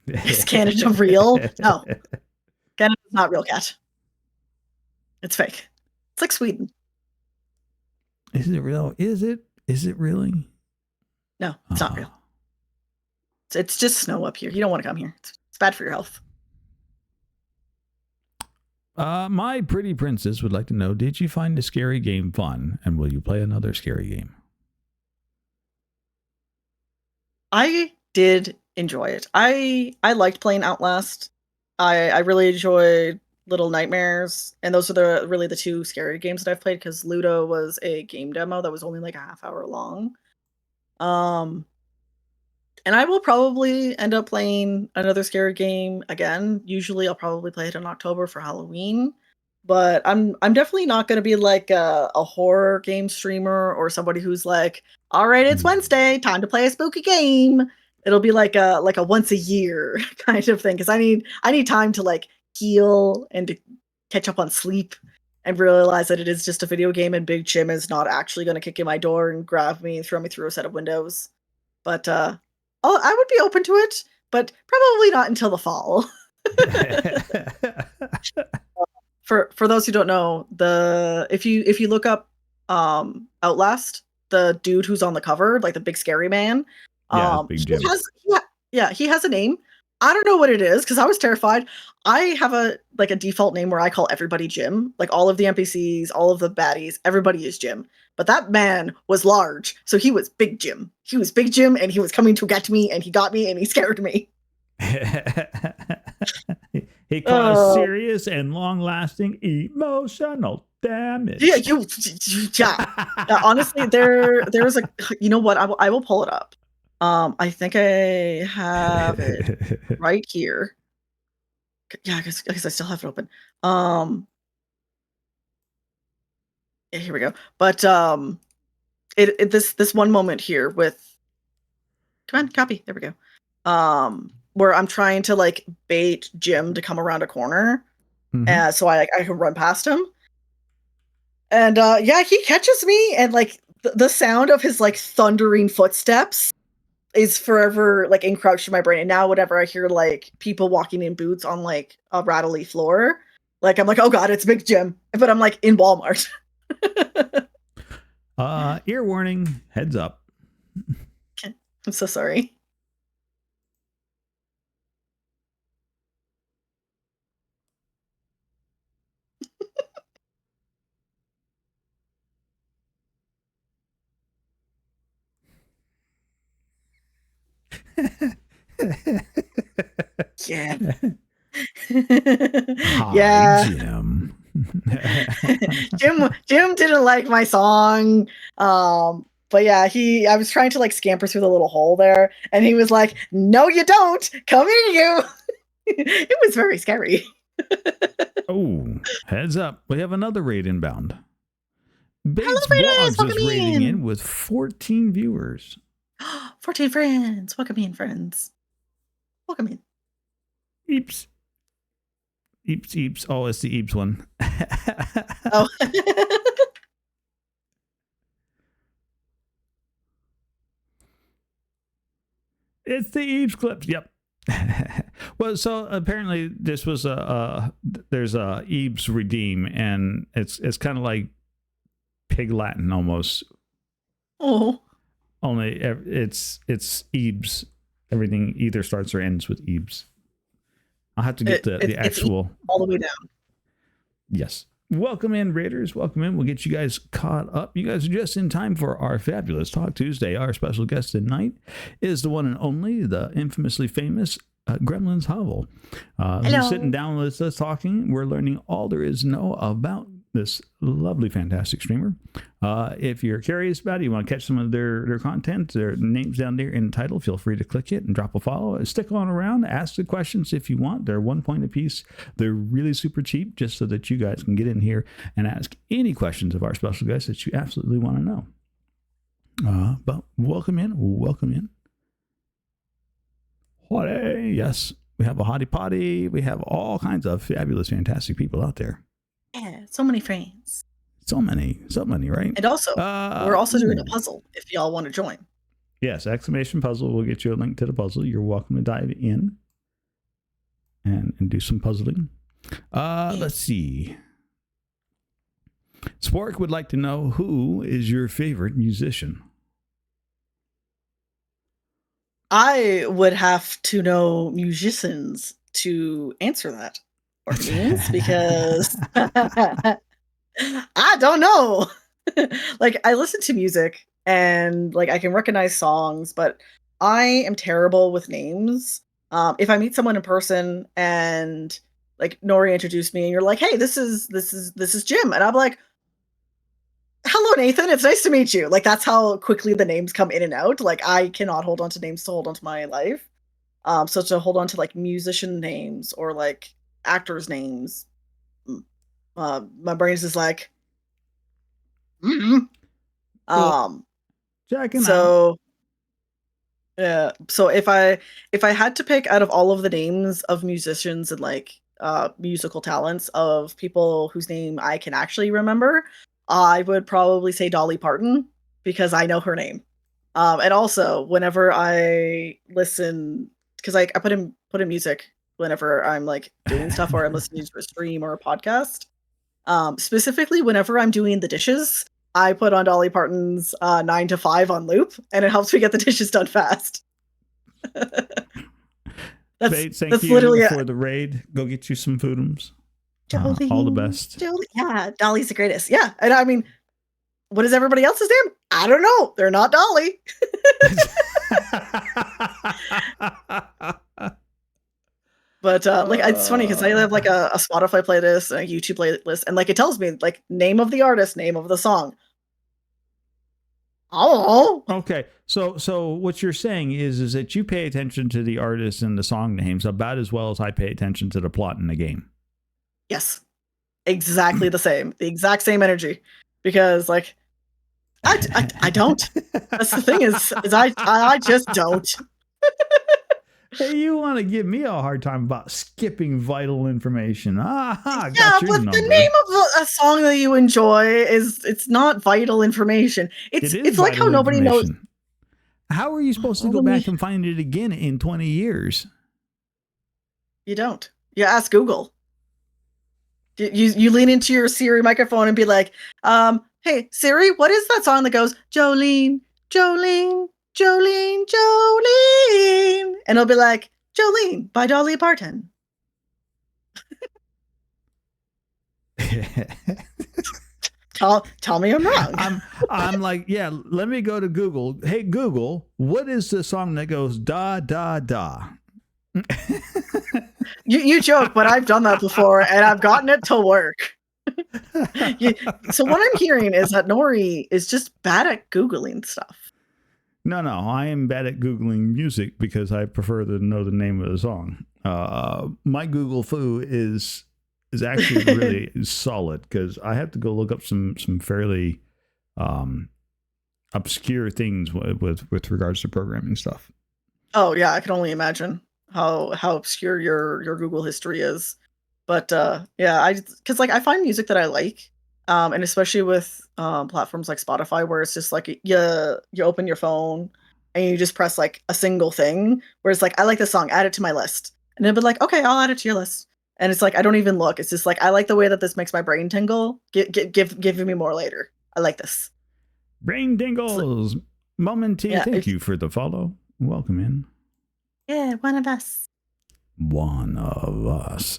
Is Canada real? No. Canada's not real, cat. It's fake. It's like Sweden. Is it real? Is it really? No, it's not real. It's just snow up here. You don't want to come here. It's bad for your health. My pretty princess would like to know, did you find the scary game fun? And will you play another scary game? I did enjoy it. I liked playing Outlast. I really enjoyed Little Nightmares, and those are really the two scary games that I've played because Ludo was a game demo that was only like a half hour long. And I will probably end up playing another scary game again. Usually I'll probably play it in October for Halloween. But I'm definitely not going to be like a horror game streamer or somebody who's like, all right, it's Wednesday, time to play a spooky game. It'll be like a once a year kind of thing because I need time to like heal and to catch up on sleep and realize that it is just a video game and Big Jim is not actually going to kick in my door and grab me and throw me through a set of windows. But I would be open to it, but probably not until the fall. For those who don't know, if you look up Outlast, the dude who's on the cover, like the big scary man, Big Jim. He has a name. I don't know what it is because I was terrified. I have a default name where I call everybody Jim, like all of the NPCs, all of the baddies, everybody is Jim. But that man was large, so he was Big Jim. He was Big Jim, and he was coming to get me, and he got me, and he scared me. He caused serious and long-lasting emotional damage. Honestly, there was a. You know what? I will pull it up. I think I have it right here. Yeah, I guess I still have it open. Yeah, here we go. But this one moment here with, come on, copy. There we go. Where I'm trying to like bait Jim to come around a corner, so I can run past him. And he catches me, and like the sound of his like thundering footsteps is forever like encroached in my brain. And now whenever I hear like people walking in boots on like a rattly floor, like I'm like, oh god, it's Big Jim. But I'm like in Walmart. Ear warning, heads up. I'm so sorry. Yeah. Hi, Yeah. Jim. Jim didn't like my song. But yeah, I was trying to like scamper through the little hole there, and he was like, "No, you don't. Come here, you." It was very scary. Oh, heads up. We have another raid inbound. Bates Raiders, Blogs is raiding in with 14 viewers. 14 friends. Welcome in, friends. Welcome in. Eeps. Eeps. Oh, it's the Eeps one. Oh. It's the Eeps clips. Yep. Well, so apparently this was there's a Eeps Redeem, and it's kind of like Pig Latin almost. Oh. Only it's Eebs. Everything either starts or ends with Eebs. I'll have to get the actual all the way down. Yes. Welcome in, Raiders. Welcome in. We'll get you guys caught up. You guys are just in time for our fabulous Talk Tuesday. Our special guest tonight is the one and only, the infamously famous Gremlins Hovel. He's sitting down with us talking. We're learning all there is to know about this lovely, fantastic streamer. If you're curious about it, you want to catch some of their content, their names down there in the title, feel free to click it and drop a follow. Stick on around, ask the questions if you want. They're 1 point a piece. They're really super cheap, just so that you guys can get in here and ask any questions of our special guests that you absolutely want to know. But welcome in. Hottie. Yes, we have a hottie potty. We have all kinds of fabulous, fantastic people out there. Yeah, so many friends. So many, right? And also, we're also doing a puzzle if y'all want to join. Yes, exclamation puzzle. We'll get you a link to the puzzle. You're welcome to dive in and do some puzzling. Let's see. Spork would like to know, who is your favorite musician? I would have to know musicians to answer that. Or means, because I don't know. Like, I listen to music and like I can recognize songs, but I am terrible with names. If I meet someone in person and like Nori introduced me and you're like, "Hey, this is Jim," and I'm like, "Hello, Nathan. It's nice to meet you." Like, that's how quickly the names come in and out. Like, I cannot hold on to names to hold on to my life. So to hold on to like musician names or like actors' names, my brain is just like, Checking so out. Yeah. So if I had to pick out of all of the names of musicians and like musical talents of people whose name I can actually remember, I would probably say Dolly Parton, because I know her name. And also whenever I listen, because I put in music whenever I'm like doing stuff or I'm listening to a stream or a podcast. Specifically whenever I'm doing the dishes, I put on Dolly Parton's 9 to 5 on loop, and it helps me get the dishes done fast. Bates, thank you literally for the raid. Go get you some foodums. All the best. Yeah, Dolly's the greatest. Yeah, and I mean, what is everybody else's name? I don't know. They're not Dolly. But like, it's funny because I have like a Spotify playlist and a YouTube playlist, and like it tells me like name of the artist, name of the song. Oh, okay. So what you're saying is that you pay attention to the artists and the song names about as well as I pay attention to the plot in the game. Yes, exactly the same, the exact same energy. Because like, I don't. That's the thing is I just don't. Hey, you want to give me a hard time about skipping vital information? Aha, Yeah, got your but the number. name of a song that you enjoy it's not vital information. It is It's like how vital nobody knows. information. How are you supposed to Well, go let back me. and find it again in 20 years? You don't. You ask Google. You lean into your Siri microphone and be like, hey Siri, what is that song that goes Jolene, Jolene, Jolene, Jolene? And it'll be like Jolene by Dolly Parton. Tell me I'm wrong. I'm like, yeah, let me go to Google. Hey Google, what is the song that goes da da da? You joke, but I've done that before and I've gotten it to work. So what I'm hearing is that Nori is just bad at Googling stuff. No, I am bad at Googling music because I prefer to know the name of the song. My Google foo is actually really solid because I have to go look up some fairly obscure things with regards to programming stuff. Oh yeah, I can only imagine how obscure your Google history is. But yeah, because like I find music that I like, and especially with platforms like Spotify, where it's just like you open your phone and you just press like a single thing, where it's like I like this song, add it to my list, and then be like, okay, I'll add it to your list, and it's like I don't even look. It's just like I like the way that this makes my brain tingle. Give me more later. I like this. Brain tingles. Momenty, Yeah, thank you for the follow. Welcome in. Yeah, one of us. One of us.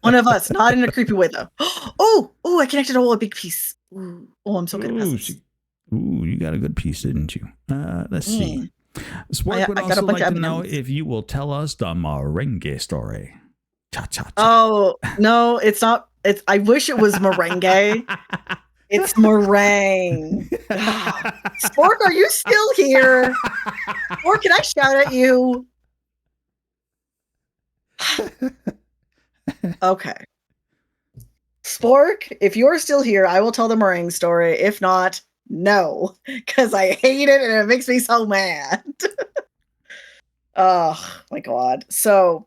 One of us, not in a creepy way though. Oh, I connected a big piece. Ooh, oh, I'm so good at puzzles. You got a good piece, didn't you? Let's see. Spork would I got a also bunch like of to know M&Ms. if you will tell us the merengue story. Cha cha cha. Oh no, it's not. It's. I wish it was merengue. It's meringue. Spork, are you still here? Or can I shout at you? Okay. Spork, if you're still here, I will tell the meringue story. If not, no, because I hate it and it makes me so mad. Oh my god. So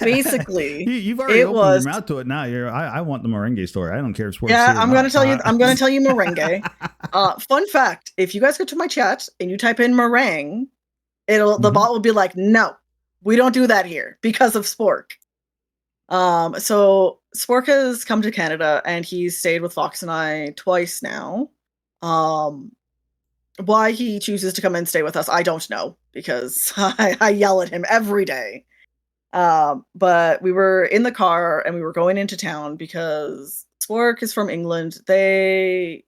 basically, you've already it opened was. your mouth to it now. I want the merengue story. I don't care if Spork's Yeah, here or I'm not. gonna tell you. I'm gonna tell you merengue. Fun fact: if you guys go to my chat and you type in meringue, the bot will be like, "No, we don't do that here because of Spork." So Spork has come to Canada and he's stayed with Fox and I twice now. Why he chooses to come and stay with us, I don't know because I yell at him every day. But we were in the car and we were going into town because Spork is from England. They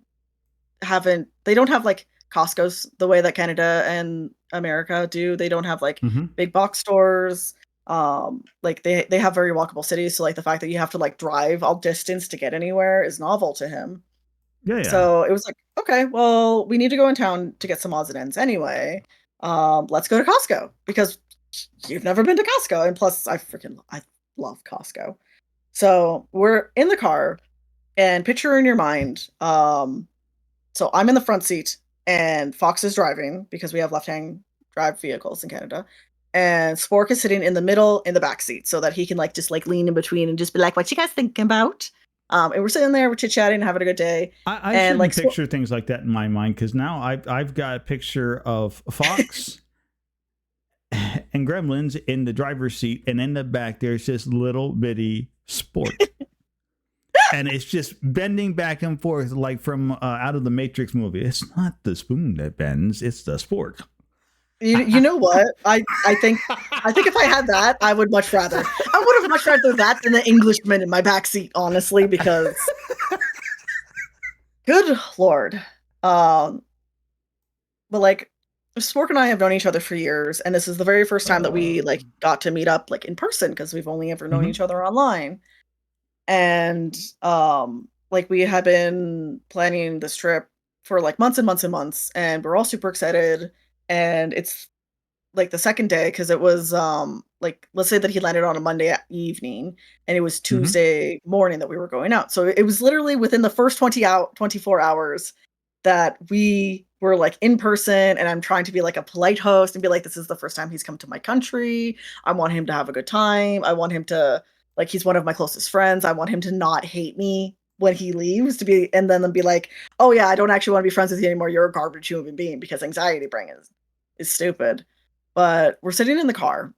don't have like Costco's the way that Canada and America do. They don't have like big box stores. Like they have very walkable cities, so like the fact that you have to like drive all distance to get anywhere is novel to him. Yeah. So it was like, okay, well, we need to go in town to get some odds and ends anyway. Let's go to Costco because you've never been to Costco, and plus I love Costco. So we're in the car, and picture in your mind, so I'm in the front seat and Fox is driving because we have left-hand drive vehicles in Canada. And Spork is sitting in the middle in the back seat so that he can like just like lean in between and just be like, "What you guys thinking about?" And we're sitting there, we're chit-chatting, having a good day. I and shouldn't like picture things like that in my mind because now I've got a picture of Fox and Gremlins in the driver's seat, and in the back there's this little bitty Spork. And it's just bending back and forth like from out of the Matrix movie. It's not the spoon that bends, it's the Spork. You know what? I think if I had that, I would much rather. I would have much rather that than the Englishman in my backseat, honestly, because good lord. But like Spork and I have known each other for years, and this is the very first time that we like got to meet up like in person because we've only ever known each other online. And like we had been planning this trip for like months and months and months, and we're all super excited. And it's like the second day because it was like let's say that he landed on a Monday evening and it was Tuesday morning that we were going out. So it was literally within the first 24 hours that we were like in person, and I'm trying to be like a polite host and be like, this is the first time he's come to my country. I want him to have a good time. I want him to, like, he's one of my closest friends. I want him to not hate me when he leaves, to be, and then be like, oh yeah, I don't actually want to be friends with you anymore. You're a garbage human being, because anxiety brain is stupid. But we're sitting in the car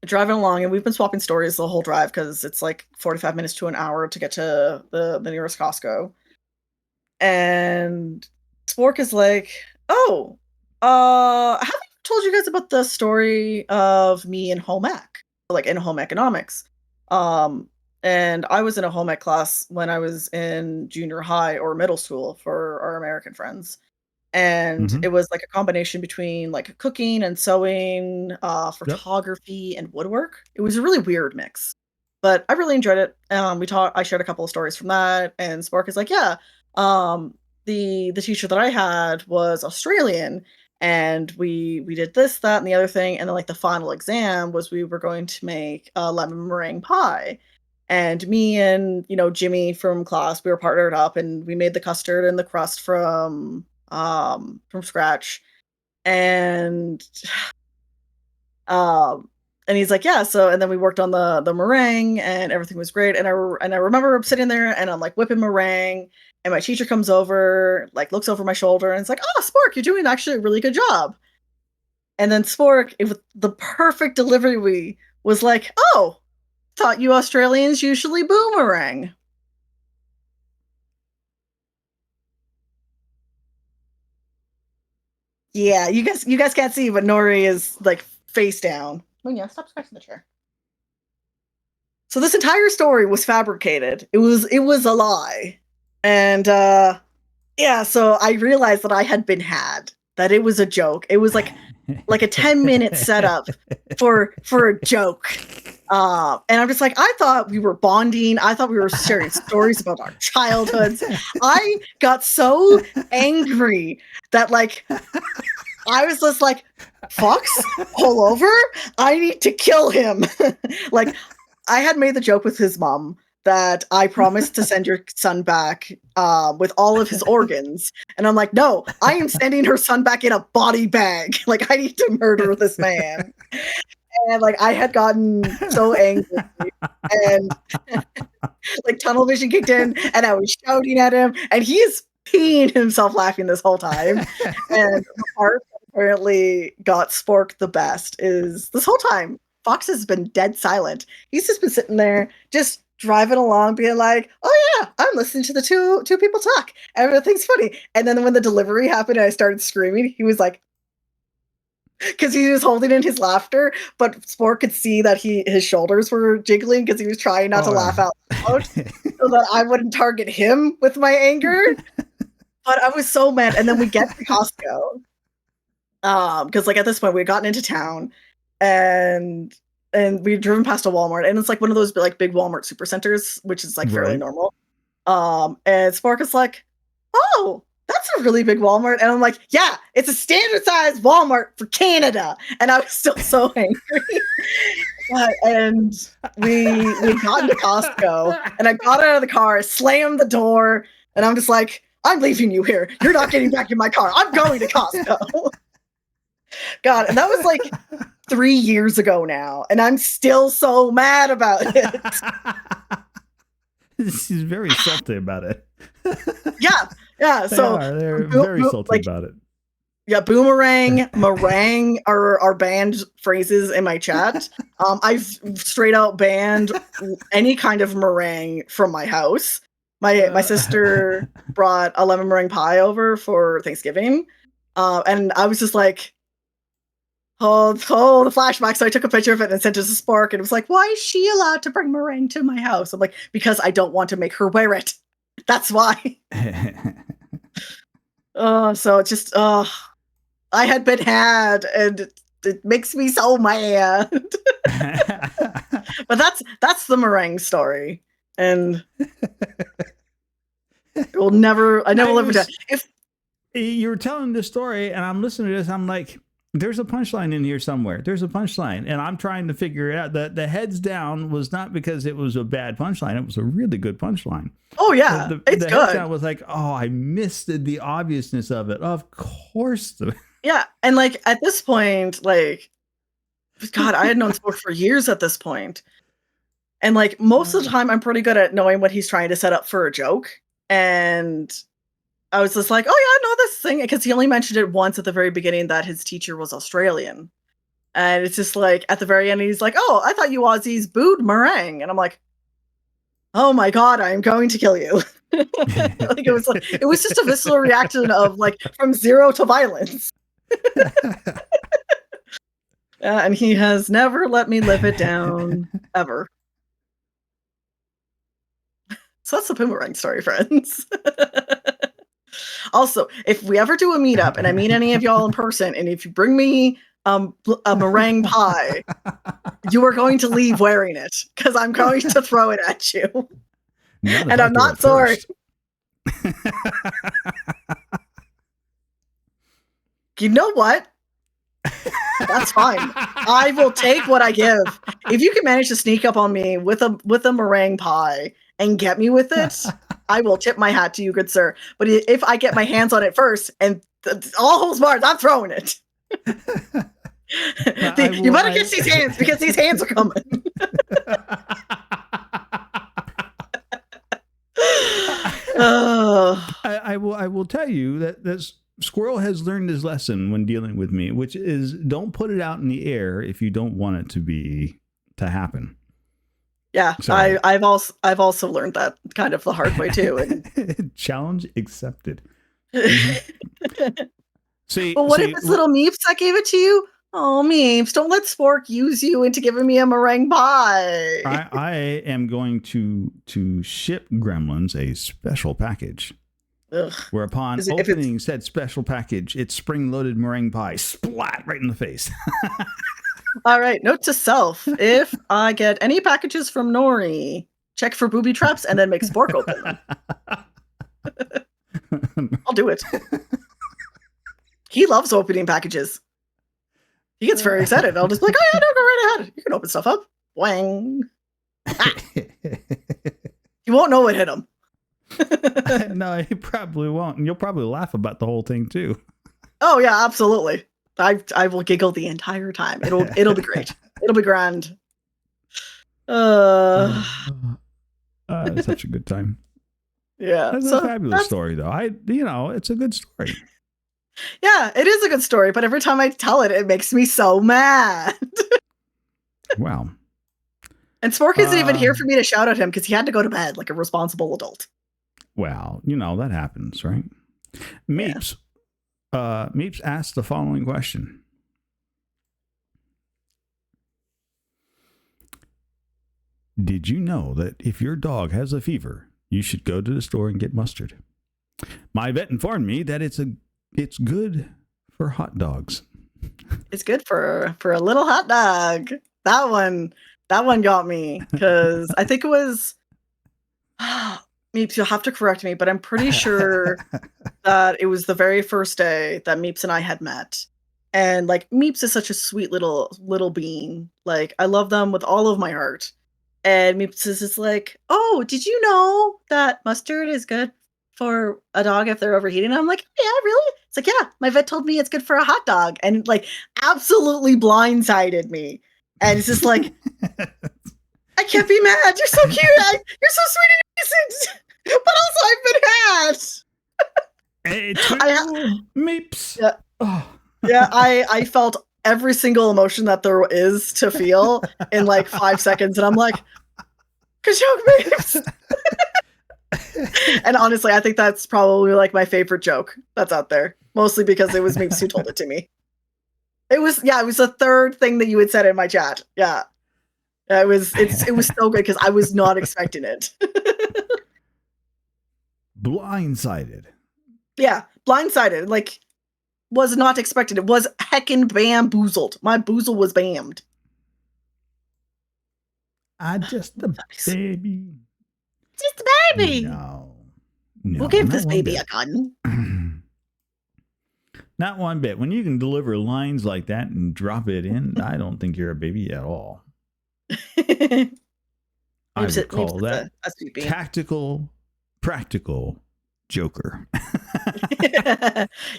driving along, and we've been swapping stories the whole drive because it's like 45 minutes to an hour to get to the nearest Costco. And Spork is like, oh, have I told you guys about the story of me in home ec, like in home economics? And I was in a home ec class when I was in junior high or middle school for our American friends. And Mm-hmm. it was like a combination between like cooking and sewing, Yep. photography and woodwork. It was a really weird mix, but I really enjoyed it. I shared a couple of stories from that, and Spark is like, yeah, um, the teacher that I had was Australian, and we did this, that, and the other thing, and then like the final exam was we were going to make a lemon meringue pie. And me and Jimmy from class, we were partnered up, and we made the custard and the crust from scratch. And um and he's like, yeah, so, and then we worked on the meringue, and everything was great. And I remember sitting there, and I'm like whipping meringue, and my teacher comes over, like looks over my shoulder, and it's like, oh, Spork, you're doing actually a really good job. And then Spork, with the perfect delivery, was like, oh, thought you Australians usually boomerang. Yeah, you guys can't see, but Nori is like face down. Oh yeah, stop scratching the chair. So this entire story was fabricated. It was a lie. And yeah, so I realized that I had been had, that it was a joke. It was like a 10-minute setup for a joke. And I'm just like, I thought we were bonding. I thought we were sharing stories about our childhoods. I got so angry that like I was just like, Fox, pull over. I need to kill him. Like, I had made the joke with his mom that I promised to send your son back with all of his organs. And I'm like, no, I am sending her son back in a body bag. Like, I need to murder this man. And like, I had gotten so angry. And like, tunnel vision kicked in, and I was shouting at him. And he is peeing himself laughing this whole time. And the part that apparently got Spork the best is this whole time, Fox has been dead silent. He's just been sitting there, just driving along, being like, "Oh yeah, I'm listening to the two people talk. Everything's funny." And then when the delivery happened, and I started screaming. He was like, because he was holding in his laughter, but Spork could see that his shoulders were jiggling because he was trying not to laugh out loud, so that I wouldn't target him with my anger. But I was so mad. And then we get to Costco, because like at this point we had gotten into town, and we'd driven past a Walmart, and it's like one of those like big Walmart supercenters, which is like fairly Right. normal. And Spark is like, oh, that's a really big Walmart. And I'm like, yeah, it's a standard size Walmart for Canada. And I was still so angry. And we got into Costco, and I got out of the car, slammed the door, and I'm just like, I'm leaving you here. You're not getting back in my car. I'm going to Costco. God, and that was like 3 years ago now, and I'm still so mad about it. She's very salty about it. Yeah. So They're very salty like, about it. yeah, boomerang, meringue are banned phrases in my chat. I've straight out banned any kind of meringue from my house. My sister brought a lemon meringue pie over for Thanksgiving, and I was just like, oh, the flashback. So I took a picture of it and sent it to Spark, and it was like, why is she allowed to bring meringue to my house? I'm like, because I don't want to make her wear it. That's why. So it's just, I had been had, and it makes me so mad. But that's the meringue story, and I never live to. If you were telling this story, and I'm listening to this, I'm like, There's a punchline in here somewhere. There's a punchline, and I'm trying to figure it out. The heads down was not because it was a bad punchline. It was a really good punchline. Oh yeah, it's the good. Heads down was like, oh, I missed the obviousness of it. Of course. Yeah, and like at this point, like, God, I had known Spork for years at this point. And like most of the time, I'm pretty good at knowing what he's trying to set up for a joke. And I was just like, oh yeah, I know this thing, because he only mentioned it once at the very beginning that his teacher was Australian. And it's just like at the very end, he's like, oh, I thought you Aussies booed meringue. And I'm like, oh my God, I am going to kill you. Like it was just a visceral reaction of like from 0 to violence. And he has never let me live it down ever. So that's the Boomerang story, friends. Also, if we ever do a meetup and I meet any of y'all in person, and if you bring me a meringue pie, you are going to leave wearing it, because I'm going to throw it at you. And I'm not sorry. You know what? That's fine. I will take what I give. If you can manage to sneak up on me with a meringue pie and get me with it, I will tip my hat to you, good sir. But if I get my hands on it first, and all holds barred, I'm throwing it. You better get these hands, because these hands are coming. I will tell you that Squirrel has learned his lesson when dealing with me, which is don't put it out in the air if you don't want it to happen. Yeah, so, I've also learned that kind of the hard way too. And challenge accepted. See, but what if it's little Meeps that gave it to you? Oh, Meeps, don't let Spork use you into giving me a meringue pie. I am going to ship Gremlins a special package. Ugh. Whereupon opening said special package, it's spring-loaded meringue pie, splat right in the face. All right, note to self: if I get any packages from Nori, check for booby traps and then make Spork open them. I'll do it. He loves opening packages. He gets very excited. I'll just be like, oh yeah, no, go right ahead. You can open stuff up. Wang. Ah. You won't know what hit him. No, he probably won't. And you'll probably laugh about the whole thing too. Oh yeah, absolutely. I will giggle the entire time. It'll be great. It'll be grand. It's such a good time. Yeah. That's a fabulous story though. It's a good story. Yeah, it is a good story, but every time I tell it, it makes me so mad. Wow. And Spork isn't even here for me to shout at him, because he had to go to bed like a responsible adult. Well, that happens, right? Meeps. Yeah. Meeps asked the following question. Did you know that if your dog has a fever, you should go to the store and get mustard? My vet informed me that it's good for hot dogs. It's good for a little hot dog. That one got me, because I think it was Meeps, you'll have to correct me, but I'm pretty sure that it was the very first day that Meeps and I had met. And like Meeps is such a sweet little being. Like I love them with all of my heart. And Meeps is just like, oh, did you know that mustard is good for a dog if they're overheating? I'm like, yeah, really? It's like, yeah, my vet told me it's good for a hot dog, and like absolutely blindsided me. And it's just like, I can't be mad. You're so cute. You're so sweet and innocent. But also I've been had. Meeps. Yeah. Oh. Yeah, I felt every single emotion that there is to feel in like 5 seconds, and I'm like, good joke, Meeps. And honestly, I think that's probably like my favorite joke that's out there, mostly because it was Meeps who told it to me. It was the third thing that you had said in my chat. Yeah. It was so good because I was not expecting it. Blindsided. Yeah, blindsided. Like, was not expected. It was heckin' bamboozled. My boozle was bammed. Just the baby. Just a baby. No, we'll give this baby a gun. Not one bit. When you can deliver lines like that and drop it in, I don't think you're a baby at all. I would call that a sweet bean. tactical, practical Joker.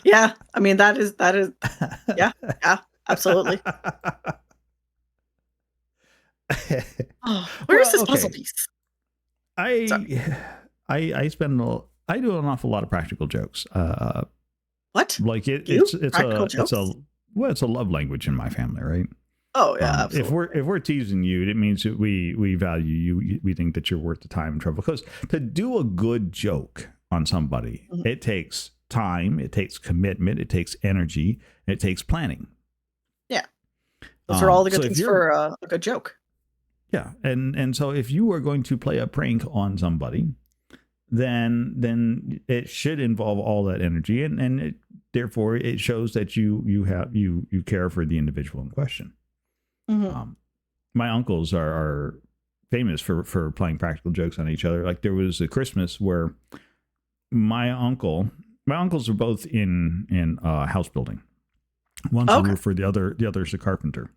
Yeah, I mean that is yeah, absolutely. Where's this puzzle piece? I do an awful lot of practical jokes. What? Like it's a love language in my family, right? Oh yeah, absolutely. If we're teasing you, it means that we value you. We think that you're worth the time and trouble. Because to do a good joke on somebody, it takes time, it takes commitment, it takes energy, and it takes planning. Yeah, those are all the good things for a good joke. Yeah, and so if you are going to play a prank on somebody, then it should involve all that energy, and therefore it shows that you care for the individual in question. My uncles are famous for playing practical jokes on each other. Like there was a Christmas where my uncles are both in house building. One's a roofer, the other's a carpenter.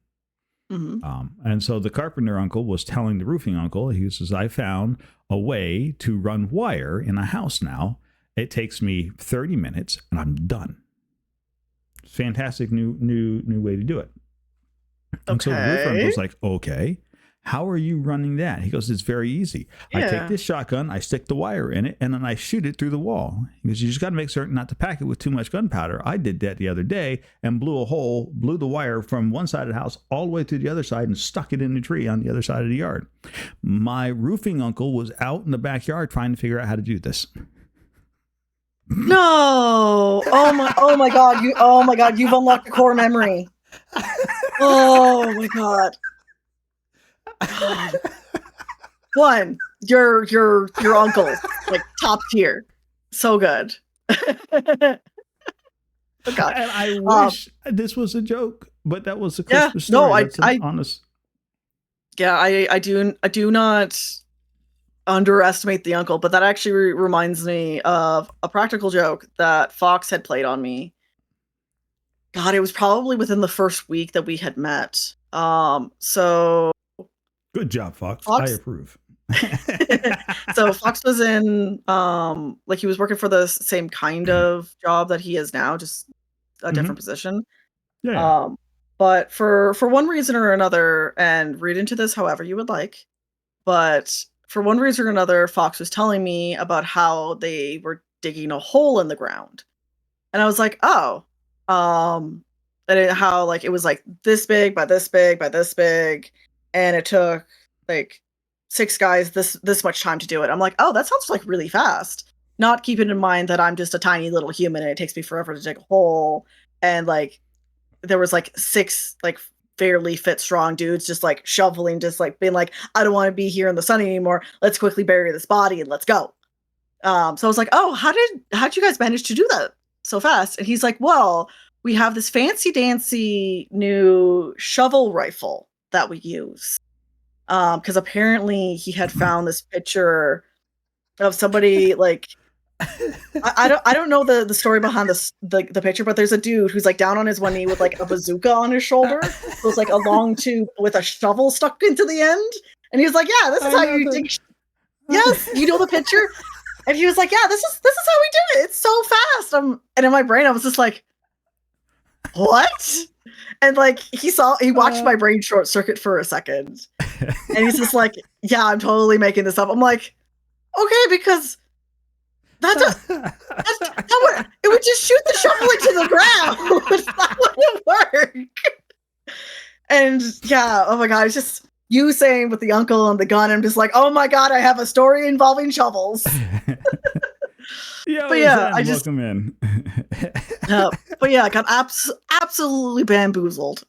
And so the carpenter uncle was telling the roofing uncle, he says, I found a way to run wire in a house now. It takes me 30 minutes and I'm done. Fantastic new way to do it. And so the roofer uncle's like, okay, how are you running that? He goes, it's very easy. I take this shotgun, I stick the wire in it, and then I shoot it through the wall. He goes, you just got to make certain not to pack it with too much gunpowder. I did that the other day and blew the wire from one side of the house all the way to the other side and stuck it in the tree on the other side of the yard. My roofing uncle was out in the backyard trying to figure out how to do this. No. Oh my God. You've unlocked a core memory. Oh my God. One, your uncle, like top tier, so good. Oh God. And I wish this was a joke, but that was a Christmas story. Honest. Yeah, I do not underestimate the uncle, but that actually reminds me of a practical joke that Fox had played on me. God, it was probably within the first week that we had met. So good job, Fox. I approve. So Fox was in like he was working for the same kind of job that he is now, just a different position. Yeah. But for one reason or another, and read into this however you would like, but for one reason or another, Fox was telling me about how they were digging a hole in the ground. And I was like, oh, how like it was like this big by this big by this big, and it took like 6 guys this much time to do it. I'm like, oh, that sounds like really fast. Not keeping in mind that I'm just a tiny little human and it takes me forever to dig a hole. And like there was like 6 like fairly fit strong dudes just like shoveling, just like being like, I don't want to be here in the sun anymore. Let's quickly bury this body and let's go. So I was like, oh, how'd you guys manage to do that so fast? And he's like, well, we have this fancy dancy new shovel rifle that we use. Because apparently he had found this picture of somebody like I don't know the story behind the picture, but there's a dude who's like down on his one knee with like a bazooka on his shoulder. It was like a long tube with a shovel stuck into the end, and he was like, "Yeah, this is how you dig." Yes, you know the picture. And he was like, "Yeah, this is how we do it. It's so fast." And in my brain, I was just like, "What?" And like he watched my brain short circuit for a second, and he's just like, "Yeah, I'm totally making this up." I'm like, "Okay," because it would just shoot the shovel into the ground. That wouldn't work. And yeah, oh my God, it's just you saying with the uncle and the gun. I'm just like, oh my God, I have a story involving shovels. But yeah, I just welcome in. But yeah, I got absolutely bamboozled.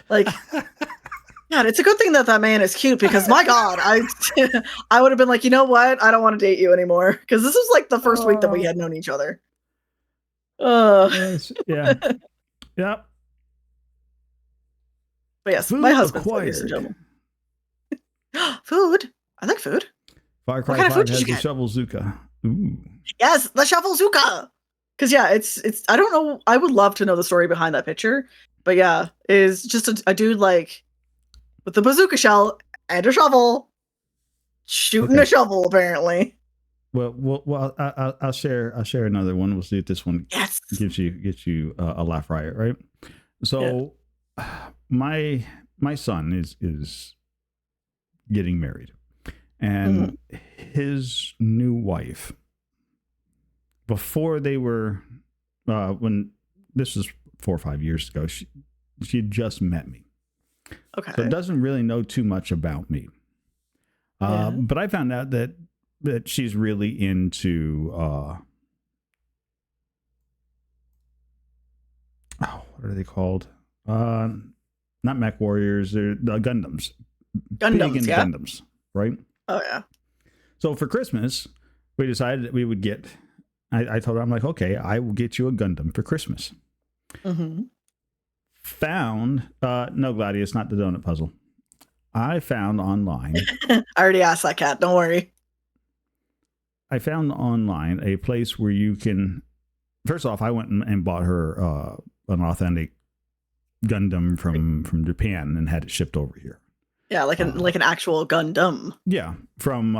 Like, God, it's a good thing that man is cute, because my God, I would have been like, you know what? I don't want to date you anymore, because this was like the first week that we had known each other. Yes, yeah. Yep. But yes, my husband, ladies and gentlemen. Food. I like food. Far Cry 5 has the shovel zuka. Ooh. Yes, the shovel zuka. Because yeah, it's I don't know. I would love to know the story behind that picture, but yeah, is just a dude like with a bazooka shell and a shovel shooting Okay. a shovel apparently. Well, I'll share another one. We'll see if this one Yes. gets you a laugh riot, right? Yeah. So, my son is getting married, and his new wife, before they were, when this was 4 or 5 years ago, she had just met me, Okay. so doesn't really know too much about me. Yeah. But I found out that she's really into what are they called? Not Mech Warriors, they're the Gundams. Big Gundams, into yeah. Gundams, right? Oh yeah. So for Christmas, we decided that we would get. I told her, I'm like, okay, I will get you a Gundam for Christmas. Mm-hmm. Found no, Gladius, not the donut puzzle. I found online. I already asked that cat. Don't worry. I found online a place where you can. First off, I went and bought her an authentic Gundam from Japan and had it shipped over here. Yeah, like an actual Gundam. Yeah, from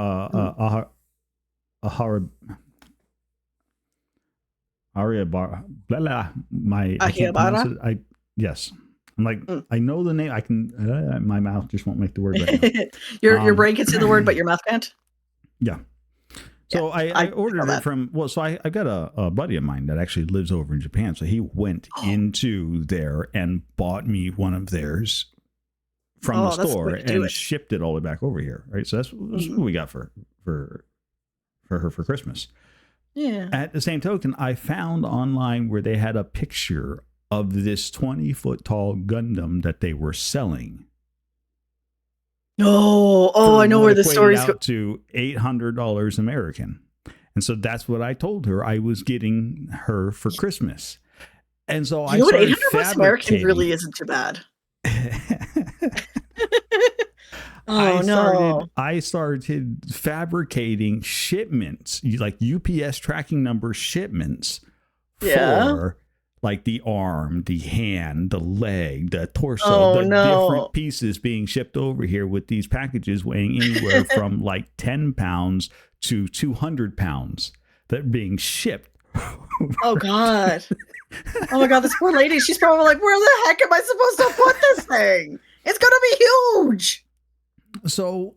Ariabara. Blah, blah, I can't pronounce it. Yes. I'm like, I know the name. I can. My mouth just won't make the word right now. Your brain can say the word, but your mouth can't. Yeah. So Yeah, I ordered it from. Well, so I got a buddy of mine that actually lives over in Japan. So he went into there and bought me one of theirs from the store and shipped it all the way back over here. Right. So that's what we got for her for Christmas. Yeah. At the same token, I found online where they had a picture of this 20-foot tall Gundam that they were selling. Oh, I know where the story's out to $800 American. And so that's what I told her I was getting her for Christmas. And so I started $800 American really isn't too bad. I started fabricating shipments, like UPS tracking number shipments for like the arm, the hand, the leg, the torso, different pieces being shipped over here with these packages weighing anywhere from like 10 pounds to 200 pounds that are being shipped. Oh God. Oh my God, this poor lady, she's probably like, where the heck am I supposed to put this thing? It's going to be huge. So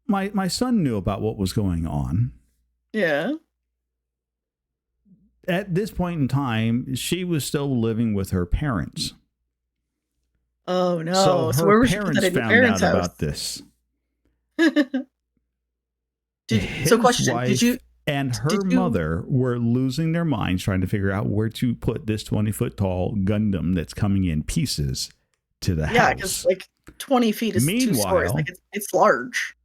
my son knew about what was going on. Yeah. At this point in time, she was still living with her parents. Oh no! So her parents found out about this. Question: and her mother were losing their minds trying to figure out where to put this 20-foot tall Gundam that's coming in pieces to the house. Yeah, because like 20 feet is 2 stories. Like it's large.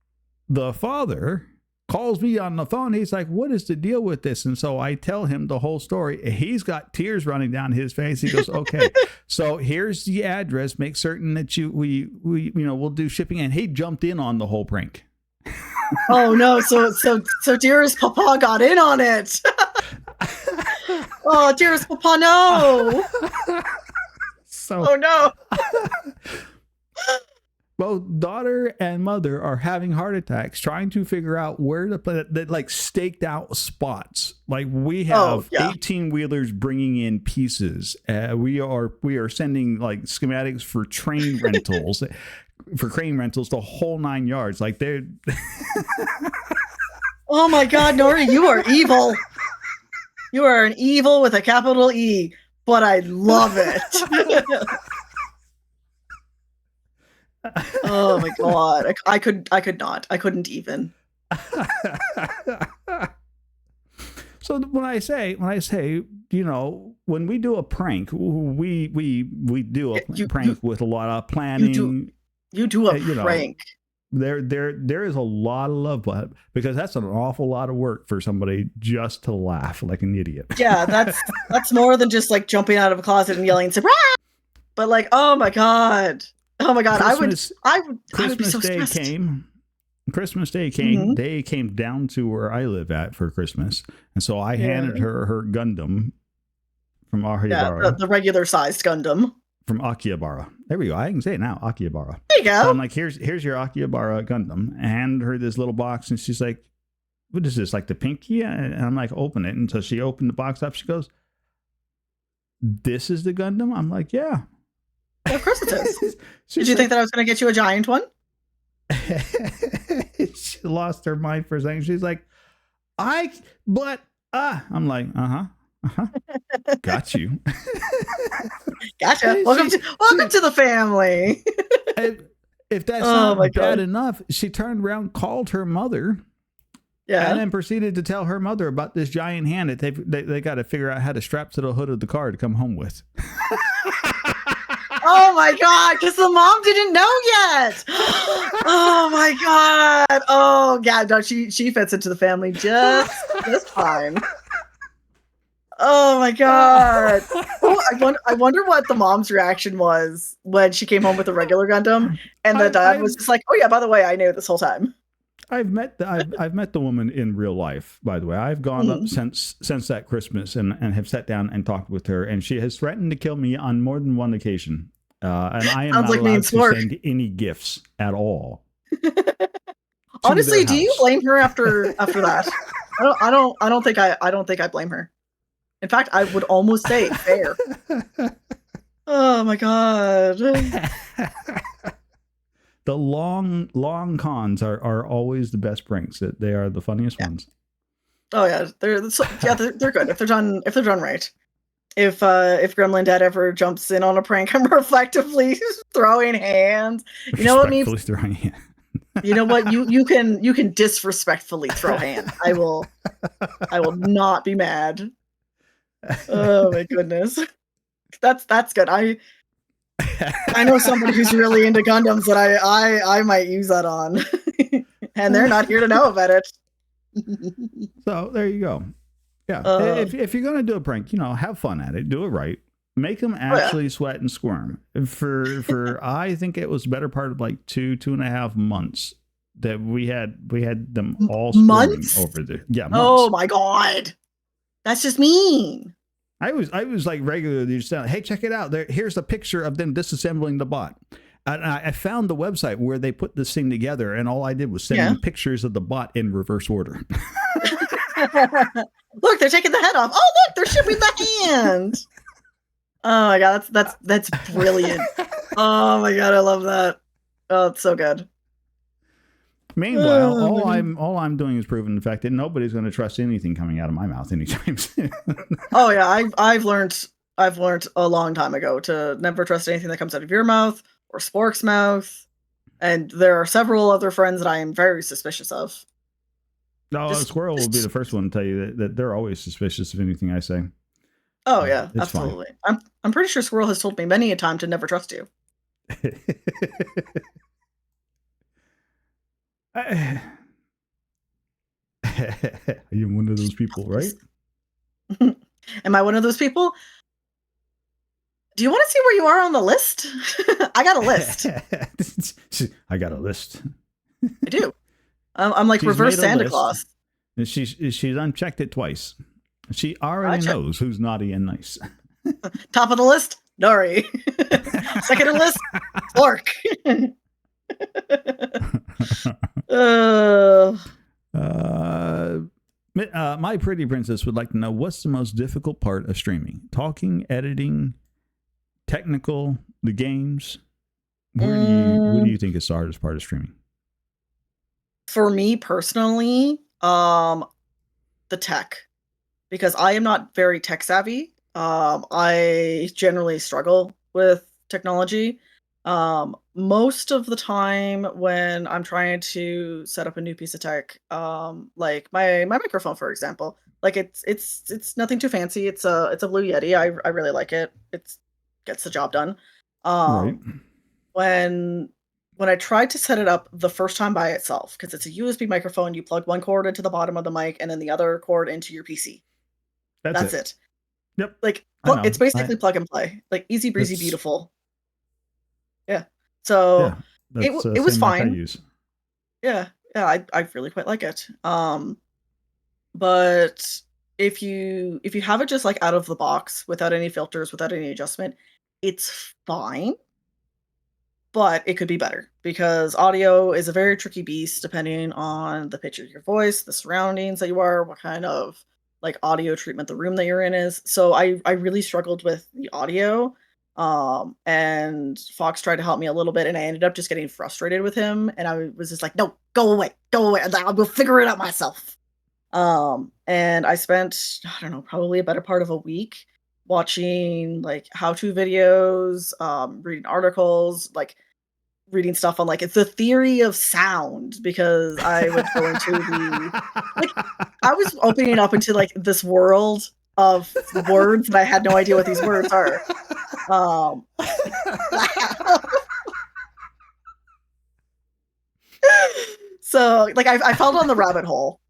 The father calls me on the phone. He's like, what is the deal with this? And so I tell him the whole story. He's got tears running down his face. He goes, okay, so here's the address. Make certain that we'll do shipping. And he jumped in on the whole prank. Oh no. So dearest Papa got in on it. Oh, dearest Papa, no. Oh no. Both daughter and mother are having heart attacks trying to figure out where to put it, like staked out spots. Like we have 18 wheelers bringing in pieces. We are sending like schematics for train rentals, for crane rentals, the whole 9 yards. Like they're. Oh my God, Nori, you are evil. You are an evil with a capital E, but I love it. Oh my God. I could not. I couldn't even. So when I say, when we do a prank, we do a prank with a lot of planning. You do a prank. There is a lot of love, because that's an awful lot of work for somebody just to laugh like an idiot. Yeah, that's more than just like jumping out of a closet and yelling surprise. But like, oh my God. I would be so stressed. Christmas Day came. Mm-hmm. They came down to where I live at for Christmas, and so I handed her Gundam from Yeah, Akihabara. the regular sized Gundam. From Akihabara. There we go. I can say it now. Akihabara. There you So go. I'm like, here's your Akihabara Gundam. I hand her this little box, and she's like, "What is this? Like the pinky?" And I'm like, "Open it." And so she opened the box up. She goes, "This is the Gundam?" I'm like, "Yeah." Of course it is. She's Did you think that I was going to get you a giant one? She lost her mind for a second. She's like, I'm like, got you. Gotcha. Welcome to the family. If that's Oh not my bad God. enough, she turned around, called her mother, and Yeah. then proceeded to tell her mother about this giant hand that they got to figure out how to strap to the hood of the car to come home with. Oh my God, because the mom didn't know yet. Oh my God. Oh yeah, no, she fits into the family just fine. Oh my God. Oh, I wonder what the mom's reaction was when she came home with a regular Gundam, and the dad was just like, "Oh yeah, by the way, I knew this whole time." I've met the woman in real life, by the way. I've gone up since that Christmas and have sat down and talked with her, and she has threatened to kill me on more than one occasion. And I am not allowed to send any gifts at all. Honestly, do you blame her after that? I don't think I blame her. In fact, I would almost say fair. Oh my God. The long cons are always the best pranks. They are the funniest ones. Oh yeah, they're good if they're done right. If Gremlin Dad ever jumps in on a prank, I'm reflectively throwing hands. You know what, me? Throwing hands. You know what? You can disrespectfully throw hands. I will not be mad. Oh my goodness, that's good. I know somebody who's really into Gundams that I might use that on, and they're not here to know about it. So there you go. Yeah, if you're gonna do a prank, have fun at it. Do it right. Make them actually sweat and squirm. For I think it was the better part of like 2.5 months that we had them all squirming over there. Yeah, months. Oh my God, that's just mean. I was like regularly just saying, "Hey, check it out! Here's a picture of them disassembling the bot." And I found the website where they put this thing together, and all I did was send them pictures of the bot in reverse order. Look, they're taking the head off. Oh, look, they're shipping the hand. Oh my God, that's brilliant. Oh my God, I love that. Oh, it's so good. Meanwhile, all I'm doing is proving the fact that nobody's going to trust anything coming out of my mouth anytime soon. Oh yeah, I've learned a long time ago to never trust anything that comes out of your mouth or Spork's mouth. And there are several other friends that I am very suspicious of. No, Squirrel will be the first one to tell you that they're always suspicious of anything I say. Oh yeah, absolutely. Fine. I'm pretty sure Squirrel has told me many a time to never trust you. Are you one of those people, right? Am I one of those people? Do you want to see where you are on the list? I got a list. I got a list. I do. I'm like reverse Santa Claus. And she's unchecked it twice. She already knows who's naughty and nice. Top of the list, Nori. Second of the list, Spork. My pretty princess would like to know, what's the most difficult part of streaming? Talking, editing, technical, the games? What do you think is the hardest part of streaming? For me personally, the tech, because I am not very tech savvy. I generally struggle with technology. Most of the time when I'm trying to set up a new piece of tech, like my microphone, for example, like it's nothing too fancy. It's a Blue Yeti. I really like it. It gets the job done. Right. When I tried to set it up the first time by itself, because it's a USB microphone, you plug one cord into the bottom of the mic and then the other cord into your PC. That's it. Yep. Like it's basically plug and play. Like easy breezy, beautiful. Yeah. So it was fine. Yeah. I really quite like it. But if you have it just like out of the box without any filters, without any adjustment, it's fine. But it could be better because audio is a very tricky beast depending on the pitch of your voice, the surroundings that you are, what kind of like audio treatment the room that you're in is. So I really struggled with the audio. And Fox tried to help me a little bit and I ended up just getting frustrated with him and I was just like, "No, go away. Go away. I will figure it out myself." And I spent, I don't know, probably a better part of a week watching like how-to videos, reading articles, like reading stuff on like it's the theory of sound because I would go into the like I was opening up into like this world of words and I had no idea what these words are. Um so like I fell down the rabbit hole.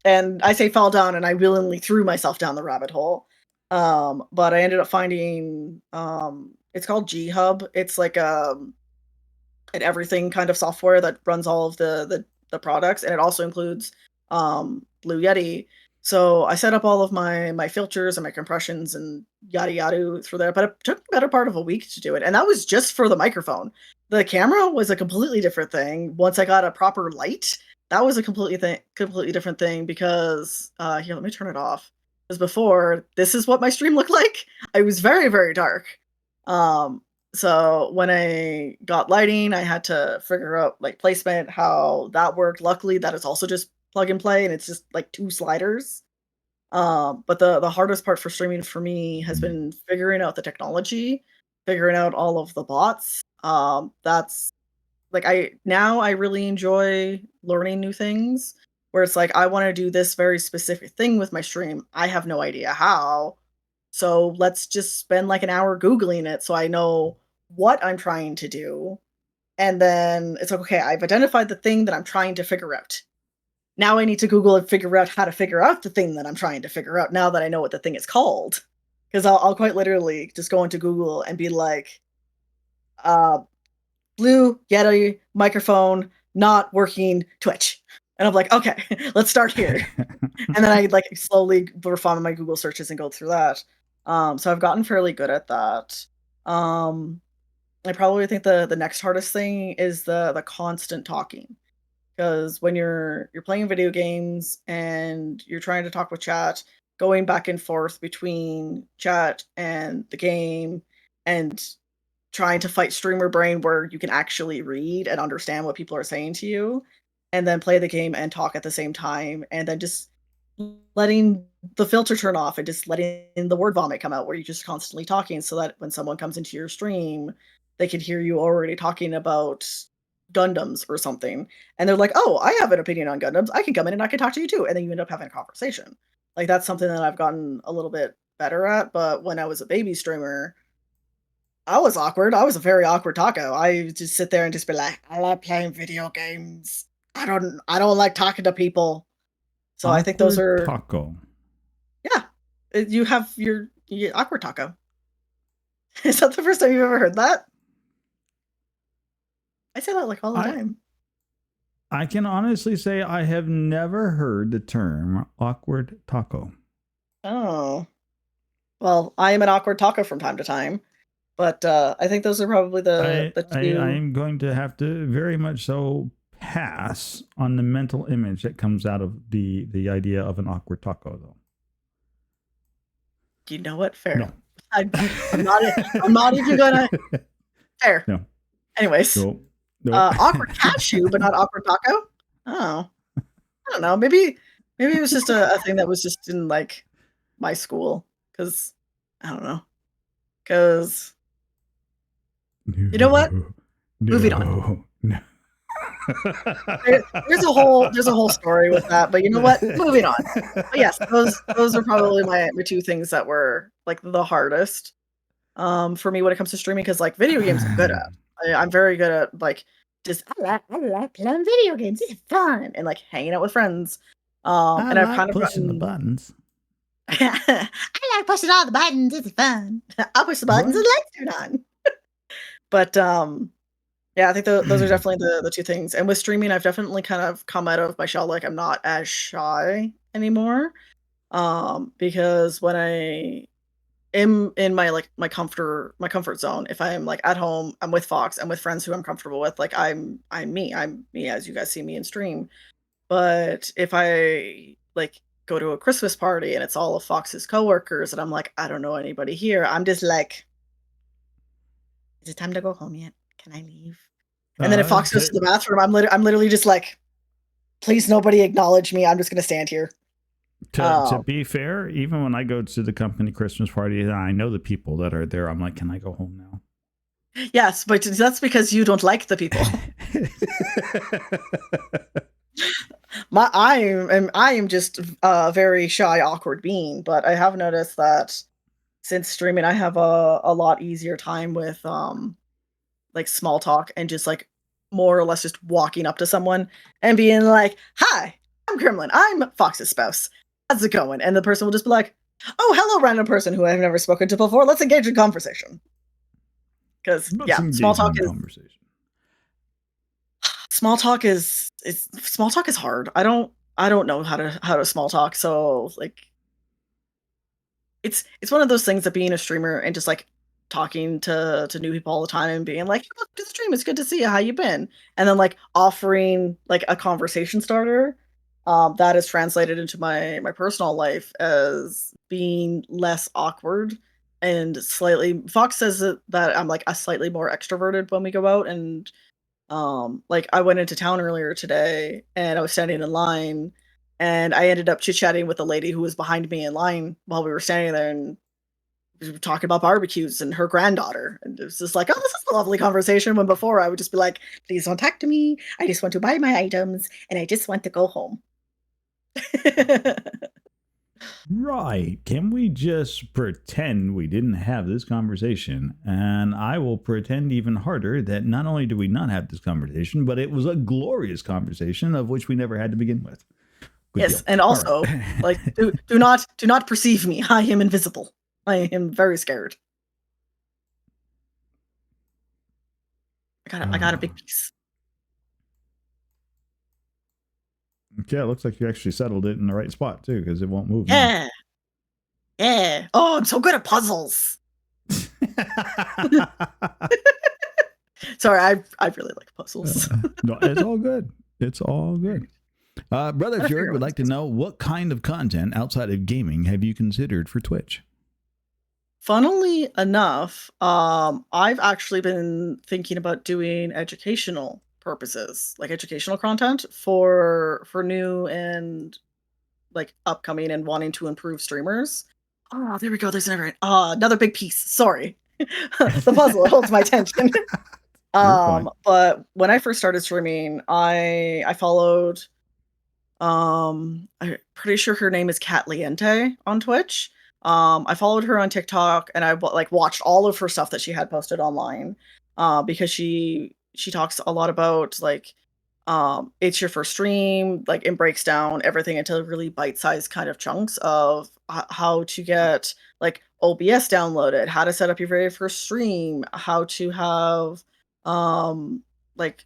And I say fell down and I willingly threw myself down the rabbit hole. But I ended up finding it's called G Hub. It's like an everything kind of software that runs all of the products, and it also includes Blue Yeti. So I set up all of my filters and my compressions and yada yada through there, but it took the better part of a week to do it, and that was just for the microphone. The camera was a completely different thing. Once I got a proper light, that was a completely different thing because here, let me turn it off. Because before, this is what my stream looked like. I was very, very dark. Um, so when I got lighting, I had to figure out like placement, how that worked. Luckily, that is also just plug and play, and it's just like 2 sliders. But the hardest part for streaming for me has been figuring out the technology, figuring out all of the bots. That's like I really enjoy learning new things where it's like I want to do this very specific thing with my stream. I have no idea how. So let's just spend like an hour Googling it so I know what I'm trying to do. And then it's like, okay, I've identified the thing that I'm trying to figure out. Now I need to Google and figure out how to figure out the thing that I'm trying to figure out now that I know what the thing is called. Because I'll quite literally just go into Google and be like, uh, Blue Yeti microphone not working Twitch. And I'm like, okay, let's start here. And then I like slowly refine my Google searches and go through that. So I've gotten fairly good at that. I probably think the next hardest thing is the constant talking. Because when you're playing video games and you're trying to talk with chat, going back and forth between chat and the game and trying to fight streamer brain where you can actually read and understand what people are saying to you, and then play the game and talk at the same time, and then just letting the filter turn off and just letting the word vomit come out where you're just constantly talking so that when someone comes into your stream, they can hear you already talking about Gundams or something. And they're like, "Oh, I have an opinion on Gundams. I can come in and I can talk to you too." And then you end up having a conversation. Like that's something that I've gotten a little bit better at. But when I was a baby streamer, I was awkward. I was a very awkward taco. I would just sit there and just be like, "I like playing video games. I don't like talking to people." So I think those Awkward are taco. yeah. You have your awkward taco. Is that the first time you've ever heard that? I say that like all the I time. I can honestly say I have never heard the term awkward taco. Oh. Well, I am an awkward taco from time to time, but I think those are probably the I 2. am going to have to very much so pass on the mental image that comes out of the idea of an awkward taco, though. You know what? Fair. No. I'm not even gonna fair. No. Anyways, No. No. awkward cashew, but not awkward taco? Oh. I don't know. Maybe it was just a thing that was just in like my school because I don't know. Because you know what? Moving on. No. There's a whole story with that, but you know what? Moving on. But yes, those are probably my 2 things that were like the hardest for me when it comes to streaming because like video games I'm good at. I'm very good at like just I like playing video games. It's fun and like hanging out with friends. I And I've like kind of pushing the gotten buttons. I like pushing all the buttons. It's fun. I push the buttons and the lights turn on. But yeah, I think those are definitely the 2 things. And with streaming, I've definitely kind of come out of my shell. Like I'm not as shy anymore. Because when I am in my comfort zone, if I'm like at home, I'm with Fox, I'm with friends who I'm comfortable with, like I'm me as you guys see me in stream. But if I like go to a Christmas party and it's all of Fox's coworkers and I'm like, I don't know anybody here, I'm just like, is it time to go home yet? Can I leave? And then if Fox goes to To, the bathroom, I'm literally just like, please nobody acknowledge me. I'm just gonna stand here. to Um, be fair, even when I go to the company Christmas party and I know the people that are there, I'm like, can I go home now? yes, but that's because you don't like the people. I am just a very shy, awkward being, but I have noticed that since streaming, I have a lot easier time with like small talk and just like more or less just walking up to someone and being like, "Hi, I'm Gremlin. I'm Fox's spouse. How's it going?" And the person will just be like, "Oh, hello, random person who I've never spoken to before. Let's engage in conversation." Because Let's yeah, engage in conversation. small talk is hard. I don't know how to small talk. So like it's one of those things that being a streamer and just like talking to new people all the time and being like, "Hey, welcome to the stream. It's good to see you. How you been?" And then like offering like a conversation starter. That is translated into my personal life as being less awkward and slightly. Fox says that I'm like a slightly more extroverted when we go out, and like I went into town earlier today and I was standing in line and I ended up chit-chatting with the lady who was behind me in line while we were standing there, and we were talking about barbecues and her granddaughter. And it was just like, "Oh, this is a lovely conversation." When before I would just be like, "Please don't talk to me. I just want to buy my items and I just want to go home." Right. Can we just pretend we didn't have this conversation? And I will pretend even harder that not only do we not have this conversation, but it was a glorious conversation of which we never had to begin with. Good Yes, deal. and All also, right. like, do not perceive me. I am invisible. I am very scared. I got a big piece. Okay, it looks like you actually settled it in the right spot too, because it won't move now. Yeah. Yeah. Oh, I'm so good at puzzles. Sorry, I really like puzzles. No, it's all good. It's all good. Brother Gotta Fjord figure out would what like to this is. know what kind of content outside of gaming have you considered for Twitch? Funnily enough, I've actually been thinking about doing educational purposes, like educational content for new and like upcoming and wanting to improve streamers. Oh, there we go. There's another big piece. Sorry. The puzzle, it holds my attention. You're fine. But when I first started streaming, I followed I'm pretty sure her name is Kat Liente on Twitch. I followed her on TikTok and like watched all of her stuff that she had posted online. Because she talks a lot about like it's your first stream, like it breaks down everything into really bite-sized kind of chunks of how to get like OBS downloaded, how to set up your very first stream, how to have like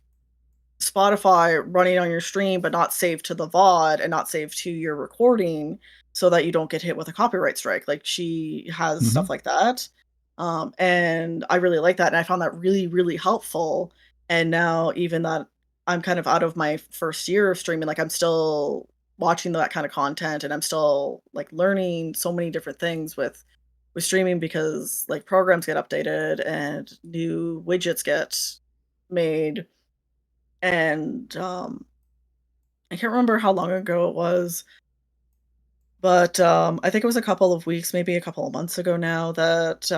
Spotify running on your stream, but not saved to the VOD and not saved to your recording so that you don't get hit with a copyright strike. Like she has stuff Mm-hmm. like that. And I really like that. And I found that really, really helpful. And now, even that I'm kind of out of my first year of streaming, like I'm still watching that kind of content and I'm still like learning so many different things with streaming because like programs get updated and new widgets get made. And I can't remember how long ago it was, but I think it was a couple of weeks, maybe a couple of months ago now, that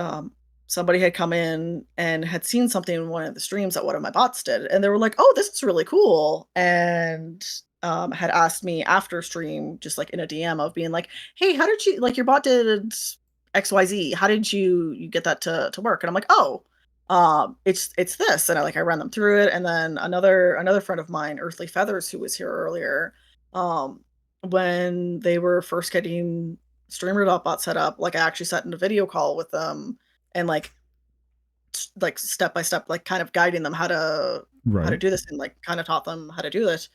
somebody had come in and had seen something in one of the streams that one of my bots did, and they were like, "Oh, this is really cool," and had asked me after stream, just like in a DM of being like, "Hey, how did you like your bot did XYZ? How did you get that to work?" And I'm like, "Oh, it's this," and I ran them through it, and then another friend of mine, Earthly Feathers, who was here earlier, um, when they were first getting Streamer.bot set up, like, I actually sat in a video call with them and, like, step by step, like, kind of guiding them how to Right. do this and, like, kinda taught them how to do it.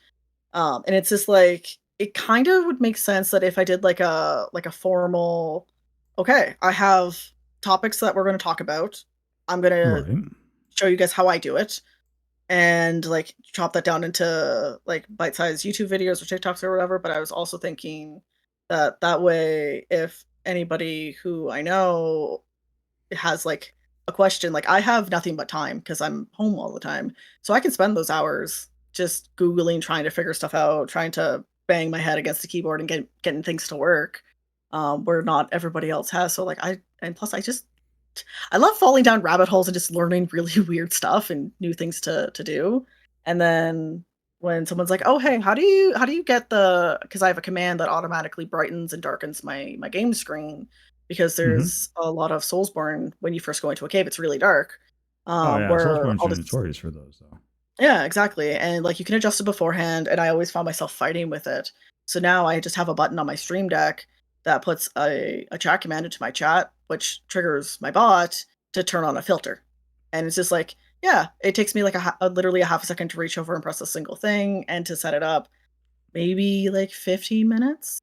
And it's just like it kind of would make sense that if I did like a formal, okay, I have topics that we're going to talk about. I'm going to Right. show you guys how I do it and like chop that down into like bite-sized YouTube videos or TikToks or whatever. But I was also thinking that that way, if anybody who I know has like a question, like I have nothing but time because I'm home all the time. So I can spend those hours just Googling, trying to figure stuff out, trying to bang my head against the keyboard and getting things to work. Where not everybody else has. So like and plus I love falling down rabbit holes and just learning really weird stuff and new things to do. And then when someone's like, "Oh, hey, how do you get the?" Because I have a command that automatically brightens and darkens my game screen because Mm-hmm. there's a lot of Soulsborne when you first go into a cave. It's really dark. Oh yeah, Where Soulsborne's all are this, notorious for those though. yeah, exactly. And like you can adjust it beforehand, and I always found myself fighting with it. So now I just have a button on my Stream Deck that puts a chat command into my chat, which triggers my bot to turn on a filter. And it's just like, yeah, it takes me like literally a half a second to reach over and press a single thing and to set it up, maybe like 15 minutes.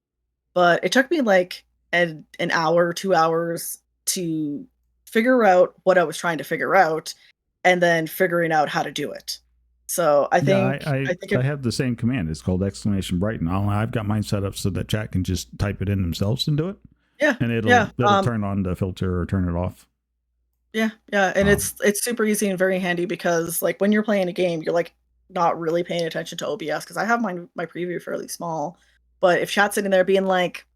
But it took me like an hour, 2 hours to figure out what I was trying to figure out and then figuring out how to do it. So Yeah, I think I it, have the same command. It's called exclamation brighten. I've got mine set up so that chat can just type it in themselves and do it, yeah, and yeah, it'll turn on the filter or turn it off. yeah, yeah, and Um, it's super easy and very handy because like when you're playing a game, you're like not really paying attention to OBS because I have my preview fairly small. But if chat's sitting there being like,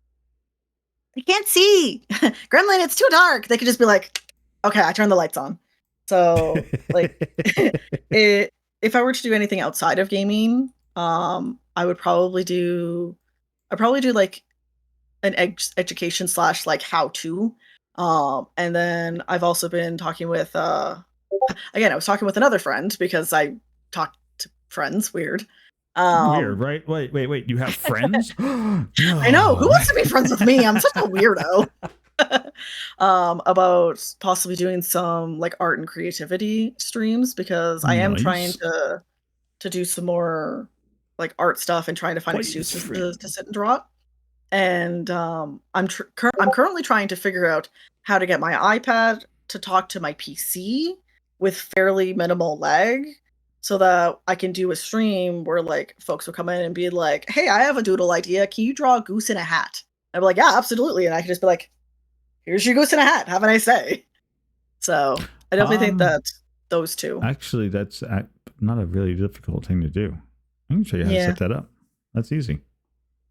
I can't see. Gremlin, it's too dark. They could just be like, okay, I turn the lights on. So like it if I were to do anything outside of gaming, I would probably do I'd probably do like an education slash like how to. And then I've also been talking with again, I was talking with another friend because I talk to friends, weird. Weird, Um right? Wait. You have friends? I know, who No. wants to be friends with me? I'm such a weirdo. About possibly doing some like art and creativity streams because I am trying Nice. to do some more like art stuff and trying to find Please, excuses friend. to sit and draw. And I'm currently trying to figure out how to get my iPad to talk to my PC with fairly minimal lag so that I can do a stream where like folks will come in and be like, "Hey, I have a doodle idea. Can you draw a goose in a hat?" I'd be like, "Yeah, absolutely." And I can just be like, "Here's your goose in a hat. Have a nice day." So I definitely think Um, that those two. Actually, that's not a really difficult thing to do. I can show you how to Yeah, set that up. That's easy.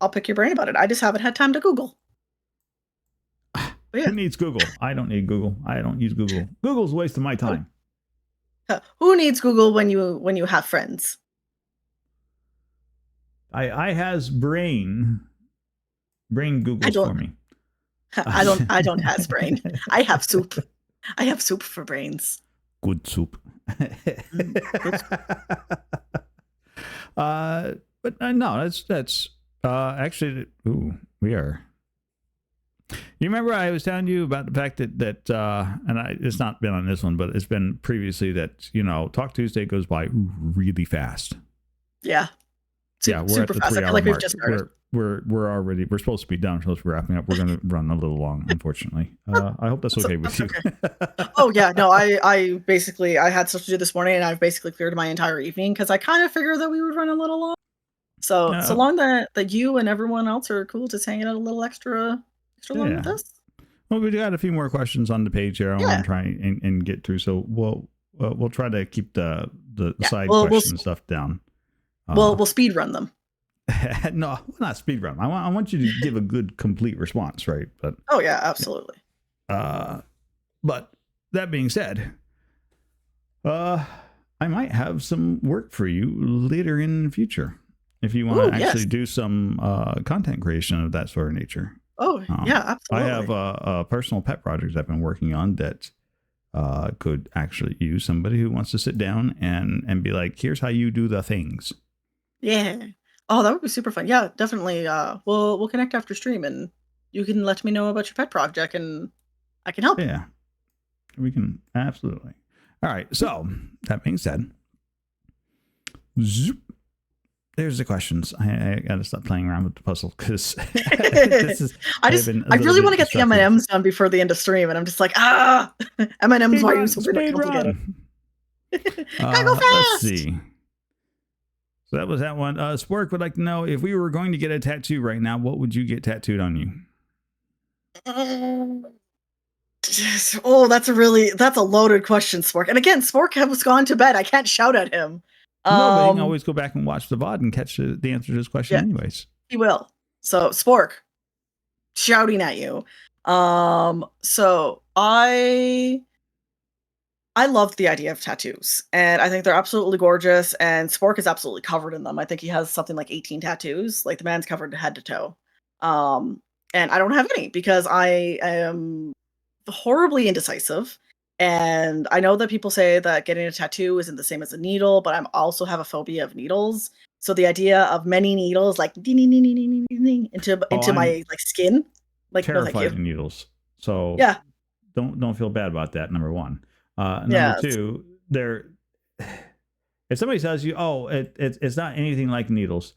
I'll pick your brain about it. I just haven't had time to Google. But Who yeah, needs Google? I don't need Google. I don't use Google. Google's a waste of my who, time. who needs Google when you have friends? I has brain I Googles don't for me. I don't has brain. I have soup. I have soup for brains. Good soup. Good. But no, that's actually. Ooh, we are. You remember I was telling you about the fact that and it's not been on this one, but it's been previously that Talk Tuesday goes by really fast. Yeah. Yeah, we're at Super the fast. I feel 3 hour like we've mark. just started. We're supposed to be done. We're supposed to be wrapping up. We're going to run a little long, unfortunately. I hope that's okay with That's you. okay. Oh yeah, no, I basically I had stuff to do this morning and I've basically cleared my entire evening because I kind of figured that we would run a little long. So uh, long that you and everyone else are cool just hanging out a little extra long with yeah. us. Well, we got a few more questions on the page here. I want Yeah. to try and get through. So we'll try to keep the Yeah. side We'll question stuff down. we'll speed run them. No, not speed run. I want you to give a good, complete response, right? But Oh yeah, absolutely. uh, but that being said, I might have some work for you later in the future if you want Oh to yes. actually do some content creation of that sort of nature. Oh yeah, I have absolutely. a personal pet project I've been working on that could actually use somebody who wants to sit down and be like, here's how you do the things. Yeah. Oh, that would be super fun. Yeah, definitely. We'll connect after stream, and you can let me know about your pet project, and I can help. Yeah, we can absolutely. All right. So that being said, zoop, there's the questions. I gotta stop playing around with the puzzle because this is. I really want to get the distracted. M&Ms done before the end of stream, and I'm just like, M&Ms. Why are you so Speed complicated? run. Gotta go fast. Let's see. So that was that one. Spork would like to know, if we were going to get a tattoo right now, what would you get tattooed on you? Oh, that's a loaded question, Spork. And again, Spork has gone to bed. I can't shout at him. No, but you can always go back and watch the VOD and catch the answer to this question anyways. He will. So, Spork, shouting at you. So I loved the idea of tattoos, and I think they're absolutely gorgeous, and Spork is absolutely covered in them. I think he has something like 18 tattoos. Like, the man's covered head to toe. And I don't have any because I am horribly indecisive. And I know that people say that getting a tattoo isn't the same as a needle, but I also have a phobia of needles. So the idea of many needles, like ding, ding, ding, ding, ding, ding, ding, into my like skin, like terrified no, thank you. of needles. So yeah, don't feel bad about that. Number one. Number two, if somebody tells you, oh, it's not anything like needles,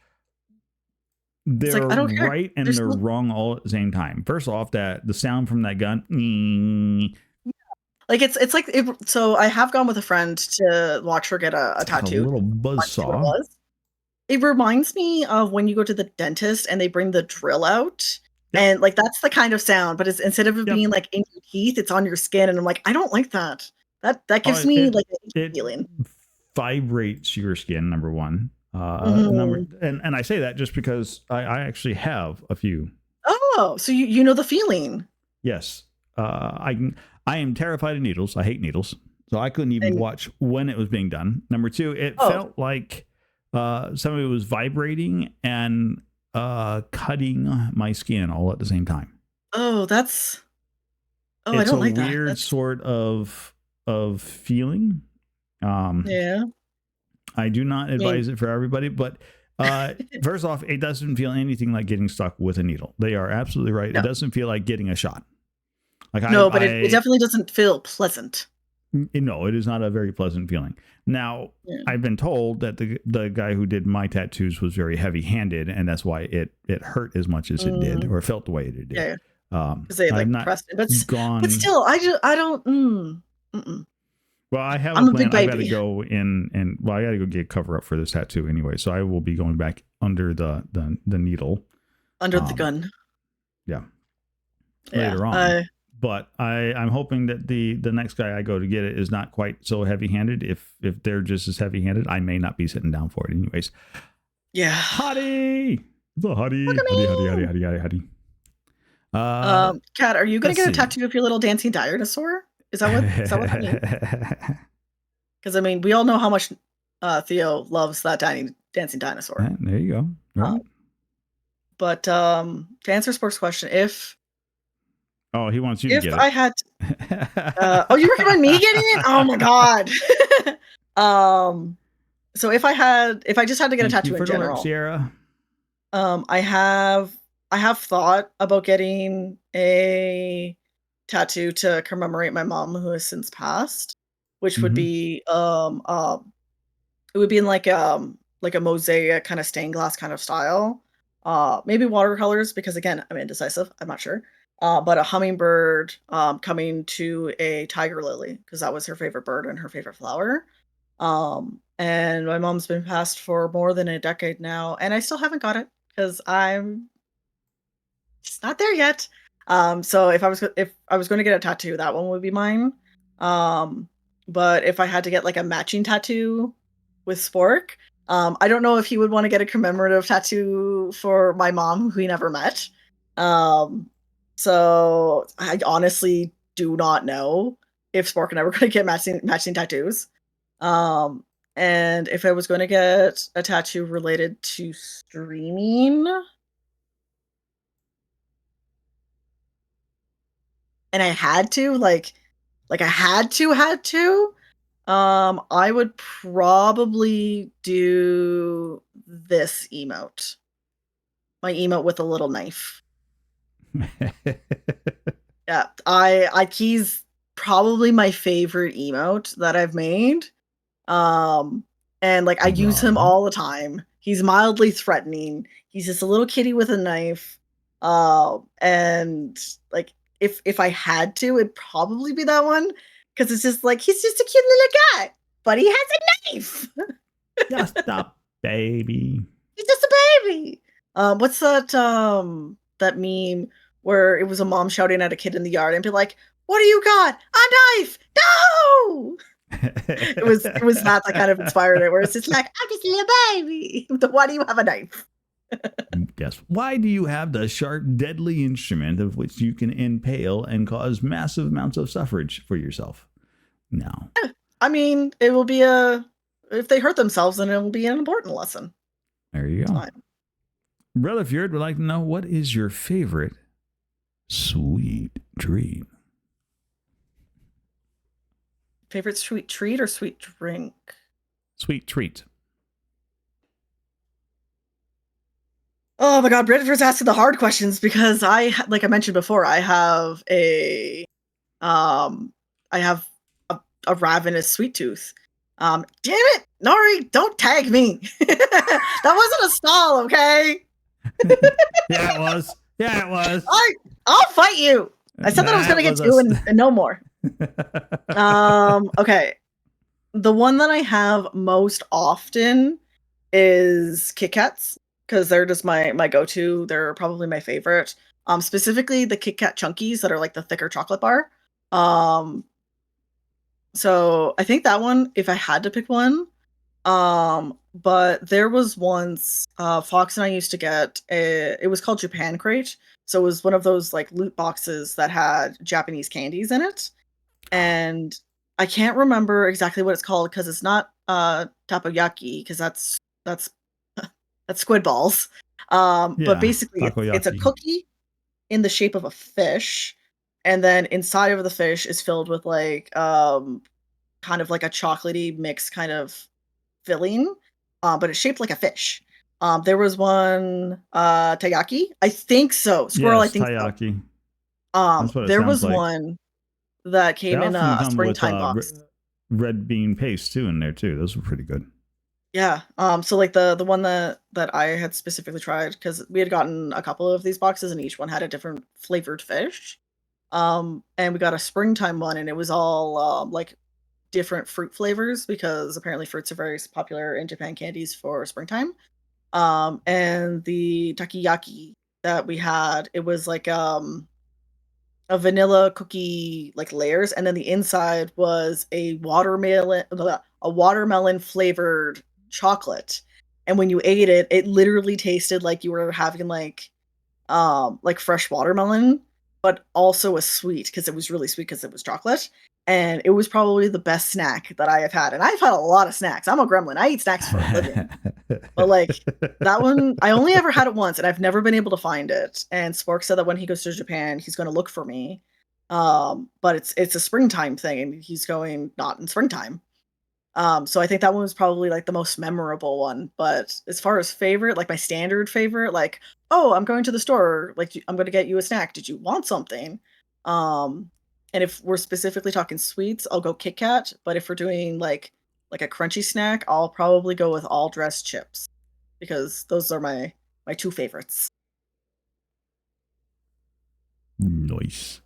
they're like, I don't care. right and they're wrong all at the same time. First off, that the sound from that gun, like it's like so I have gone with a friend to watch her get a tattoo. A little buzzsaw. It reminds me of when you go to the dentist and they bring the drill out. Yep. And like that's the kind of sound, but it's instead of it being like in your teeth, it's on your skin, and I'm like, I don't like that. That gives me like a feeling. Vibrates your skin, number one. And I say that just because I actually have a few. Oh, so you know the feeling. Yes. I am terrified of needles. I hate needles. So I couldn't even watch when it was being done. Number two, it felt like somebody was vibrating and cutting my skin all at the same time. Oh, that's I don't like that. It's a weird sort of feeling. Yeah. I do not advise it for everybody, but first off, it doesn't feel anything like getting stuck with a needle. They are absolutely right. No. It doesn't feel like getting a shot. Like but it definitely doesn't feel pleasant. No, it is not a very pleasant feeling. Now, I've been told that the guy who did my tattoos was very heavy-handed, and that's why it hurt as much as it did, or felt the way it did. Yeah. Because they like pressed it, but still, I don't. Well, I have a plan. I got to go in and I got to go get cover up for this tattoo anyway. So I will be going back under the needle, under the gun. Yeah. Later on. But I'm hoping that the next guy I go to get it is not quite so heavy-handed. If they're just as heavy-handed, I may not be sitting down for it anyways. Yeah. Hottie! The hottie. Kat, are you going to get a tattoo of your little dancing dinosaur? Is that what that means? Because I mean, we all know how much Theo loves that dancing dinosaur. There you go. Right. But to answer Spork's question, if he wants you to get it. If I had you recommend me getting it? Oh my god. So if I just had to get a tattoo in general, Sierra. I have thought about getting a tattoo to commemorate my mom who has since passed, which would be it would be in like a mosaic kind of stained glass kind of style, maybe watercolors, because again, I'm indecisive, I'm not sure, but a hummingbird coming to a tiger lily, because that was her favorite bird and her favorite flower. And my mom's been passed for more than a decade now, and I still haven't got it because I'm just not there yet. So if I was going to get a tattoo, that one would be mine. But if I had to get like a matching tattoo with Spork, I don't know if he would want to get a commemorative tattoo for my mom, who he never met. So I honestly do not know if Spork and I were going to get matching tattoos. And if I was going to get a tattoo related to streaming, and I had to, I would probably do this emote. My emote with a little knife. Yeah, he's probably my favorite emote that I've made. And like I use him all the time. He's mildly threatening. He's just a little kitty with a knife. And like if I had to, it'd probably be that one because it's just like he's just a cute little guy, but he has a knife. Just a baby. He's just a baby. What's that meme where it was a mom shouting at a kid in the yard and be like, "What do you got? A knife? No!" It was that kind of inspired it, where it's just like, "I'm just a little baby. Why do you have a knife?" Yes. Why do you have the sharp, deadly instrument of which you can impale and cause massive amounts of suffrage for yourself? No. I mean, it will be if they hurt themselves, then it will be an important lesson. There you go. Fine. Brother Fjord would like to know, what is your favorite sweet treat? Favorite sweet treat or sweet drink? Sweet treat. Oh my God, Bradford's asking the hard questions because like I mentioned before, I have a ravenous sweet tooth. Damn it, Nori, don't tag me. That wasn't a stall, okay? Yeah, it was. Yeah, it was. I'll fight you. I said that I was gonna get you and no more. Okay. The one that I have most often is Kit Kats because they're just my go-to. They're probably my favorite. Specifically the Kit Kat Chunkies that are like the thicker chocolate bar. So I think that one, if I had to pick one. But there was once Fox and I used to get it was called Japan Crate. So it was one of those like loot boxes that had Japanese candies in it. And I can't remember exactly what it's called because it's not takoyaki because that's squid balls. But basically it's a cookie in the shape of a fish, and then inside of the fish is filled with like kind of like a chocolatey mix kind of filling, but it's shaped like a fish. There was one taiyaki, I think so. Squirrel, yes, I think taiyaki. so. There was like one that came in a springtime box. Red bean paste too in there too. Those were pretty good. Yeah. So like the one that I had specifically tried because we had gotten a couple of these boxes and each one had a different flavored fish. And we got a springtime one and it was all like different fruit flavors because apparently fruits are very popular in Japan candies for springtime. And the takoyaki that we had, it was like a vanilla cookie like layers, and then the inside was a watermelon flavored chocolate. And when you ate it, it literally tasted like you were having like fresh watermelon, but also a sweet because it was really sweet because it was chocolate. And it was probably the best snack that I have had. And I've had a lot of snacks. I'm a gremlin. I eat snacks for a living. But like that one, I only ever had it once and I've never been able to find it. And Spork said that when he goes to Japan, he's going to look for me. But it's a springtime thing and he's going not in springtime. So I think that one was probably like the most memorable one. But as far as favorite, like my standard favorite, like, oh, I'm going to the store, like I'm going to get you a snack. Did you want something? And if we're specifically talking sweets, I'll go Kit Kat. But if we're doing like a crunchy snack, I'll probably go with all dressed chips because those are my two favorites. Nice.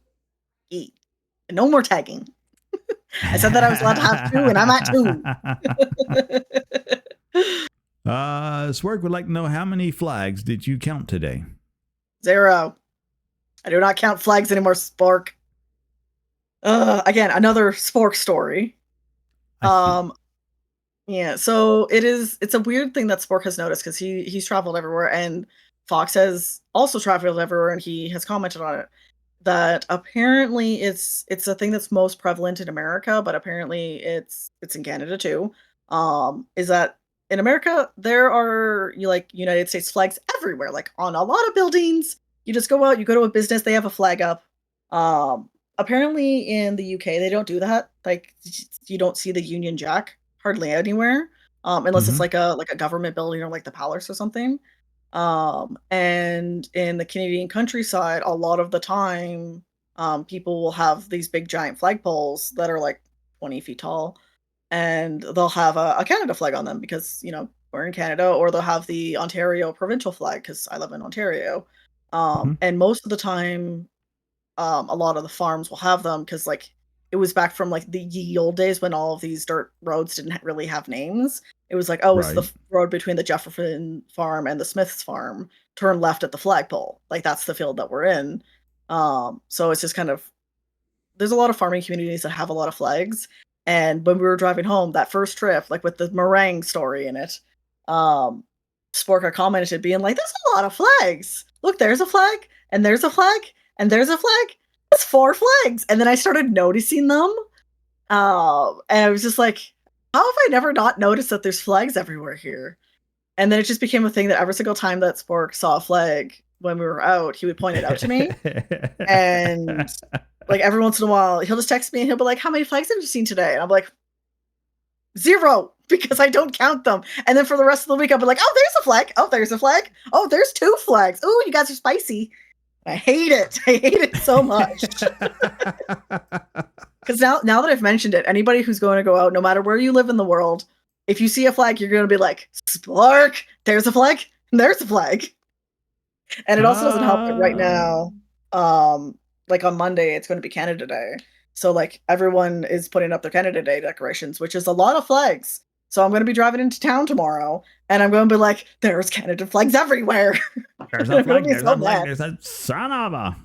Eat. And no more tagging. I said that I was allowed to have two, and I'm at two. Swerk would like to know, how many flags did you count today? 0. I do not count flags anymore, Spork. Again, another Spork story. Yeah, so it's a weird thing that Spork has noticed because he's traveled everywhere, and Fox has also traveled everywhere, and he has commented on it. That apparently it's a thing that's most prevalent in America, but apparently it's in Canada too. Is that in America there are United States flags everywhere, like on a lot of buildings. You just go out, you go to a business, they have a flag up. Apparently in the UK they don't do that. Like you don't see the Union Jack hardly anywhere, unless it's like a government building or like the palace or something. And in the Canadian countryside, a lot of the time, people will have these big giant flagpoles that are like 20 feet tall, and they'll have a Canada flag on them because, we're in Canada, or they'll have the Ontario provincial flag because I live in Ontario. Mhm. And most of the time, a lot of the farms will have them because like it was back from like the ye old days when all of these dirt roads didn't really have names. It was like, oh, it's the Right. road between the Jefferson farm and the Smiths farm. Turn left at the flagpole. Like that's the field that we're in. So it's just kind of there's a lot of farming communities that have a lot of flags. And when we were driving home that first trip, like with the meringue story in it, um, Sporka commented, being like, "There's a lot of flags. Look, there's a flag, and there's a flag, and there's a flag. That's 4 flags." And then I started noticing them, and I was just like, "How have I never not noticed that there's flags everywhere here?" And then it just became a thing that every single time that Spork saw a flag when we were out, he would point it out to me, and like every once in a while, he'll just text me and he'll be like, "How many flags have you seen today?" And I'm like, "0," because I don't count them. And then for the rest of the week, I'll be like, "Oh, there's a flag. Oh, there's a flag. Oh, there's 2 flags. Oh, you guys are spicy." I hate it. I hate it so much. Because now that I've mentioned it, anybody who's going to go out, no matter where you live in the world, if you see a flag, you're going to be like, "Spark, there's a flag. There's a flag." And it also doesn't help that right Ah. now, like on Monday, it's going to be Canada Day. So like everyone is putting up their Canada Day decorations, which is a lot of flags. So I'm going to be driving into town tomorrow, and I'm going to be like, "There's Canada flags everywhere." There's a I'm going to flag. be There's so a flag. mad. There's a son of a.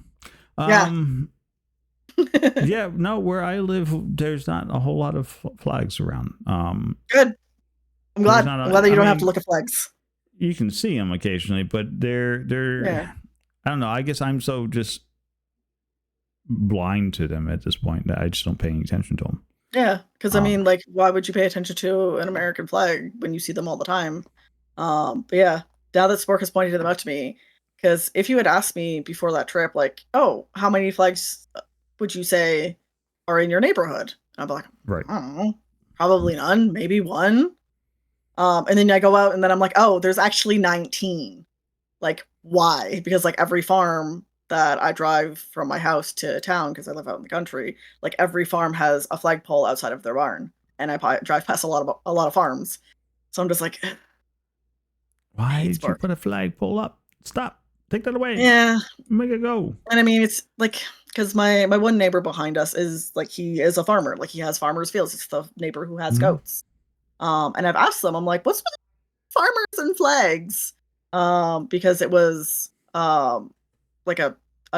Yeah. Um. Yeah. No, where I live, there's not a whole lot of flags around. Good. I'm There's glad. not. I'm glad that you I don't have to mean, look at flags. you can see them occasionally, but they're. Yeah. I don't know. I guess I'm so just blind to them at this point that I just don't pay any attention to them. Yeah. Because I Um. mean, like, why would you pay attention to an American flag when you see them all the time? But yeah, now that Spork has pointed them out to me, because if you had asked me before that trip, like, "Oh, how many flags would you say are in your neighborhood?" I'd be like, Right. "I don't know, probably none, maybe one." And then I go out and then I'm like, "Oh, there's actually 19." Like, why? Because like every farm that I drive from my house to town, because I live out in the country, like every farm has a flagpole outside of their barn, and drive past a lot of farms. So I'm just like, I Why hate did you Spark. put a flagpole up? Stop. Take that away. Yeah, Make it go. and I mean it's like because my one neighbor behind us is like he is a farmer, like he has farmers fields. It's the neighbor who has Mhm. goats. And I've asked them, I'm like, "What's with farmers and flags?" Because it was like a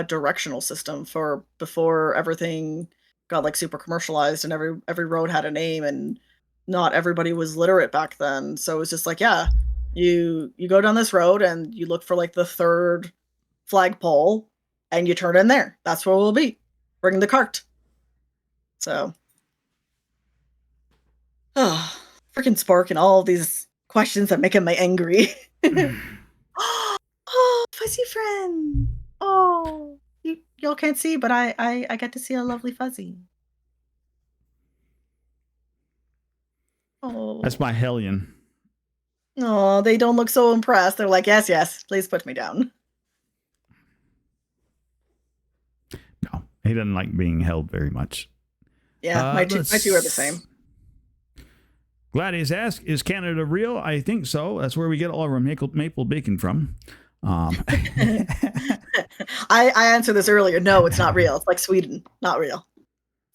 directional system for before everything got like super commercialized and every road had a name, and not everybody was literate back then. So it was just like, yeah, you go down this road and you look for like the third flagpole and you turn in there. That's where we'll be. Bring the cart. So freaking Spark and all of these questions that make him my angry. Oh, fuzzy friend. Oh, y'all can't see, but I get to see a lovely fuzzy. That's Oh, my hellion. oh, they don't look so impressed. They're like, "Yes, yes, please put me down." No, he doesn't like being held very much. Yeah, my two are the Let's. same. Gladys asks, "Is Canada real?" I think so. That's where we get all of our maple bacon from. I answered this earlier. No, it's not real. It's like Sweden, not real.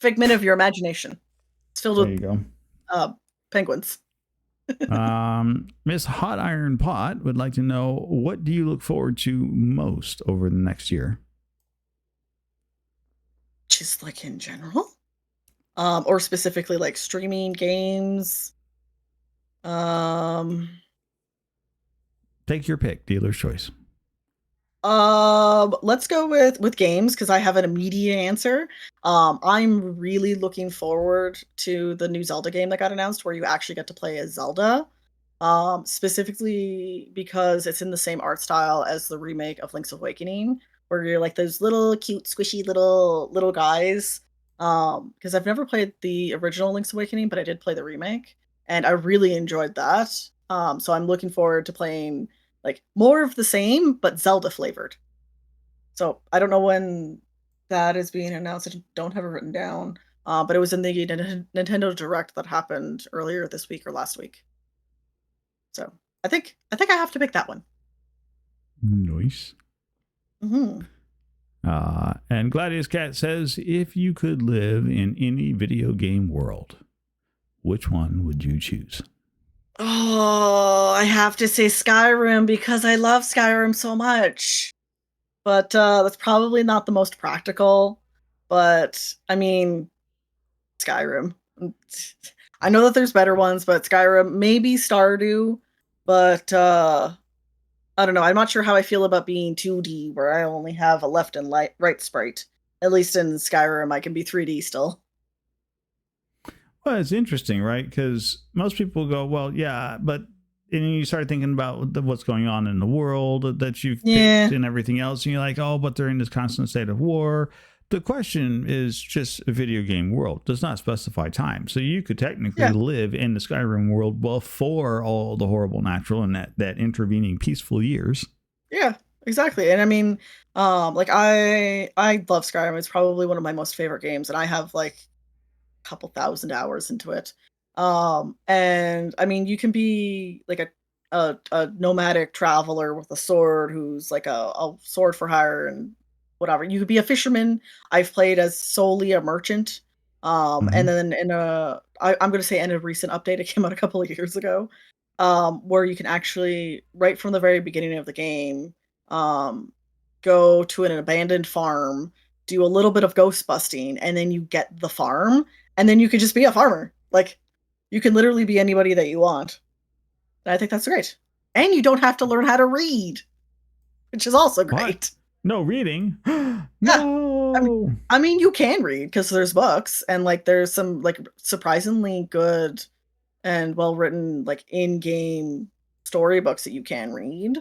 Figment of your imagination. It's filled There with you go. uh, penguins. Miss Hot Iron Pot would like to know, what do you look forward to most over the next year? Just like in general, or specifically like streaming games. Um, Take your pick, dealer's choice. let's go with games because I have an immediate answer. I'm really looking forward to the new Zelda game that got announced where you actually get to play as Zelda. Specifically because it's in the same art style as the remake of Link's Awakening, where you're like those little cute, squishy little guys. Because I've never played the original Link's Awakening, but I did play the remake, and I really enjoyed that. So I'm looking forward to playing like more of the same, but Zelda flavored. So I don't know when that is being announced. I don't have it written down. But it was in the Nintendo Direct that happened earlier this week or last week. So I have to pick that one. Nice. Hmm. And Gladius Cat says, if you could live in any video game world, which one would you choose? Oh, I have to say Skyrim because I love Skyrim so much. But that's probably not the most practical. But I mean, Skyrim. I know that there's better ones, but Skyrim, maybe Stardew, but I don't know. I'm not sure how I feel about being 2D, where I only have a left and right sprite. At least in Skyrim, I can be 3D still. Well, it's interesting, right? Because most people go, well, yeah, but and you start thinking about what's going on in the world that you've Yeah, picked and everything else, and you're like, oh, but they're in this constant state of war. The question is just a video game world. It does not specify time. So you could technically yeah, live in the Skyrim world before all the horrible natural and that intervening peaceful years. yeah, exactly. And I mean, like I love Skyrim. It's probably one of my most favorite games, and I have like couple thousand hours into it. And I mean, you can be like a nomadic traveler with a sword who's like a sword for hire and whatever. You could be a fisherman. I've played as solely a merchant. And Mm-hmm. then I'm going to say in a recent update, it came out a couple of years ago, where you can actually right from the very beginning of the game, um, go to an abandoned farm, do a little bit of ghost busting, and then you get the farm and then you could just be a farmer. Like, you can literally be anybody that you want. And I think that's great. And you don't have to learn how to read, which is also What? great. No reading? Yeah. I mean, No. you can read because there's books and like there's some like surprisingly good and well written like in-game storybooks that you can read.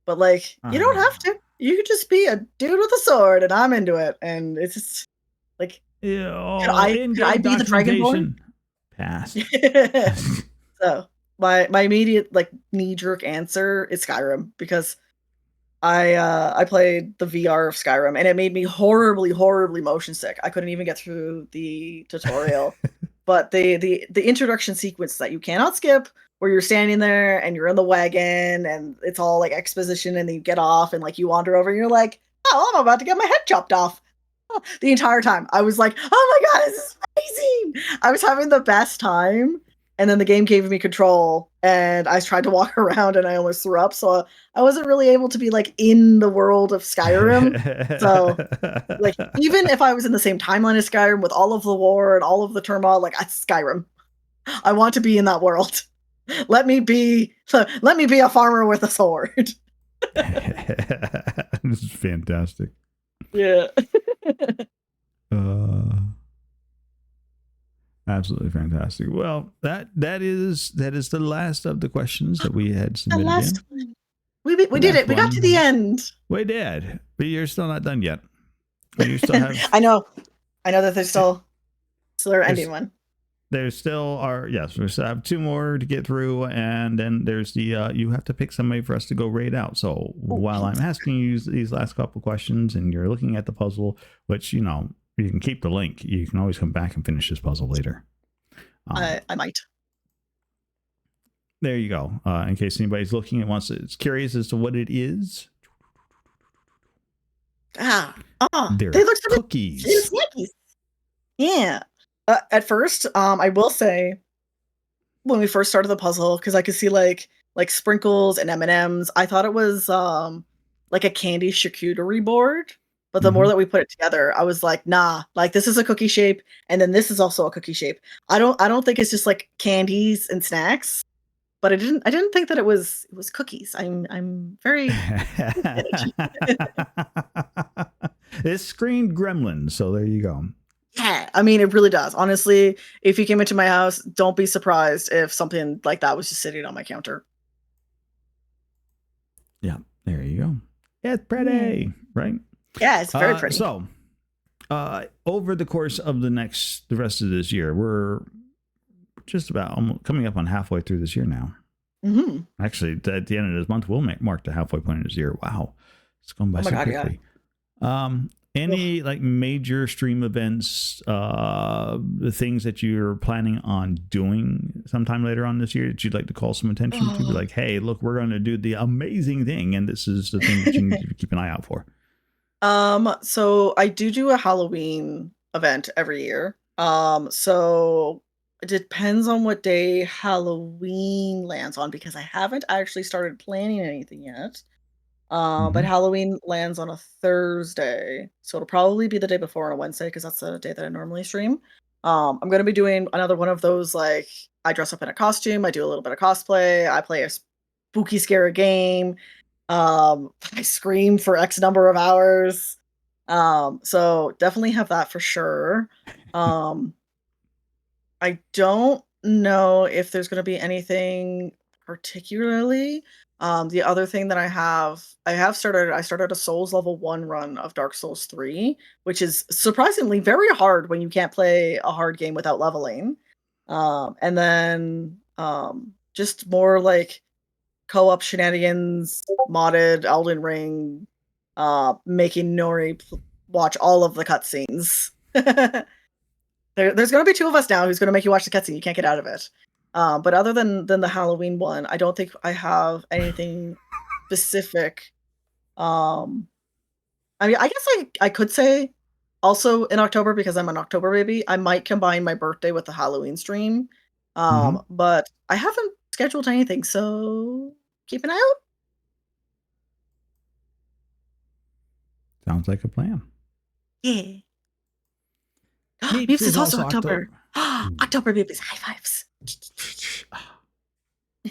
But like you don't have to. You could just be a dude with a sword and I'm into it. And it's just like Oh, could I in-game be the Dragonborn? documentation. Pass. So my immediate like knee jerk answer is Skyrim because I played the VR of Skyrim and it made me horribly motion sick. I couldn't even get through the tutorial. But the introduction sequence that you cannot skip, where you're standing there and you're in the wagon and it's all like exposition and then you get off and like you wander over and you're like, oh, I'm about to get my head chopped off. The entire time I was like, oh my god, this is amazing. I was having the best time. And then the game gave me control and I tried to walk around and I almost threw up. So I wasn't really able to be like in the world of Skyrim. So like even if I was in the same timeline as Skyrim with all of the war and all of the turmoil, like it's Skyrim. I want to be in that world. Let me be a farmer with a sword. This is fantastic. Yeah. Uh, Absolutely fantastic. Well, that is the last of the questions that we had The submitted last in. one. We did it. We got to the end. We did, but you're still not done yet. You still have. I know that there's still an ending one. There still are, yes, we still have two more to get through, and then there's the you have to pick somebody for us to go raid out. So while I'm asking you these last couple questions and you're looking at the puzzle, which you can keep the link, you can always come back and finish this puzzle later. I might. There you go. In case anybody's looking and is curious as to what it is. They They're look so cookies. Yeah. At first, I will say, when we first started the puzzle, because I could see like sprinkles and M&Ms, I thought it was like a candy charcuterie board. But the more that we put it together, I was like, nah, like this is a cookie shape, and then this is also a cookie shape. I don't think it's just like candies and snacks. But I didn't think that it was cookies. I'm very It screamed gremlin, so there you go. Yeah, I mean, it really does. Honestly, if you came into my house, don't be surprised if something like that was just sitting on my counter. Yeah, there you go. It's pretty, right? Yeah, it's very pretty. So, over the course of the rest of this year, we're just about coming up on halfway through this year now. Mm-hmm. Actually, at the end of this month, we'll mark the halfway point of this year. Wow, it's going by so quickly. Yeah. Any like major stream events, the things that you're planning on doing sometime later on this year that you'd like to call some attention to? Be like, hey, look, we're going to do the amazing thing, and this is the thing that you need to keep an eye out for. So I do a Halloween event every year. So it depends on what day Halloween lands on because I haven't actually started planning anything yet. But Halloween lands on a Thursday, so it'll probably be the day before on a Wednesday because that's the day that I normally stream. I'm gonna be doing another one of those like I dress up in a costume, I do a little bit of cosplay, I play a spooky scary game, I scream for X number of hours. So definitely have that for sure. Um, I don't know if there's gonna be anything particularly. The other thing that I started a Souls level 1 run of Dark Souls 3, which is surprisingly very hard when you can't play a hard game without leveling. And then just more like co-op shenanigans, modded Elden Ring, making Nori watch all of the cutscenes. There's gonna be 2 of us now who's gonna make you watch the cutscene. You can't get out of it. But other than the Halloween one, I don't think I have anything specific. Um, I mean, I guess I could say also in October because I'm an October baby. I might combine my birthday with the Halloween stream. But I haven't scheduled anything, so keep an eye out. Sounds like a plan. Yeah. Meeps Meeps is is also also October. October babies, high fives.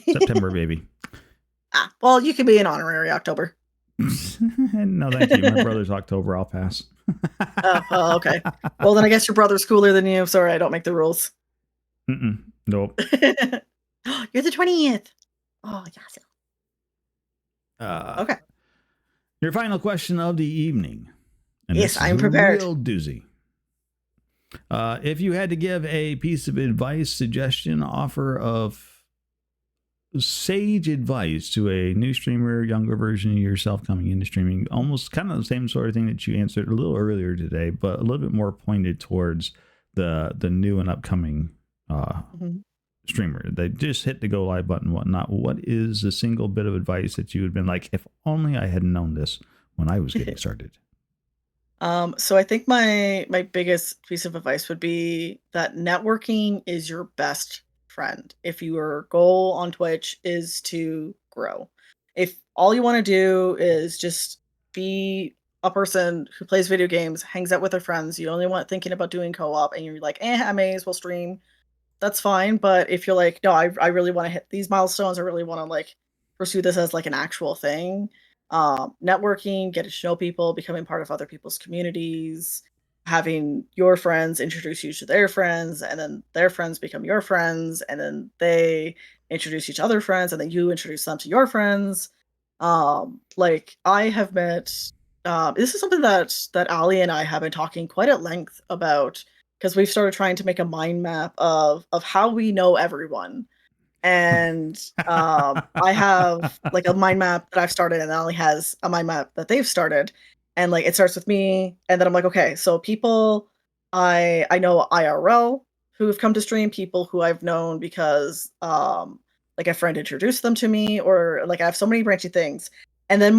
September, baby. Well, you can be an honorary October. No, thank you. My brother's October. I'll pass. Oh, okay. Well, then I guess your brother's cooler than you. Sorry, I don't make the rules. Nope. You're the 20th. Oh, yeah. Okay. Your final question of the evening. And yes, I'm prepared. Real doozy. If you had to give a piece of advice, suggestion, offer of sage advice to a new streamer, younger version of yourself coming into streaming, almost kind of the same sort of thing that you answered a little earlier today, but a little bit more pointed towards the new and upcoming streamer. They just hit the go live button and whatnot. What is the single bit of advice that you would have been like, if only I had known this when I was getting started? So I think my biggest piece of advice would be that networking is your best friend. If your goal on Twitch is to grow, if all you want to do is just be a person who plays video games, hangs out with their friends, you only want thinking about doing co-op, and you're like, I may as well stream. That's fine. But if you're like, no, I really want to hit these milestones, I really want to like pursue this as like an actual thing. Networking, getting to know people, becoming part of other people's communities, having your friends introduce you to their friends, and then their friends become your friends, and then they introduce each other friends, and then you introduce them to your friends. Like I have met, this is something that Ali and I have been talking quite at length about because we've started trying to make a mind map of how we know everyone. And I have like a mind map that I've started, and Ali has a mind map that they've started, and like it starts with me, and then I'm like, okay, so people I know IRL who have come to stream, people who I've known because like a friend introduced them to me, or like I have so many branching things, and then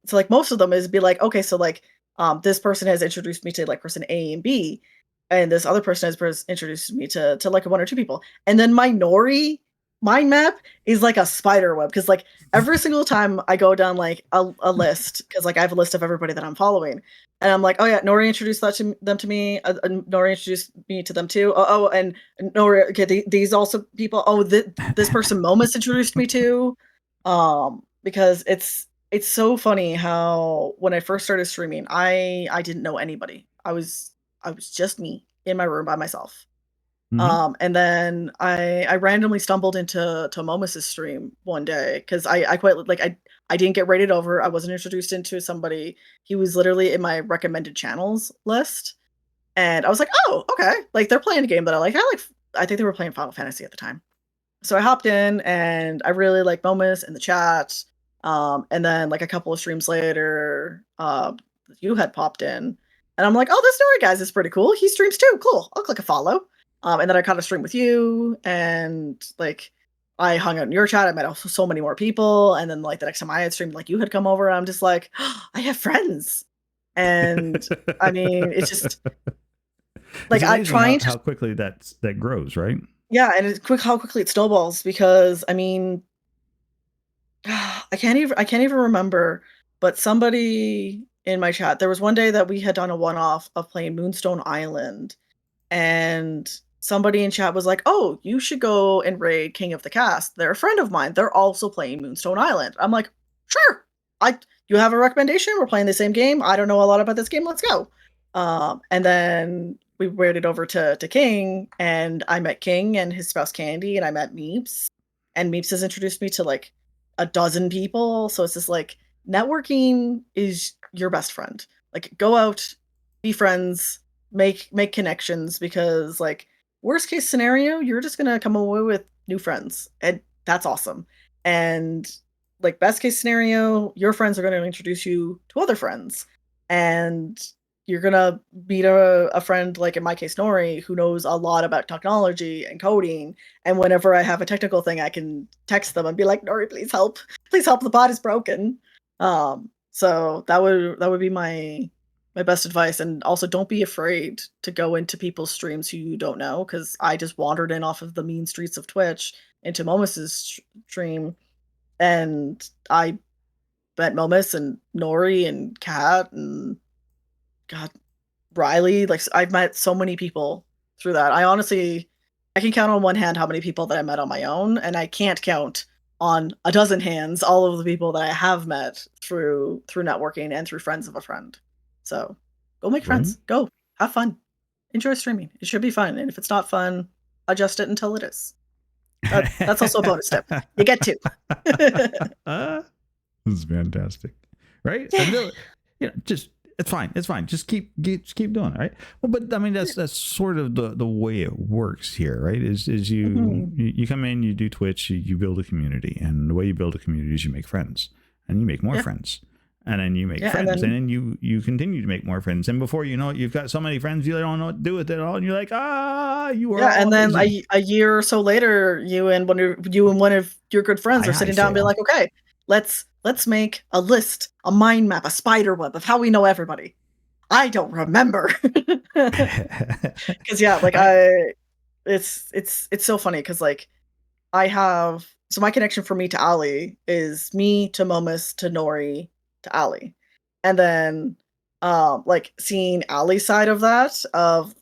so like most of them is be like, okay, so like this person has introduced me to like person A and B, and this other person has introduced me to like 1 or 2 people. And then my Nori mind map is like a spider web because like every single time I go down like a list, because like I have a list of everybody that I'm following, and I'm like, oh yeah, Nori introduced them to me. Nori introduced me to them too. And Nori, okay, these also people. Oh, this person Momus introduced me to, because it's so funny how when I first started streaming, I didn't know anybody. I was just me in my room by myself. And then I randomly stumbled into Momus's stream one day because I quite like I didn't get rated over. I wasn't introduced into somebody. He was literally in my recommended channels list, and I was like, oh, okay, like they're playing a game that I like. I think they were playing Final Fantasy at the time, so I hopped in and I really like Momus in the chat. And then like a couple of streams later, you had popped in. And I'm like, oh, this Nori guy's is pretty cool. He streams too. Cool. I'll click a follow. And then I caught a stream with you, and like I hung out in your chat. I met also so many more people, and then like the next time I had streamed, like you had come over. I'm just like, I have friends, and I mean, it's just It's like I amazing trying to how quickly that grows, right? yeah, and it's quick how quickly it snowballs because I mean, I can't even remember, but somebody in my chat, there was one day that we had done a one-off of playing Moonstone Island, and somebody in chat was like, "Oh, you should go and raid King of the Cast. They're a friend of mine. They're also playing Moonstone Island." I'm like, "Sure. I You have a recommendation? We're playing the same game. I don't know a lot about this game. Let's go." And then we raided over to King, and I met King and his spouse Candy, and I met Meeps, and Meeps has introduced me to like a dozen people. So it's just like networking is your best friend. Like go out, be friends, make connections because like worst case scenario, you're just gonna come away with new friends. And that's awesome. And like best case scenario, your friends are gonna introduce you to other friends. And you're gonna meet a friend, like in my case, Nori, who knows a lot about technology and coding. And whenever I have a technical thing, I can text them and be like, "Nori, please help! Please help! The bot is broken." So that would be my best advice. And also, don't be afraid to go into people's streams who you don't know, because I just wandered in off of the mean streets of Twitch into Momus's stream, and I met Momus and Nori and Kat and God, Riley, like I've met so many people through that. I can count on one hand how many people that I met on my own, and I can't count on a dozen hands all of the people that I have met through networking and through friends of a friend. So go make Right? friends. Go have fun. Enjoy streaming. It should be fun. And if it's not fun, adjust it until it is. That's also a bonus tip. You get to. This is fantastic, right? Yeah. Until, just it's fine. It's fine. Just keep doing it, right? Well, but I mean that's sort of the way it works here, right? Is Mhm. you come in, you do Twitch, you build a community, and the way you build a community is you make friends, and you make more Yeah. friends, and then you make Yeah. And friends, and then then you continue to make more friends, and before you know it, you've got so many friends you don't know what to do with it all, and you're like, you are yeah, all and then amazing. a year or so later, you and one of your good friends are I sitting down and be say, like, "Okay, let's make a list, a mind map, a spider web of how we know everybody." I don't remember. Because yeah, like I it's so funny because like I have so my connection from me to Ali is me to Momus to Nori to Ali. And then like seeing Ali's side of that of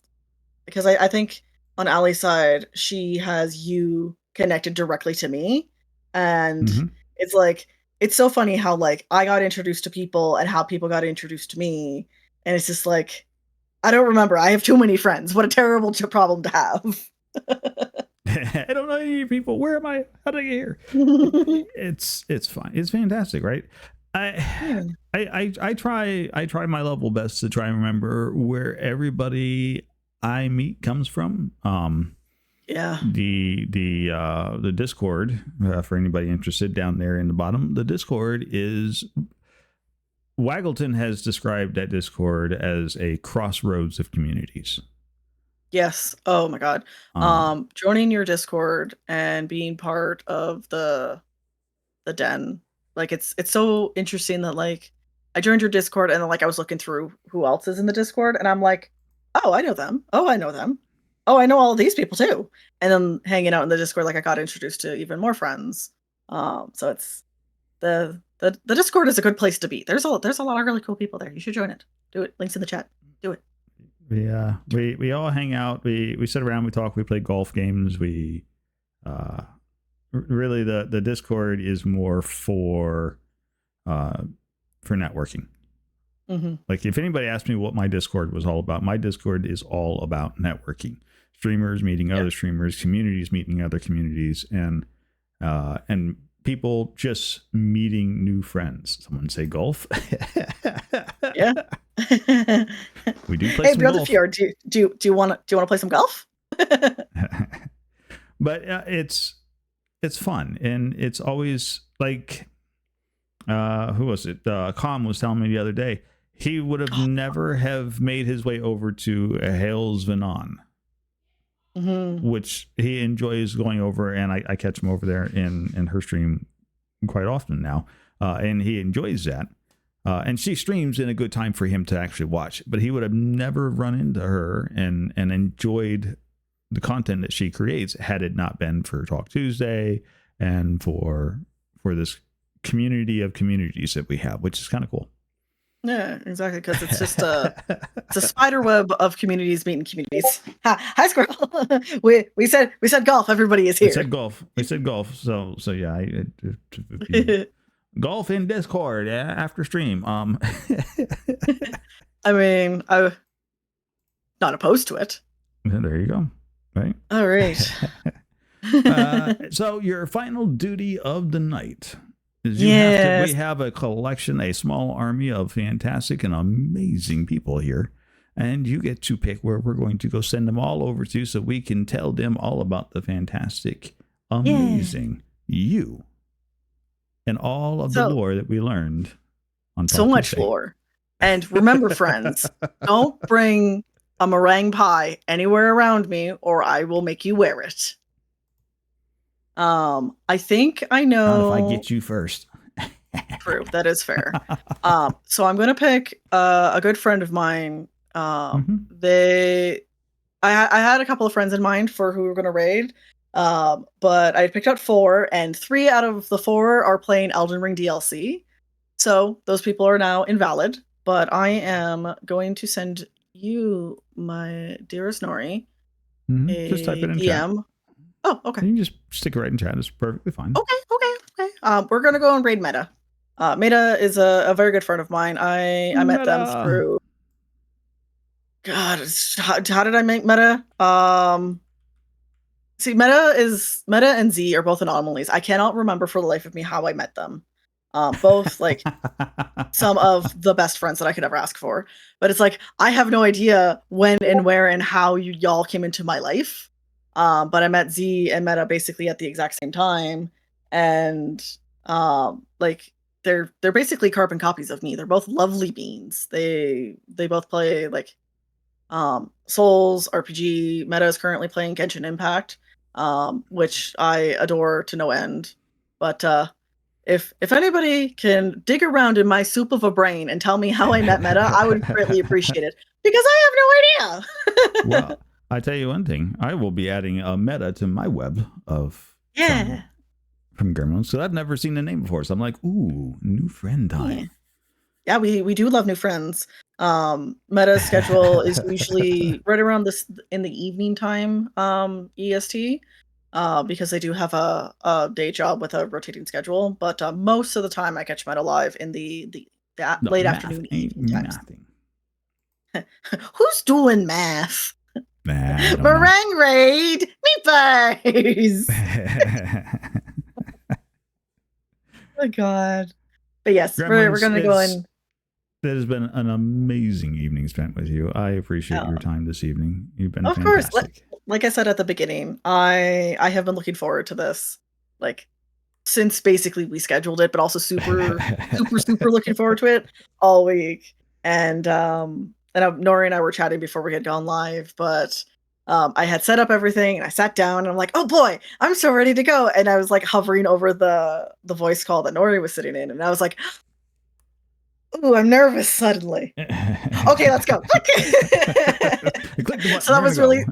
because I think on Ali's side, she has you connected directly to me. And mhm. it's like, it's so funny how like I got introduced to people and how people got introduced to me. And it's just like, I don't remember. I have too many friends. What a terrible problem to have. I don't know any people. Where am I? How did I get here? It's fine. It's fantastic, right? I Yeah. I try my level best to try and remember where everybody I meet comes from. Yeah. The Discord, for anybody interested, down there in the bottom, the Discord is Waggleton has described that Discord as a crossroads of communities. Yes. Oh my god. Um, Joining your Discord and being part of the den, like it's so interesting that like I joined your Discord and then like I was looking through who else is in the Discord and I'm like, "Oh, I know them. Oh, I know them. Oh, I know all of these people too." And then hanging out in the Discord, like I got introduced to even more friends. So it's the Discord is a good place to be. There's a lot of really cool people there. You should join it. Do it. Links in the chat. Do it. we all hang out. We sit around. We talk. We play golf games. We really the Discord is more for networking. Mm-hmm. Like if anybody asked me what my Discord was all about, my Discord is all about networking. Streamers meeting Yeah. other streamers, communities meeting other communities, and people just meeting new friends. Someone say golf. Yeah. We do play Hey, some Brother golf. Fjord, do you wanna play some golf? But it's fun, and it's always like who was it? Com was telling me the other day he would have never have made his way over to Hales Vanon Mhm. which he enjoys going over, and I catch him over there in her stream quite often now, and he enjoys that. And she streams in a good time for him to actually watch, but he would have never run into her and enjoyed the content that she creates had it not been for Talk Tuesday and for this community of communities that we have, which is kind of cool. Yeah, exactly. Because it's just it's a spider web of communities meeting communities. Hi, Squirrel. we said golf. Everybody is here. We said golf. So yeah, golf in Discord after stream. I mean, I'm not opposed to it. There you go. Right. All right. So your final duty of the night is we have a collection, a small army of fantastic and amazing people here, and you get to pick where we're going to go send them all over to so we can tell them all about the fantastic, amazing you and all of the lore that we learned on Talk so much Tuesday. lore. And remember, friends, don't bring a meringue pie anywhere around me or I will make you wear it. I think I know. Not if I get you first. True, that is fair. So I'm gonna pick a good friend of mine. I had a couple of friends in mind for who we were gonna raid. But I picked out 4, and 3 out of the 4 are playing Elden Ring DLC. So those people are now invalid. But I am going to send you, my dearest Nori, just type it in DM. chat. Oh, okay. You can just stick it right in chat. It's perfectly fine. Okay. We're gonna go and raid Meta. Meta is a very good friend of mine. I met them through. God, how did I make Meta? See, Meta and Z are both anomalies. I cannot remember for the life of me how I met them. Both like some of the best friends that I could ever ask for. But it's like I have no idea when and where and how y'all came into my life. But I met Z and Meta basically at the exact same time, and like they're basically carbon copies of me. They're both lovely beings. They both play like Souls RPG. Meta is currently playing Genshin Impact, which I adore to no end. But if anybody can dig around in my soup of a brain and tell me how I met Meta, I would greatly appreciate it because I have no idea. Well, I tell you one thing, I will be adding a Meta to my web of from Gremlins. So I've never seen the name before. So I'm like, ooh, new friend time. Yeah, we do love new friends. Meta's schedule is usually right around this in the evening time, EST. Because they do have a day job with a rotating schedule, but most of the time I catch Meta live in the late afternoon evening times. Who's doing math? Meringue raid, meatballs. Oh God! But yes, we're gonna go in. It has been an amazing evening spent with you. I appreciate your time this evening. You've been fantastic. Course. Like I said at the beginning, I have been looking forward to this, like since basically we scheduled it, but also super looking forward to it all week. And Nori and I were chatting before we had gone live, but I had set up everything and I sat down and I'm like, oh boy, I'm so ready to go. And I was like hovering over the voice call that Nori was sitting in, and I was like, ooh, I'm nervous suddenly. Okay, let's go. So that was really.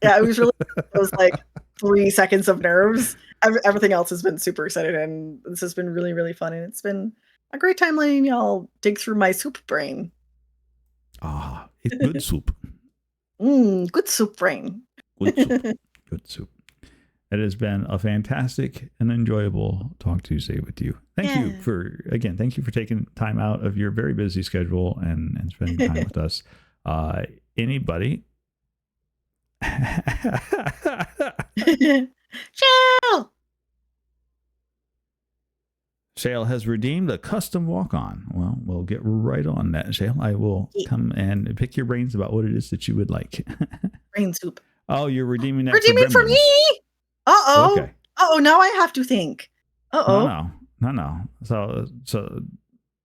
Yeah, it was like 3 seconds of nerves. Everything else has been super excited, and this has been really, really fun. And it's been a great time letting y'all dig through my soup brain. It's good soup. Good soup brain. Good soup. Good soup. It has been a fantastic and enjoyable Talk Tuesday with you. Thank you for taking time out of your very busy schedule and spending time with us. Anybody? Shale has redeemed a custom walk-on. Well, we'll get right on that, Shale. I will come and pick your brains about what it is that you would like. Brain soup. Oh, you're redeeming that for me? Uh-oh. Okay. Uh-oh, now I have to think. Uh-oh. No. So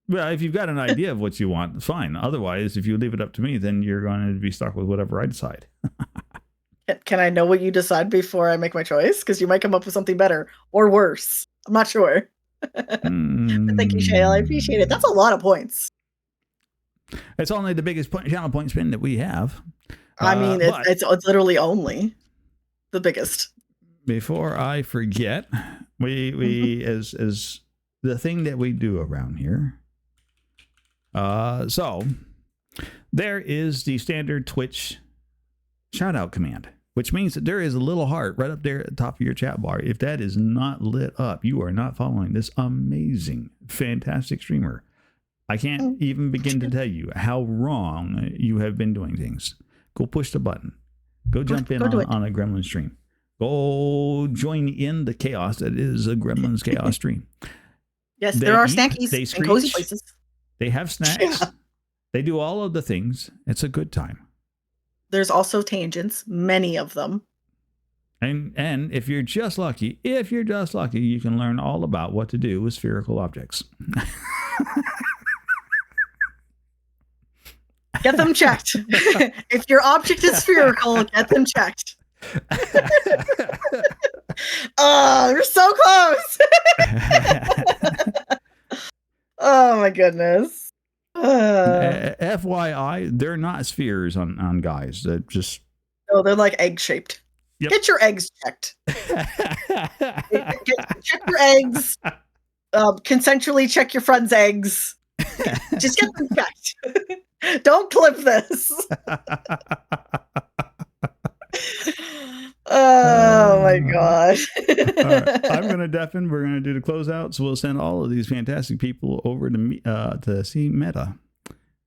well, if you've got an idea of what you want, fine. Otherwise, if you leave it up to me, then you're going to be stuck with whatever I decide. Can I know what you decide before I make my choice? Because you might come up with something better or worse. I'm not sure. But thank you, Shale. I appreciate it. That's a lot of points. It's only the biggest channel point spin that we have. I mean, it's literally only the biggest. Before I forget, we as the thing that we do around here. So there is the standard Twitch shout out command, which means that there is a little heart right up there at the top of your chat bar. If that is not lit up, you are not following this amazing, fantastic streamer. I can't even begin to tell you how wrong you have been doing things. Go push the button. Go jump in on a Gremlin stream. Go join in the chaos that is a Gremlins chaos stream. Yes, there are snackies and cozy places. They have snacks. Yeah. They do all of the things. It's a good time. There's also tangents, many of them. And if you're just lucky, you can learn all about what to do with spherical objects. Get them checked. If your object is spherical, get them checked. Oh, you're so close. Oh my goodness. FYI, they're not spheres on guys. They're just they're like egg shaped. Yep. Get your eggs checked. Check your eggs. Consensually check your friend's eggs. Just get them checked. Don't clip this. Oh my gosh. Right. I'm going to deafen. We're going to do the closeout. So we'll send all of these fantastic people over to see Meta.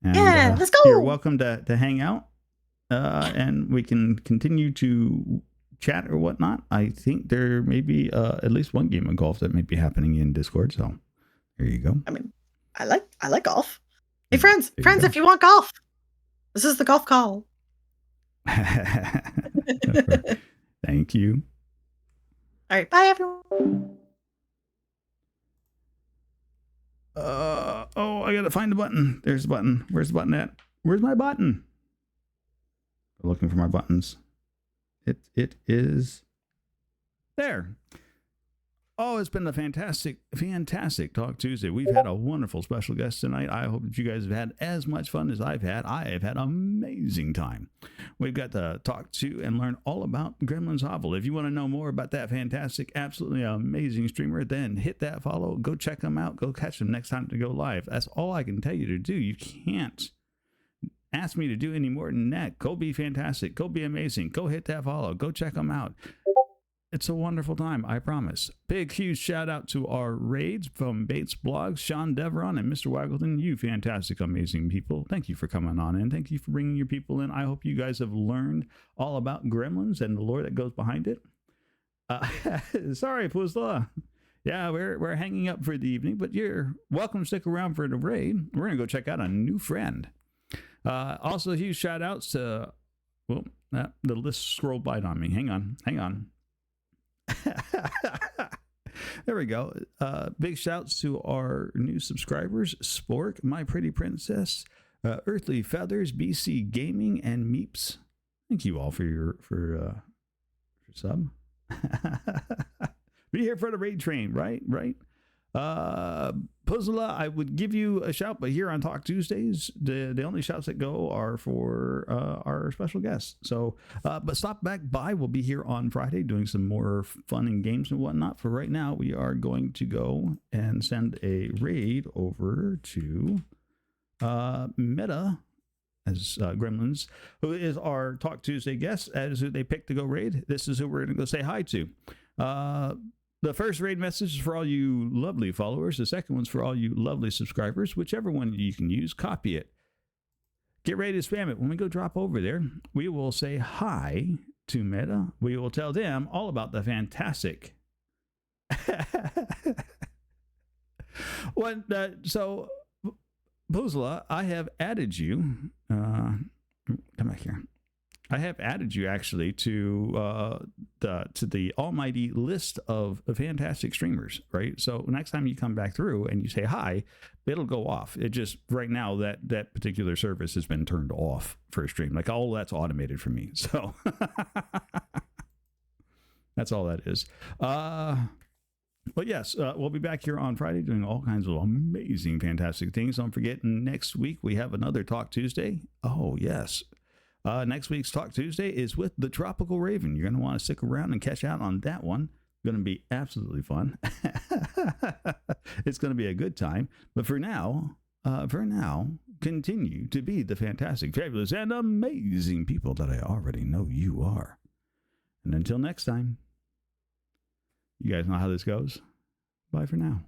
And, yeah, let's go. You're welcome to hang out. And we can continue to chat or whatnot. I think there may be at least one game of golf that may be happening in Discord. So there you go. I mean, I like golf. Hey, friends, if you want golf, this is the golf call. Thank you. All right, bye, everyone. I gotta find the button. There's the button. Where's the button at? Where's my button? I'm looking for my buttons. It is there. Oh, it's been a fantastic Talk Tuesday. We've had a wonderful special guest tonight. I hope that you guys have had as much fun as I've had. I have had an amazing time. We've got to talk to and learn all about Gremlins Hovel. If you want to know more about that fantastic, absolutely amazing streamer, then hit that follow. Go check them out. Go catch them next time to go live. That's all I can tell you to do. You can't ask me to do any more than that. Go be fantastic. Go be amazing. Go hit that follow. Go check them out. It's a wonderful time, I promise. Big, huge shout out to our raids from Bates Blogs, Sean Deveron, and Mr. Waggleton. You fantastic, amazing people. Thank you for coming on in. Thank you for bringing your people in. I hope you guys have learned all about Gremlins and the lore that goes behind it. Sorry, Puzla. Yeah, we're hanging up for the evening, but you're welcome to stick around for the raid. We're going to go check out a new friend. Also, huge shout outs to, well, the list scrolled by on me. Hang on. There we go. Big shouts to our new subscribers: Spork, My Pretty Princess, Earthly Feathers, BC Gaming, and Meeps. Thank you all for your sub. Be here for the raid train, right? Puzzla, I would give you a shout, but here on Talk Tuesdays, the only shouts that go are for our special guests. So, but stop back by. We'll be here on Friday doing some more fun and games and whatnot. For right now, we are going to go and send a raid over to Meta as Gremlins, who is our Talk Tuesday guest, as who they picked to go raid. This is who we're going to go say hi to. The first raid message is for all you lovely followers. The second one's for all you lovely subscribers. Whichever one you can use, copy it. Get ready to spam it. When we go drop over there, we will say hi to Meta. We will tell them all about the fantastic. So, Buzla, I have added you. Come back here. I have added you actually to the almighty list of fantastic streamers, right? So next time you come back through and you say hi, it'll go off. It just right now that particular service has been turned off for a stream. Like all that's automated for me. So that's all that is. But yes, we'll be back here on Friday doing all kinds of amazing, fantastic things. Don't forget, next week we have another Talk Tuesday. Oh, yes. Next week's Talk Tuesday is with the Tropical Raven. You're going to want to stick around and catch out on that one. Going to be absolutely fun. It's going to be a good time. But for now, continue to be the fantastic, fabulous, and amazing people that I already know you are. And until next time, you guys know how this goes. Bye for now.